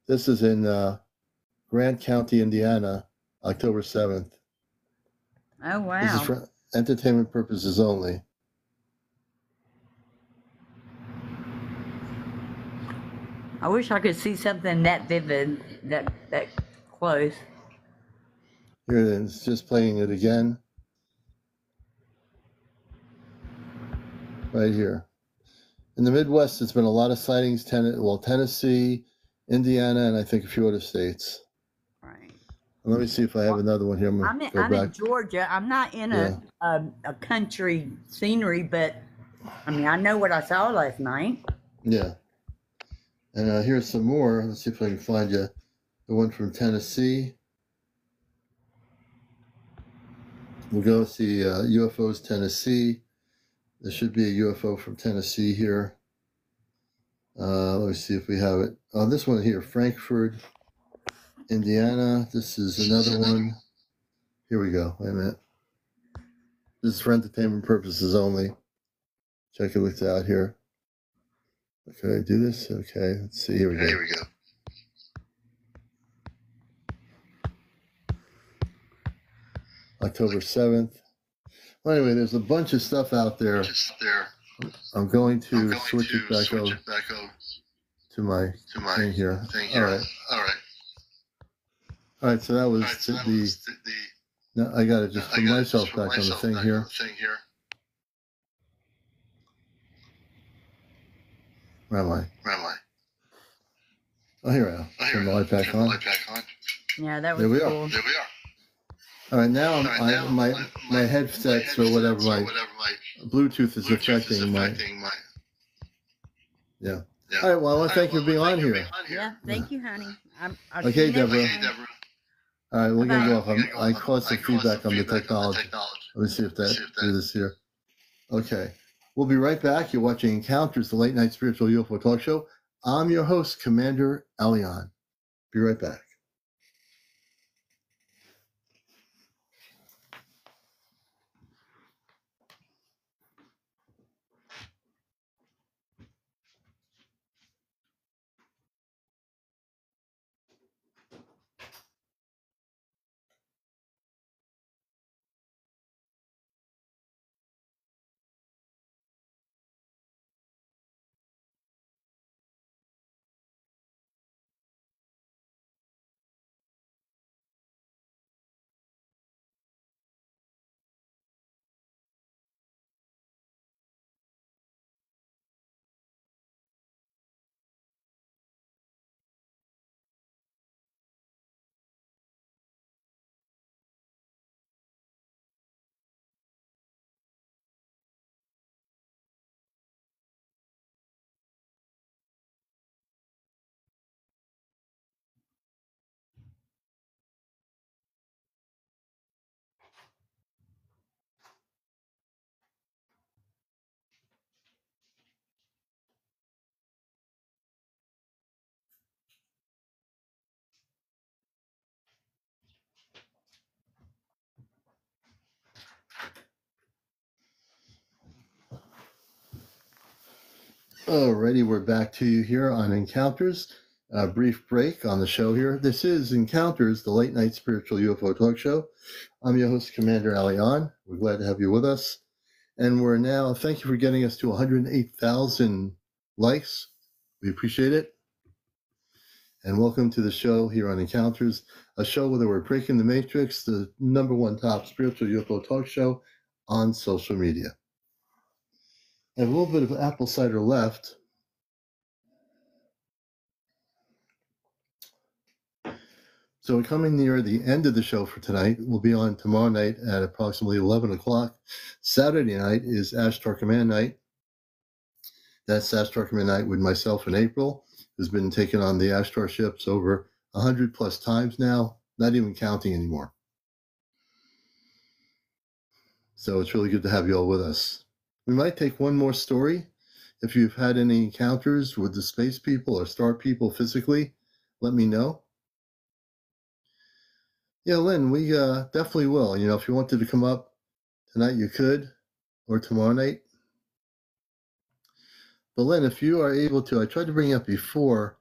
This is in Grant County, Indiana, October 7th. Oh, wow. This is for entertainment purposes only. I wish I could see something that vivid, that close. Here it is, just playing it again. Right here. In the Midwest, there's been a lot of sightings, Tennessee, Indiana, and I think a few other states. Right. Let me see if I have another one here. I'm in Georgia. I'm not in a country scenery, but I mean, I know what I saw last night. Yeah. And here's some more. Let's see if I can find you. The one from Tennessee. We'll go see UFOs Tennessee. There should be a UFO from Tennessee here. Let me see if we have it. Oh, this one here, Frankfurt, Indiana. This is another one. Here we go. Wait a minute. This is for entertainment purposes only. Check it out here. Can I do this? Okay, let's see. Here we go. Here we go. October 7th. Well, anyway, there's a bunch of stuff out there. I'm going to switch it back over to my thing here. All right. All right, so that was no, I got to just put myself back on the thing here. Where am I? Oh, here I am. Turn the light back on. Yeah, that was There we cool. are. All right, now my headsets or whatever, my Bluetooth is affecting my. Yeah. All right, well, I want to thank you for being on here. Yeah, thank you, honey. I'll Okay, see you next Deborah. time. All right, we're going to go off. I caused some feedback on the technology. Let me see if that do this here. Okay. We'll be right back. You're watching Encounters, the late night spiritual UFO talk show. I'm your host, CmdrAleon. Be right back. Alrighty, we're back to you here on Encounters. A brief break on the show here. This is Encounters, the late night spiritual UFO talk show. I'm your host, CmdrAleon. We're glad to have you with us. And we're now, thank you for getting us to 108,000 likes. We appreciate it. And welcome to the show here on Encounters, a show where we're breaking the matrix, the #1 top spiritual UFO talk show on social media. I have a little bit of apple cider left. So we're coming near the end of the show for tonight. We'll be on tomorrow night at approximately 11 o'clock. Saturday night is Ashtar Command night. That's Ashtar Command night with myself and April, who's been taking on the Ashtar ships over 100 plus times now, not even counting anymore. So it's really good to have you all with us. We might take one more story. If you've had any encounters with the space people or star people physically, let me know. Yeah, Lynn, we definitely will. You know, if you wanted to come up tonight, you could, or tomorrow night. But Lynn, if you are able to, I tried to bring you up before.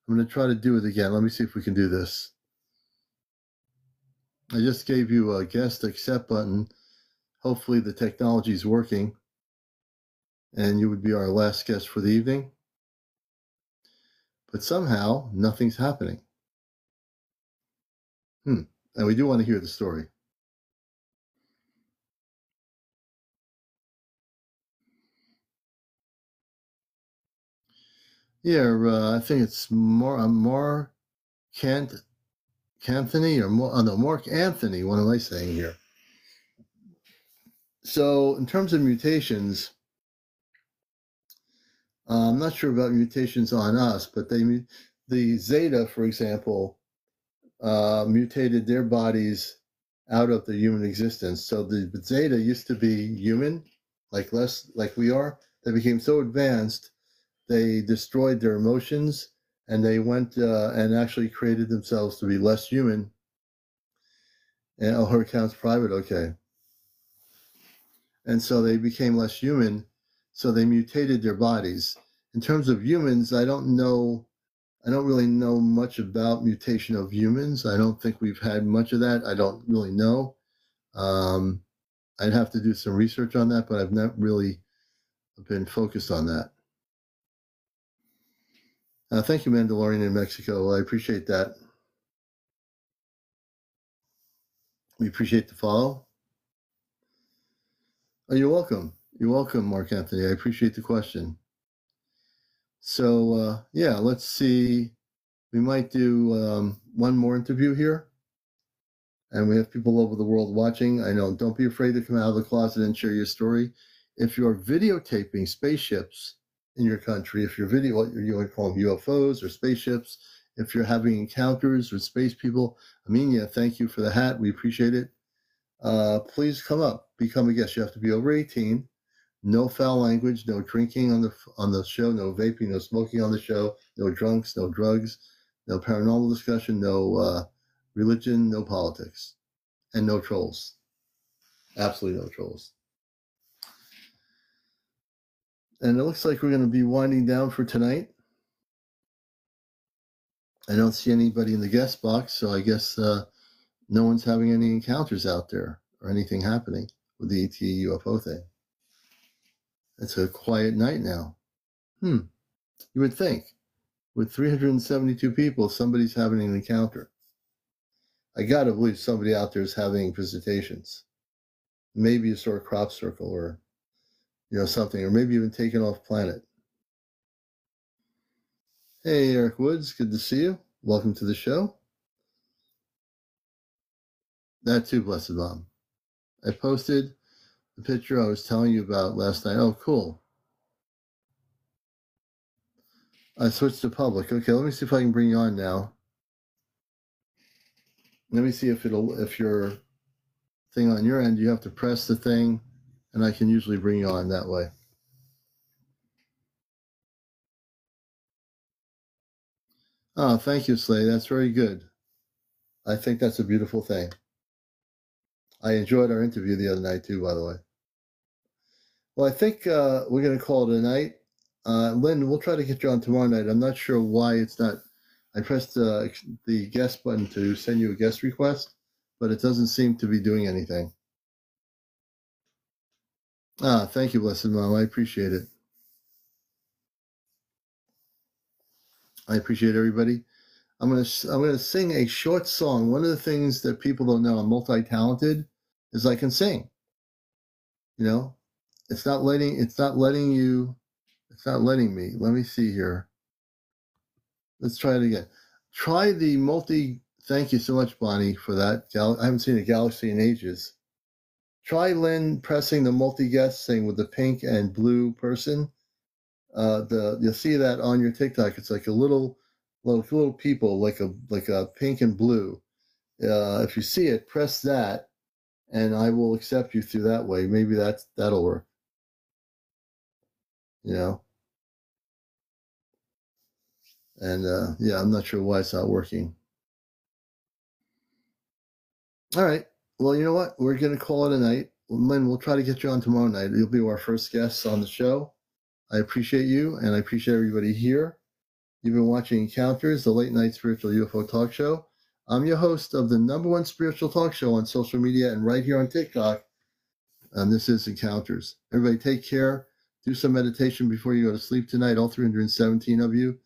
I'm going to try to do it again. Let me see if we can do this. I just gave you a guest accept button. Hopefully the technology is working. And you would be our last guest for the evening. But somehow, nothing's happening. And we do want to hear the story. Yeah, I think it's Mark Anthony, or Mark Anthony. What am I saying here? So, in terms of mutations, I'm not sure about mutations on us, but the Zeta, for example, mutated their bodies out of the human existence. So the Zeta used to be human, like we are. They became so advanced, they destroyed their emotions, and they went and actually created themselves to be less human. And her account's private, okay. And so they became less human, so they mutated their bodies. In terms of humans, I don't really know much about mutation of humans. I don't think we've had much of that. I don't really know. I'd have to do some research on that, but I've not really been focused on that. Thank you, Mandalorian in Mexico. I appreciate that. We appreciate the follow. Oh, you're welcome. You're welcome, Mark Anthony. I appreciate the question. So, yeah, let's see. We might do one more interview here. And we have people all over the world watching. I know, don't be afraid to come out of the closet and share your story. If you're videotaping spaceships in your country, if you're what you would call them UFOs or spaceships, if you're having encounters with space people, Amenia, thank you for the hat. We appreciate it. Please come up, become a guest. You have to be over 18. No foul language, no drinking on the show, no vaping, no smoking on the show, no drunks, no drugs, no paranormal discussion, no religion, no politics, and no trolls. Absolutely no trolls. And it looks like we're going to be winding down for tonight. I don't see anybody in the guest box, so I guess no one's having any encounters out there or anything happening with the ET UFO thing. It's a quiet night now. You would think with 372 people, somebody's having an encounter. I got to believe somebody out there is having visitations. Maybe a sort of crop circle or, something, or maybe even taken off planet. Hey, Eric Woods, good to see you. Welcome to the show. That too, Blessed Mom. I posted the picture I was telling you about last night. Oh, cool. I switched to public. Okay, let me see if I can bring you on now. Let me see if your thing on your end, you have to press the thing, and I can usually bring you on that way. Oh, thank you, Slay. That's very good. I think that's a beautiful thing. I enjoyed our interview the other night, too, by the way. Well, I think we're going to call it a night. Lynn, we'll try to get you on tomorrow night. I'm not sure why it's not. I pressed the guest button to send you a guest request, but it doesn't seem to be doing anything. Thank you, Blessed Mom. I appreciate it. I appreciate everybody. I'm gonna sing a short song. One of the things that people don't know, I'm multi-talented, is I can sing. You know, it's not letting me. Let me see here. Let's try it again. Try the multi. Thank you so much, Bonnie, for that. I haven't seen a galaxy in ages. Try, Lynn, pressing the multi-guest thing with the pink and blue person. You'll see that on your TikTok. It's like a little people, like a pink and blue. If you see it, press that, and I will accept you through that way. Maybe that'll work. You know. And yeah, I'm not sure why it's not working. All right. Well, you know what? We're going to call it a night. Lynn, we'll try to get you on tomorrow night. You'll be our first guest on the show. I appreciate you, and I appreciate everybody here. You've been watching Encounters, the late night spiritual UFO talk show. I'm your host of the #1 spiritual talk show on social media and right here on TikTok. And this is Encounters. Everybody take care. Do some meditation before you go to sleep tonight, all 317 of you.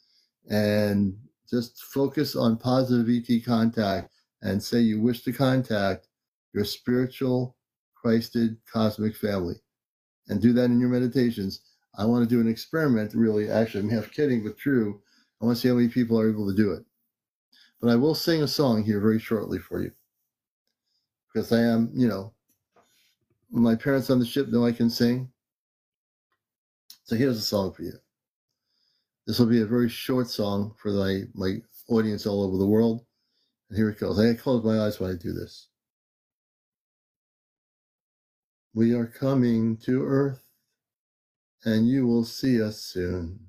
And just focus on positive ET contact and say you wish to contact your spiritual, Christed, cosmic family. And do that in your meditations. I want to do an experiment, really. Actually, I'm half kidding, but true. I want to see how many people are able to do it. But I will sing a song here very shortly for you. Because I am, my parents on the ship know I can sing. So here's a song for you. This will be a very short song for my audience all over the world. And here it goes. I close my eyes when I do this. We are coming to Earth, and you will see us soon.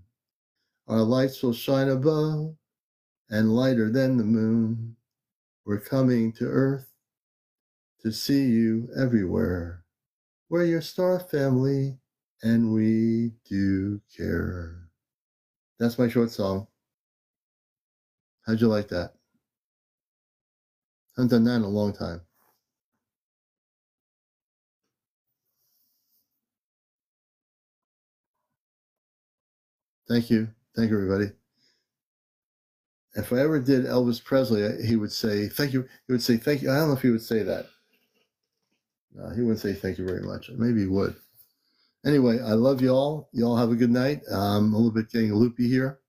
Our lights will shine above, and lighter than the moon. We're coming to Earth to see you everywhere. We're your star family, and we do care. That's my short song. How'd you like that? I haven't done that in a long time. Thank you. Thank you, everybody. If I ever did Elvis Presley, he would say, thank you. He would say, thank you. I don't know if he would say that. No, he wouldn't say thank you very much. Maybe he would. Anyway, I love you all. You all have a good night. I'm a little bit getting loopy here.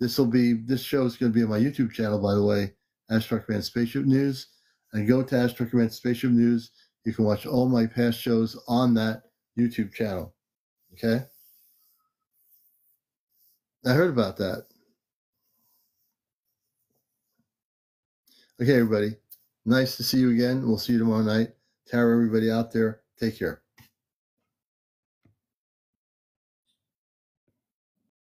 This show is going to be on my YouTube channel, by the way, Astro Command Spaceship News. And go to Astro Command Spaceship News. You can watch all my past shows on that YouTube channel. Okay? I heard about that. Okay, everybody. Nice to see you again. We'll see you tomorrow night. Tara, everybody out there, take care.